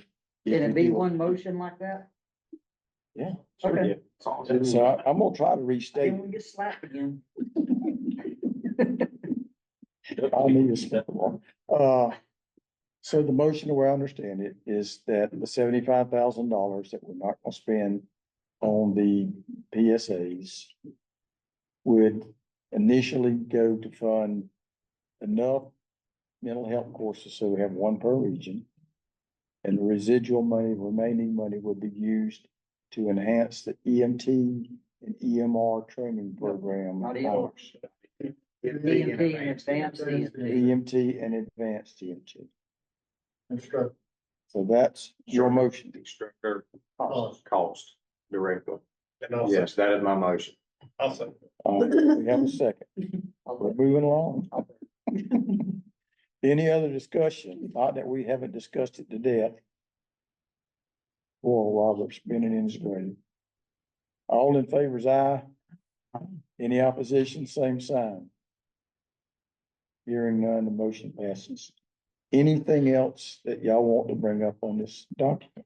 Can it you be do- one motion like that? Yeah. Okay. So I'm gonna try to restate. Then we get slapped again. I'll need a step along. So the motion, the way I understand it, is that the $75,000 that we're not gonna spend on the PSAs would initially go to fund enough mental health courses, so we have one per region. And the residual money, remaining money would be used to enhance the EMT and EMR training program. Not EMR. hours. EMT and advanced EMT. EMT and advanced EMT. Instructor. So that's your motion. Instructor cost directly. And I'll Yes, that is my motion. I'll say. We have a second. We're moving along. Any other discussion? Not that we haven't discussed it to death. Poor Robert spinning in his grave. All in favor is aye. Any opposition, same sign. Hearing none, the motion passes. Anything else that y'all want to bring up on this document?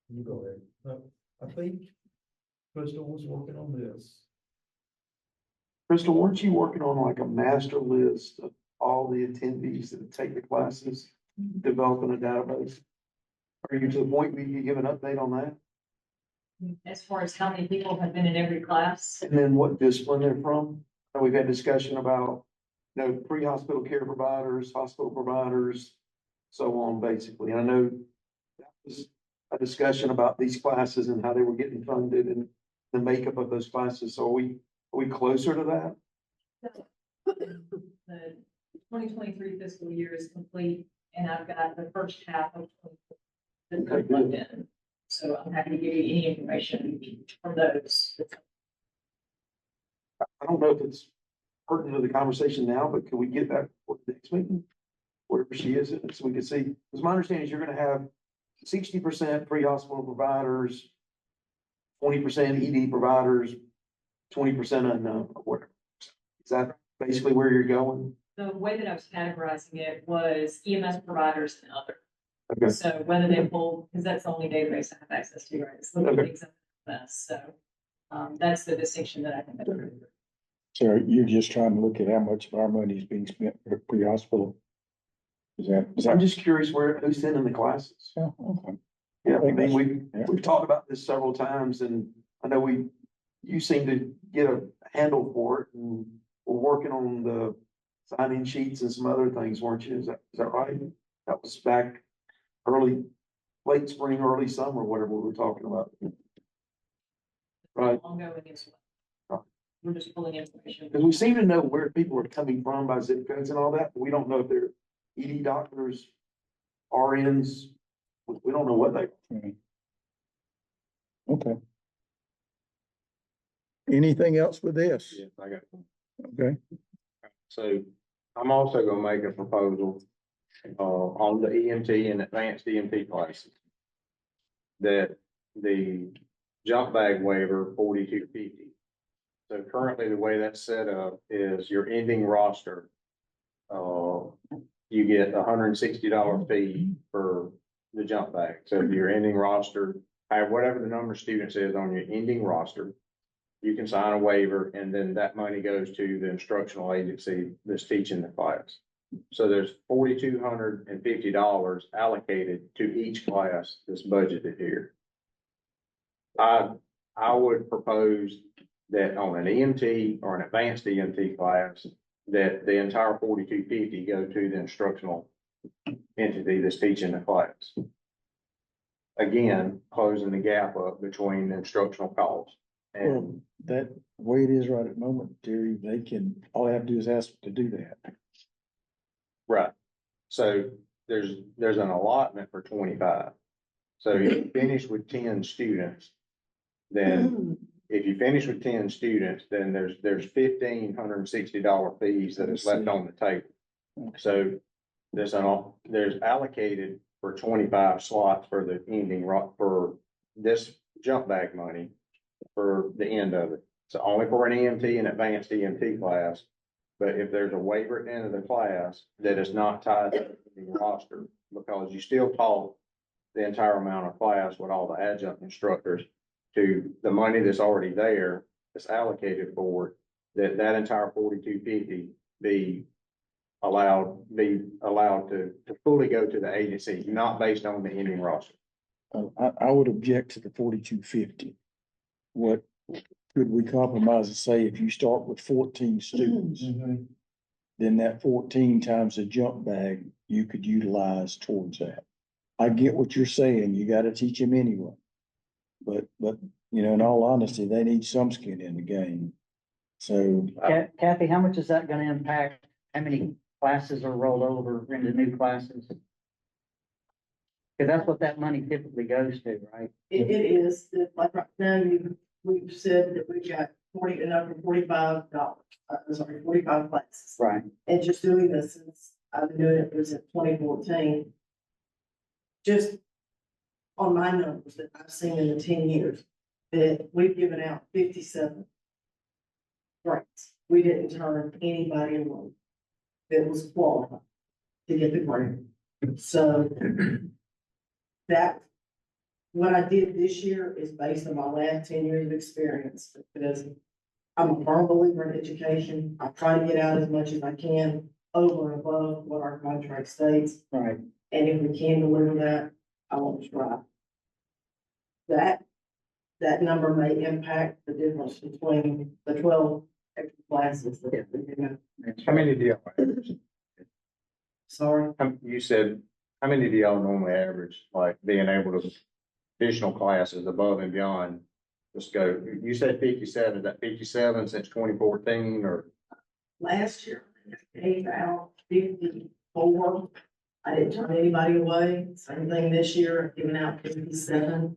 You go ahead. I think Crystal was working on this. Crystal, weren't you working on like a master list of all the attendees that take the classes, developing a database? Are you to the point where you give an update on that? As far as how many people have been in every class, And then what discipline they're from? And we've had discussion about, pre-hospital care providers, hospital providers, so on, basically. And I know that was a discussion about these classes and how they were getting funded and the makeup of those classes. So are we closer to that? the 2023 fiscal year is complete, and I've got the first half of 2024 that's Okay, plugged good. in. So I'm happy to give you any information from those. I don't know if it's pertinent to the conversation now, but can we get that for the next meeting? Wherever she is, so we can see, because my understanding is you're gonna have 60% pre-hospital providers, 20% ED providers, 20% unknown, or whatever. Is that basically where you're going? The way that I was categorizing it was EMS providers and other. Okay. So whether they pull, because that's the only database I have access to, right? It's looking at Okay. things in EMS. So that's the distinction that I think. So you're just trying to look at how much of our money is being spent for pre-hospital? Is I'm that? just curious who's sending the classes. Yeah, okay. Yeah, I think mean, that's- we've talked about this several times and I know you seem to get a handle for it and we're working on the sign-in sheets and some other things, weren't you? Is that right? That was back late spring, early summer, whatever we were talking about. Right. Ongoing as well. We're just pulling information. Because we seem to know where people are coming from by zip codes and all that, but we don't know if they're ED doctors, RNs, we don't know what they. Okay. Anything else with this? Yes, I got one. Okay, So I'm also gonna make a proposal, on the EMT and advanced EMT classes. That the jump bag waiver 4250. So currently the way that's set up is your ending roster. You get $160 fee for the jump bag. So if your ending roster, have whatever the number of students is on your ending roster, you can sign a waiver and then that money goes to the instructional agency that's teaching the class. So there's $4,250 allocated to each class that's budgeted here. I would propose that on an EMT or an advanced EMT class, that the entire 4250 go to the instructional entity that's teaching the class. Again, closing the gap up between the instructional costs. And well, that way it is right at the moment, Terry, all they have to do is ask to do that. right, so there's an allotment for 25. So if you finish with 10 students, then if you finish with 10 students, then there's $1,560 fees that is left on the table. So there's allocated for 25 slots for the ending for this jump bag money for the end of it. So only for an EMT and advanced EMT class. But if there's a waiver at the end of the class that is not tied to the roster, because you still taught the entire amount of class with all the adjunct instructors to the money that's already there, that's allocated for it, that entire 4250 be allowed to fully go to the agency, not based on the ending roster. I would object to the 4250. What could we compromise and say if you start with 14 students? Then that 14 times the jump bag you could utilize towards that. I get what you're saying, you gotta teach them anyway. But, in all honesty, they need some skin in the game. So. Kathy, how much is that gonna impact? How many classes are rolled over into new classes? Cause that's what that money typically goes to, right? It is, like right now, we've said that we've got another $45, sorry, 45 classes. Right. And just doing this since I've been doing it since 2014. Just on my numbers that I've seen in the 10 years, that we've given out 57 grants. We didn't turn anybody away that was qualified to get the grant. So that, what I did this year is based on my last 10 years of experience, because I'm a firm believer in education. I try to get out as much as I can over and above what our contract states. Right. And if we can deliver that, I want to try. That number may impact the difference between the 12 extra classes that we have. How many do y'all average? Sorry, You said, how many do y'all normally average, like being able to, additional classes above and beyond? Let's go, you said 57, is that 57 since 2014 or? last year, I gave out 54. I didn't turn anybody away. Same thing this year, I've given out 57.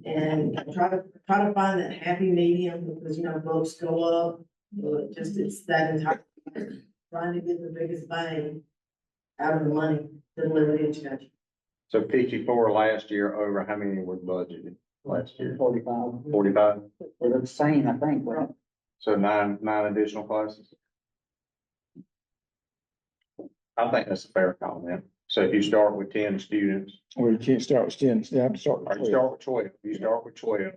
And I try to find that happy medium, because, you know, books go up, but just it's that entire, trying to get the biggest bang out of the money to deliver the education. So 54 last year, over how many were budgeted last year? 45. 45? They're the same, I think, right? So nine additional classes? I think that's a fair comment. So if you start with 10 students, Well, you can't start with 10, you have to start or with you 12. start with 12, you start with 12,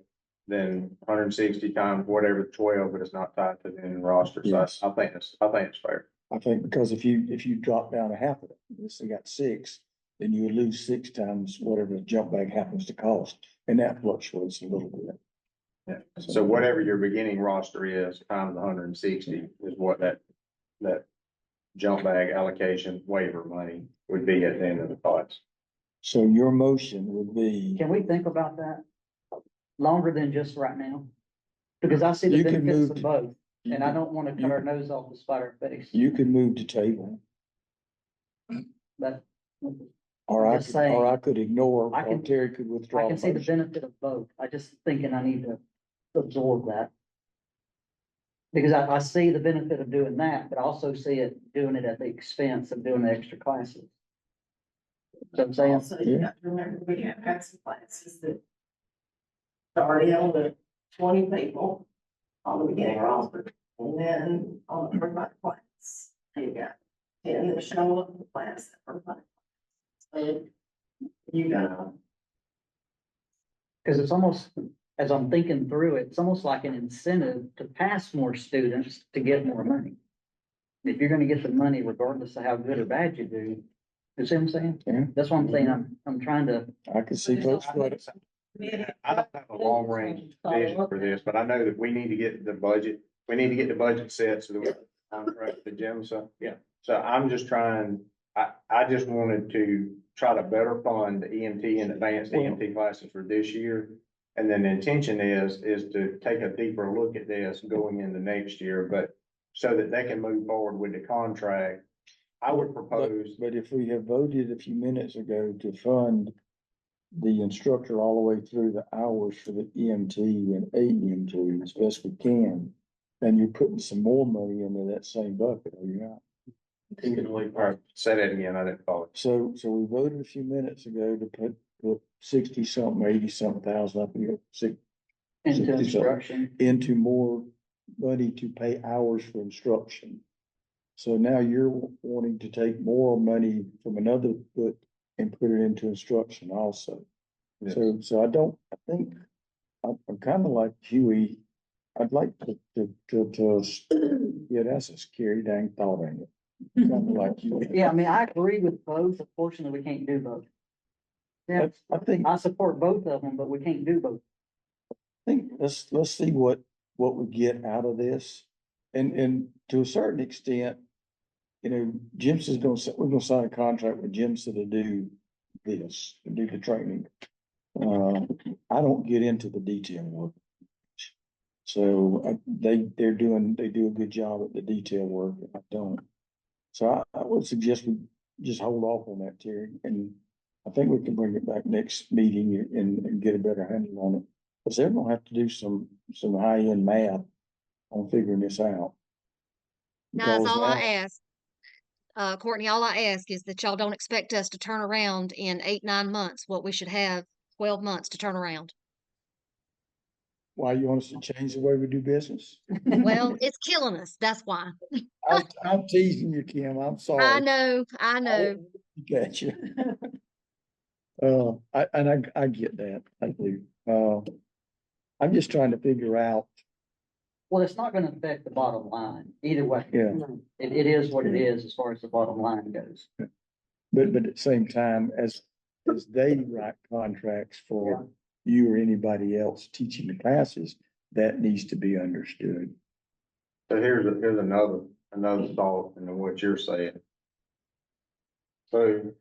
then 160 times whatever 12, but it's not tied to the end roster. So Yes. I think it's fair. I think because if you drop down a half of it, this thing got 6, then you would lose 6 times whatever the jump bag happens to cost, and that fluctuates a little bit. Yeah. So whatever your beginning roster is, times 160 is what that jump bag allocation waiver money would be at the end of the class. So your motion would be, Can we think about that longer than just right now? Because I see the You can benefits move of to- both, and I don't want to cut our nose off to spite our face. you could move to table, But or I'm I just could, or saying, I could ignore, I or can- Terry could withdraw. I can see the motion. benefit of both. I just thinking I need to absorb that. Because I see the benefit of doing that, but I also see it doing it at the expense of doing the extra classes. So I'm saying, Also, you have to remember, we have had some classes that started out with 20 people on the beginning roster, and then on the first class, you got 10 that show up in the class that first class. So you gotta, because it's almost, as I'm thinking through it, it's almost like an incentive to pass more students to get more money. If you're gonna get the money regardless of how good or bad you do, you see what I'm saying? Yeah. That's what I'm saying. I'm trying to, I could see folks, but I don't have a long range vision for this, but I know that we need to get the budget set so that we contract the gym. So, yeah. So I'm just trying, I just wanted to try to better fund the EMT and advanced EMT classes for this year. And then the intention is to take a deeper look at this going into next year, but so that they can move forward with the contract. I would propose, but if we have voted a few minutes ago to fund the instructor all the way through the hours for the EMT and AEMT as best we can, then you're putting some more money into that same bucket, are you not? all right, say that again, I didn't follow. So we voted a few minutes ago to put 60-something, 80-something thousand up here, into 60-something, instruction. into more money to pay hours for instruction. So now you're wanting to take more money from another foot and put it into instruction also. Yes. So I think, I'm kind of like Huey. I'd like yeah, that's a scary dang thought, ain't it? Kind of like Huey. Yeah, I mean, I agree with both. Unfortunately, we can't do both. Yeah, I think, I support both of them, but we can't do both. let's see what we get out of this. And to a certain extent, you know, we're gonna sign a contract with Jim's to do this, to do the training. I don't get into the detail work. So they do a good job at the detail work. I don't. So I would suggest we just hold off on that, Terry, and I think we can bring it back next meeting and get a better handle on it. Because they're gonna have to do some high-end math on figuring this out. Now, that's Because all I now- ask. Courtney, all I ask is that y'all don't expect us to turn around in 8, 9 months, what we should have 12 months to turn around. Why you want us to change the way we do business? Well, it's killing us. That's why. I'm teasing you, Kim. I'm sorry. I know, I know. Got you. I get that. I do. I'm just trying to figure out. Well, it's not gonna affect the bottom line either way. Yeah. It is what it is as far as the bottom line goes. But at the same time, as they write contracts for you or anybody else teaching the classes, that needs to be understood. So here's another thought in what you're saying. So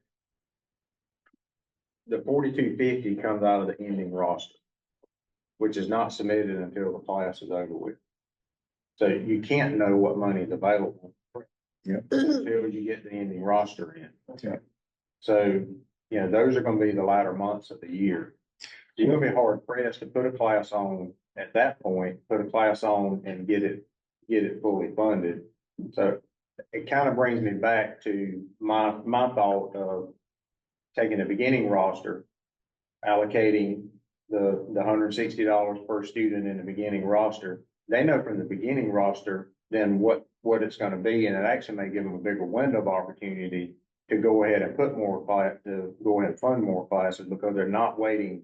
the 4250 comes out of the ending roster, which is not submitted until the class is over with. So you can't know what money is available. Yep. Until you get the ending roster in. Yep. So, those are gonna be the latter months of the year. You're gonna be hard pressed to put a class on at that point, and get it fully funded. So it kind of brings me back to my thought of taking the beginning roster, allocating the $160 per student in the beginning roster. They know from the beginning roster then what it's gonna be, and it actually may give them a bigger window of opportunity to go ahead and fund more classes, because they're not waiting.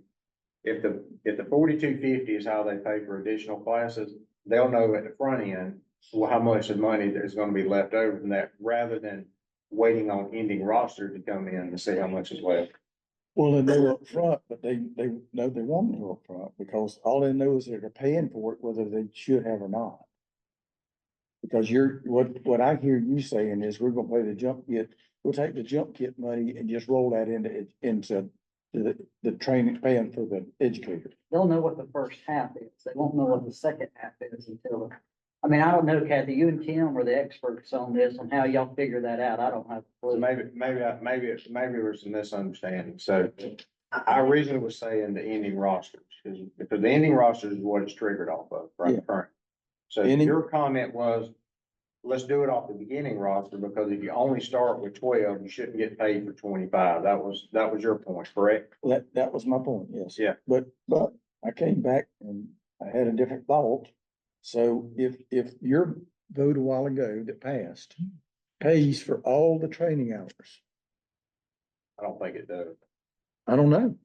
If the 4250 is how they pay for additional classes, they'll know at the front end how much of money there's gonna be left over from that, rather than waiting on ending roster to come in to see how much is left. Well, and they're up front, but they know they want to go up front, because all they know is they're paying for it, whether they should have or not. Because what I hear you saying is we're gonna pay the jump kit, we'll take the jump kit money and just roll that into the training, paying for the educator. They'll know what the first half is. They won't know what the second half is until, I mean, I don't know, Kathy, you and Kim are the experts on this, on how y'all figure that out. I don't have. So maybe there's a misunderstanding. So I originally was saying the ending rosters, because the ending rosters is what it's triggered off of, right? Yeah. Current. So your comment was, let's do it off the beginning roster, because if you only start with 12, you shouldn't get paid for 25. That was your point, correct? That was my point, yes. Yeah. But I came back and I had a different thought. So if your vote a while ago that passed pays for all the training hours, I don't think it does. I don't know.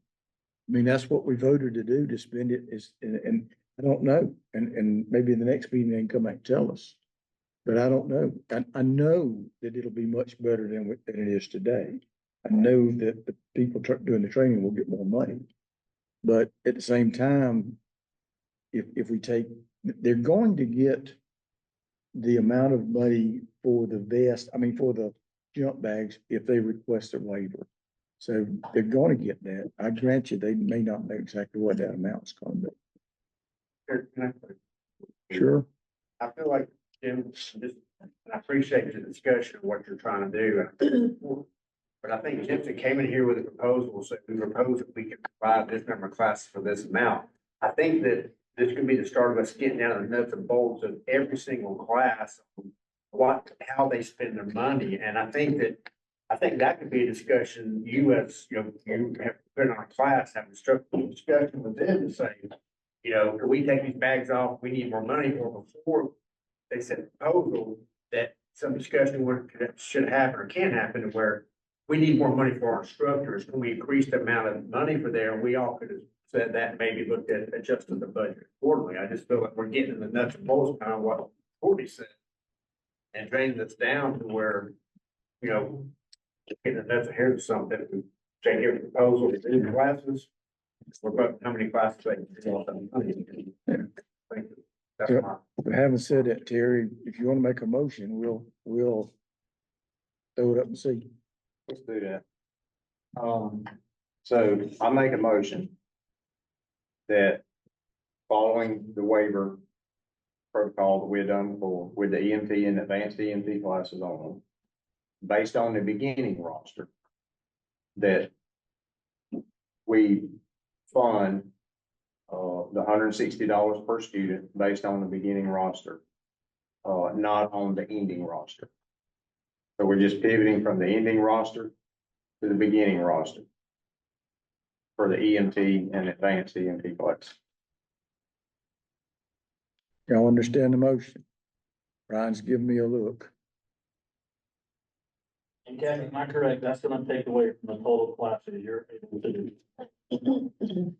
I mean, that's what we voted to do, to spend it and I don't know. And maybe in the next meeting they can come back and tell us. But I don't know. I know that it'll be much better than it is today. I know that the people doing the training will get more money. But at the same time, if we they're going to get the amount of money for the vest, for the jump bags, if they request a waiver. So they're going to get that. I grant you, they may not know exactly what that amount's going to be. Sure. I feel like, Jim, I appreciate the discussion of what you're trying to do. But I think Jimson came in here with a proposal, so we propose that we can provide this number of classes for this amount. I think that this could be the start of us getting down to the nuts and bolts of every single class, how they spend their money. And I think that could be a discussion, you have put on a class, have a structured discussion with them to say, can we take these bags off? We need more money. Or before they sent a proposal, that some discussion should happen or can happen, where we need more money for our instructors. Can we increase the amount of money for there? And we all could have said that, maybe looked at adjusting the budget accordingly. I just feel like we're getting in the nuts and bolts, kind of what Courtney said, and draining this down to where, getting the nuts and hairs of something. If we take your proposal to do classes, we're about how many classes they can. That's my. Having said that, Terry, if you want to make a motion, we'll throw it up and see. Let's do that. So I make a motion that, following the waiver protocol that we had done before with the EMT and advanced EMT classes on, based on the beginning roster, that we fund the $160 per student based on the beginning roster. not on the ending roster. So we're just pivoting from the ending roster to the beginning roster for the EMT and advanced EMT class. Y'all understand the motion? Ryan's giving me a look. And Kathy, am I correct? That's gonna take away from the total classes you're able to do.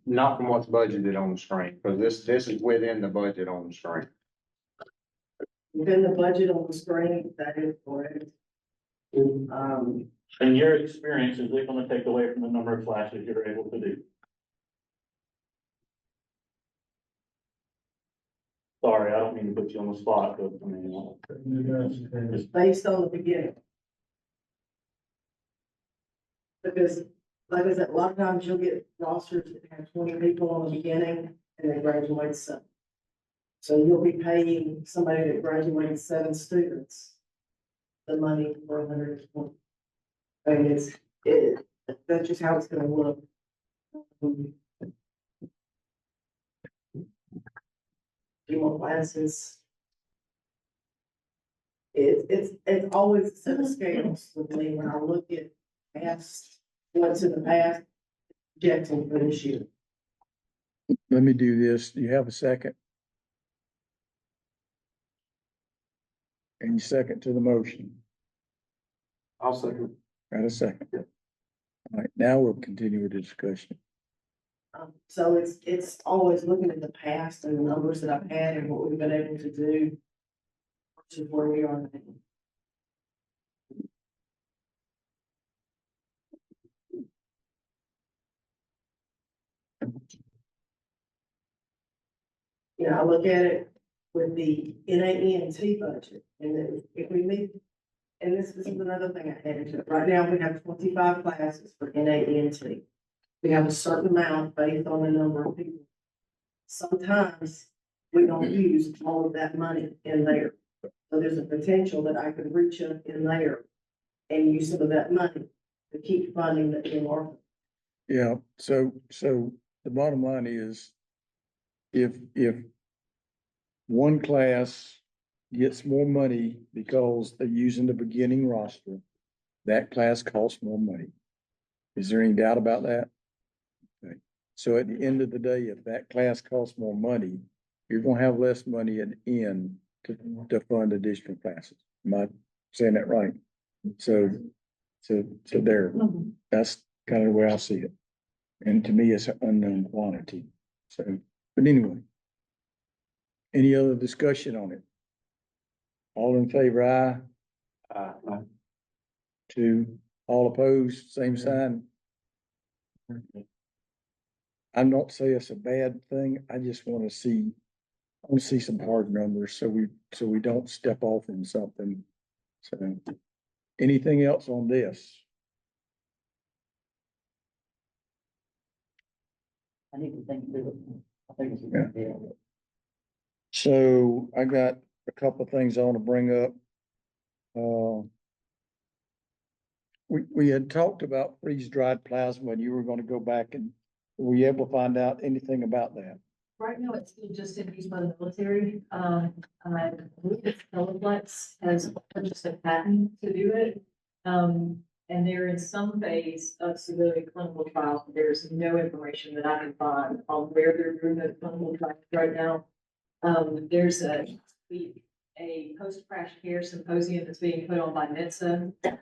Not from what's budgeted on the screen, because this is within the budget on the screen. Within the budget on the screen, that is correct. Um, In your experience, is it gonna take away from the number of classes you're able to do? Sorry, I don't mean to put you on the spot, but I mean. it's based on the beginning. Because, like I said, a lot of times you'll get rosters that have 20 people on the beginning and they graduate 7. So you'll be paying somebody that graduated 7 students the money for 120. I mean, that's just how it's gonna look. You want classes. It's always a set of scales with me when I look at past, what's in the past, projecting for this year. Let me do this. Do you have a second? Any second to the motion? I'll second. Got a second? All right, now we'll continue with the discussion. So it's always looking at the past and the numbers that I've had and what we've been able to do. Which is where we are now. You know, I look at it with the NAEMT budget, and then if we meet, and this is another thing I added to it. Right now, we have 25 classes for NAEMT. We have a certain amount based on the number of people. Sometimes we don't use all of that money in there. So there's a potential that I could reach up in there and use some of that money to keep funding the MR. Yeah, so the bottom line is, if one class gets more money because they're using the beginning roster, that class costs more money. Is there any doubt about that? Okay. So at the end of the day, if that class costs more money, you're gonna have less money at the end to fund additional classes. Am I saying that right? So there, that's kind of the way I see it. And to me, it's an unknown quantity. So, but anyway. Any other discussion on it? All in favor, aye? Two, all opposed, same sign. I'm not saying it's a bad thing. I just want to see some hard numbers so we don't step off in something. So, anything else on this? I need to think through it. I think it's a good deal. So I got a couple of things I want to bring up. We had talked about freeze-dried plasma and you were going to go back and were you able to find out anything about that? Right now, it's still just in use by the military. I believe it's Teleflex has purchased a patent to do it. And they're in some phase of civilian clinical trials. There's no information that I can find on where they're doing the clinical trials right now. There's a post-crash care symposium that's being put on by NHTSA. To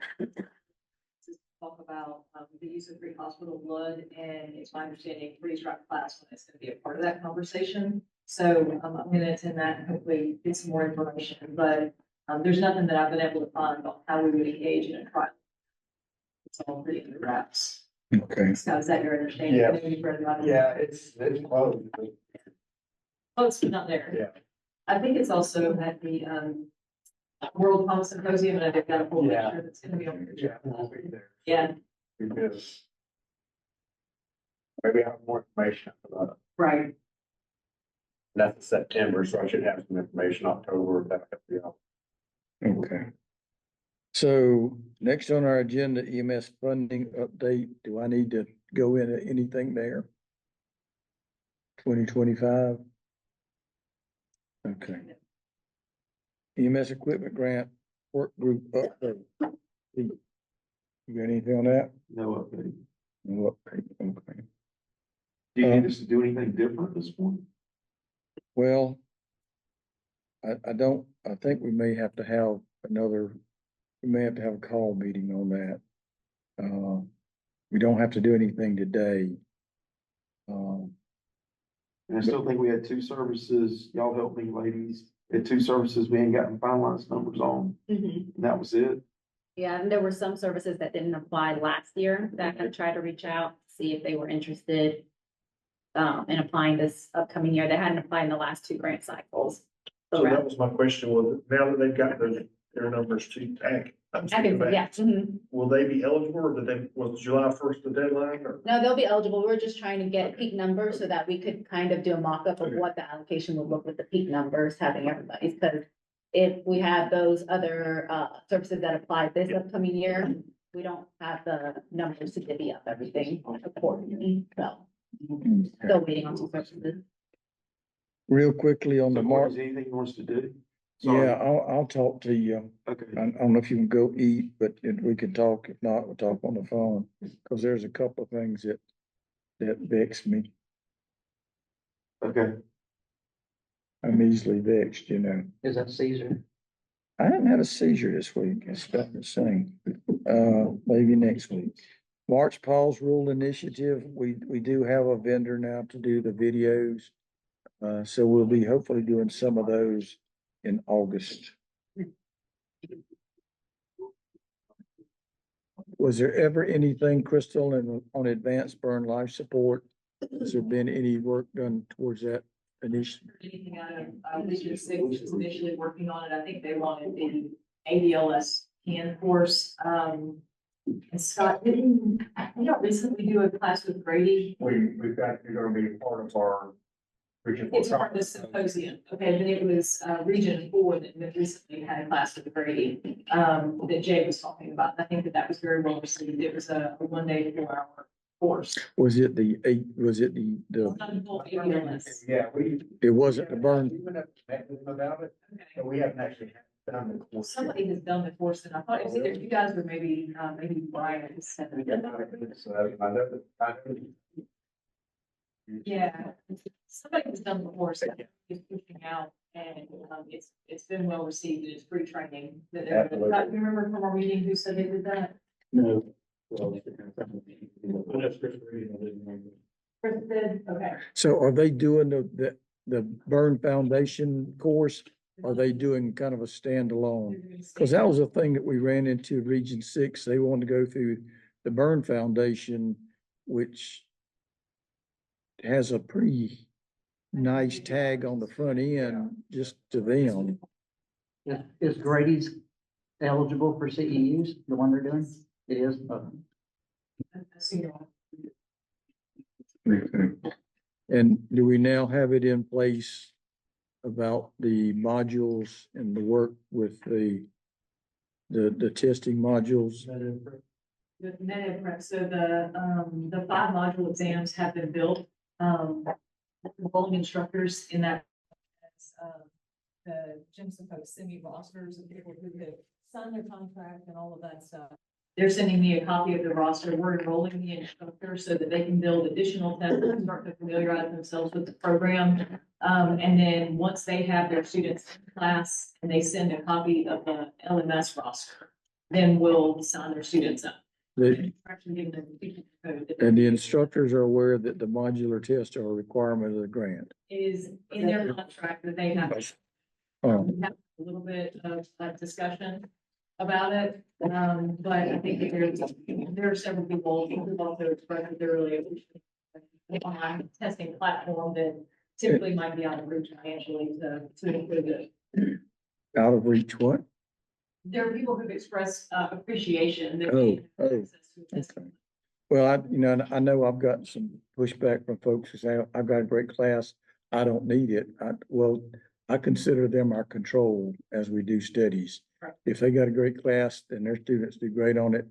talk about the use of pre-hospital blood, and it's my understanding freeze-dried plasma is going to be a part of that conversation. So I'm going to attend that and hopefully get some more information, but there's nothing that I've been able to find on how we would engage in a trial. It's all pretty in the wraps. Okay. Scott, is that your understanding? Yeah. I know you've read about it. Yeah, it's close. Oh, it's not there. Yeah. I think it's also at the World Pump Symposium, and they've got a whole Yeah. lecture that's going to be on. Yeah, we'll be there. Yeah, Because maybe I have more information about it. right. That's September, so I should have some information October. That could be all. Okay. So next on our agenda, EMS funding update. Do I need to go into anything there? 2025? Okay. EMS equipment grant work group update. You got anything on that? No update. No update, okay. Do you need us to do anything different at this point? Well, I think we may have to have we may have to have a call meeting on that. We don't have to do anything today. And I still think we had two services, y'all helped me, ladies, had two services we ain't gotten finalized numbers on, and that was it. Yeah, and there were some services that didn't apply last year that I tried to reach out, see if they were interested in applying this upcoming year. They hadn't applied in the last two grant cycles. So that was my question, was now that they've got their numbers to tag. Yeah. Will they be eligible, or was July 1st the deadline, or? No, they'll be eligible. We're just trying to get peak numbers so that we could kind of do a mock-up of what the allocation would look with the peak numbers, having everybody's, because if we have those other services that apply this upcoming year, we don't have the numbers to divvy up everything accordingly, so. Still waiting on some services. Real quickly on So the Mark, mark, is there anything you want us to do? Sorry. yeah, I'll talk to you. Okay. I don't know if you can go eat, but we can talk. If not, we'll talk on the phone. Cause there's a couple of things that vex me. Okay. I'm easily vexed, you know. Is that Caesar? I haven't had a seizure this week. It's about the same. Maybe next week. March Paul's Rule Initiative, we do have a vendor now to do the videos. So we'll be hopefully doing some of those in August. Was there ever anything, Crystal, on advanced burn life support? Has there been any work done towards that initiative? Anything out of Region 6, which was initially working on it, I think they wanted the ADLS can course. And Scott, we don't recently do a class with Brady. We've got, you're gonna be part of our region. It's part of the symposium. Okay, then it was Region 4 that recently had a class with Brady that Jay was talking about. And I think that was very well received. It was a 1 day, 4 hour course. Was it the Yeah, it wasn't the burn? We went up to met with them about it, but we haven't actually done the course. Somebody has done the course, and I thought it was either you guys or maybe Brian. Yeah, somebody has done the course, that is pushing out, and it's been well received, and it's free training. That they're doing. You remember from our meeting who said they did that? No. Chris did, okay. So are they doing the Burn Foundation course? Are they doing kind of a standalone? Cause that was a thing that we ran into in Region 6. They wanted to go through the Burn Foundation, which has a pretty nice tag on the front end just to them. Is Grady's eligible for CEUs, the one they're doing? It is. And do we now have it in place about the modules and the work with the testing modules? The meta prep, so the 5 module exams have been built. Enrolling instructors in that, the Jim supposed semi rosters of people who have signed their contract and all of that stuff. They're sending me a copy of the roster. We're enrolling the instructor so that they can build additional tests and start to familiarize themselves with the program. And then once they have their students in class and they send a copy of the LMS roster, then we'll sign their students up. And the instructors are aware that the modular tests are a requirement of the grant. Is in their contract that they have. We have a little bit of discussion about it, but I think that there are several people who also expressed that they're really online testing platform that typically might be out of reach financially to include it. Out of reach what? There are people who've expressed appreciation. That Okay. Well, I know I've gotten some pushback from folks who say, I've got a great class, I don't need it. I consider them our control as we do studies. Right. If they got a great class, then their students do great on it,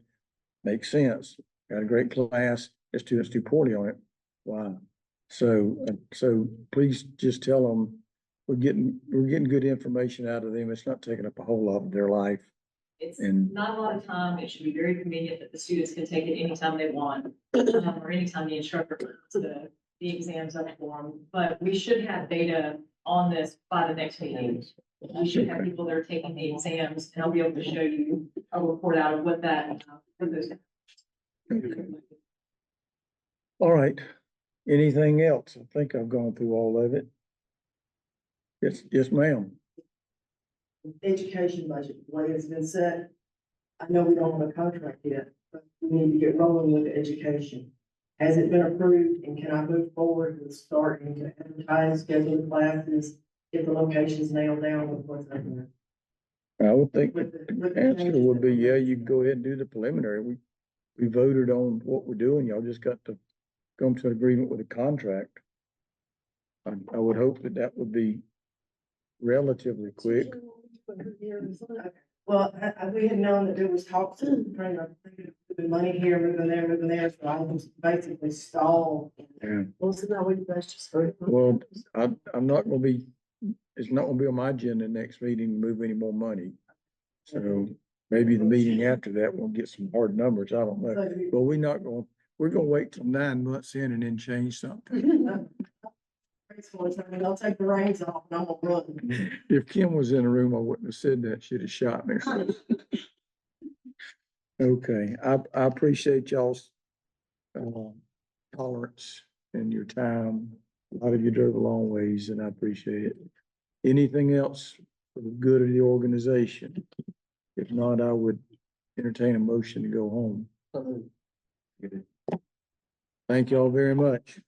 makes sense. Got a great class, their students do poorly on it. Wow. So please just tell them we're getting good information out of them. It's not taking up a whole lot of their life. It's And- not a lot of time. It should be very convenient that the students can take it anytime they want, or anytime the instructor puts the exams up for them. But we should have data on this by the next meeting. We should have people that are taking the exams, and I'll be able to show you a report out of what that, for those. All right. Anything else? I think I've gone through all of it. Yes, ma'am. Education budget, the way it's been set. I know we don't have a contract yet, but we need to get rolling with education. Has it been approved and can I move forward with starting to advertise, schedule the classes, get the locations nailed down with what's happening? I would think With the answer would be, yeah, you can go ahead and do the preliminary. We voted on what we're doing. Y'all just got to come to an agreement with a contract. I would hope that would be relatively quick. Well, we had known that there was talks, moving money here, moving there, so I was basically stalled. Yeah. Well, so now we guys just. Well, I'm not gonna be, it's not gonna be on my agenda next meeting to move any more money. So maybe the meeting after that, we'll get some hard numbers. I don't know. But we're gonna wait till 9 months in and then change something. I'll take the reins off and I'm gonna run. If Kim was in the room, I wouldn't have said that. She'd have shot me. Okay, I appreciate y'all's tolerance and your time. A lot of you drove a long ways and I appreciate it. Anything else for the good of the organization? If not, I would entertain a motion to go home. Thank y'all very much.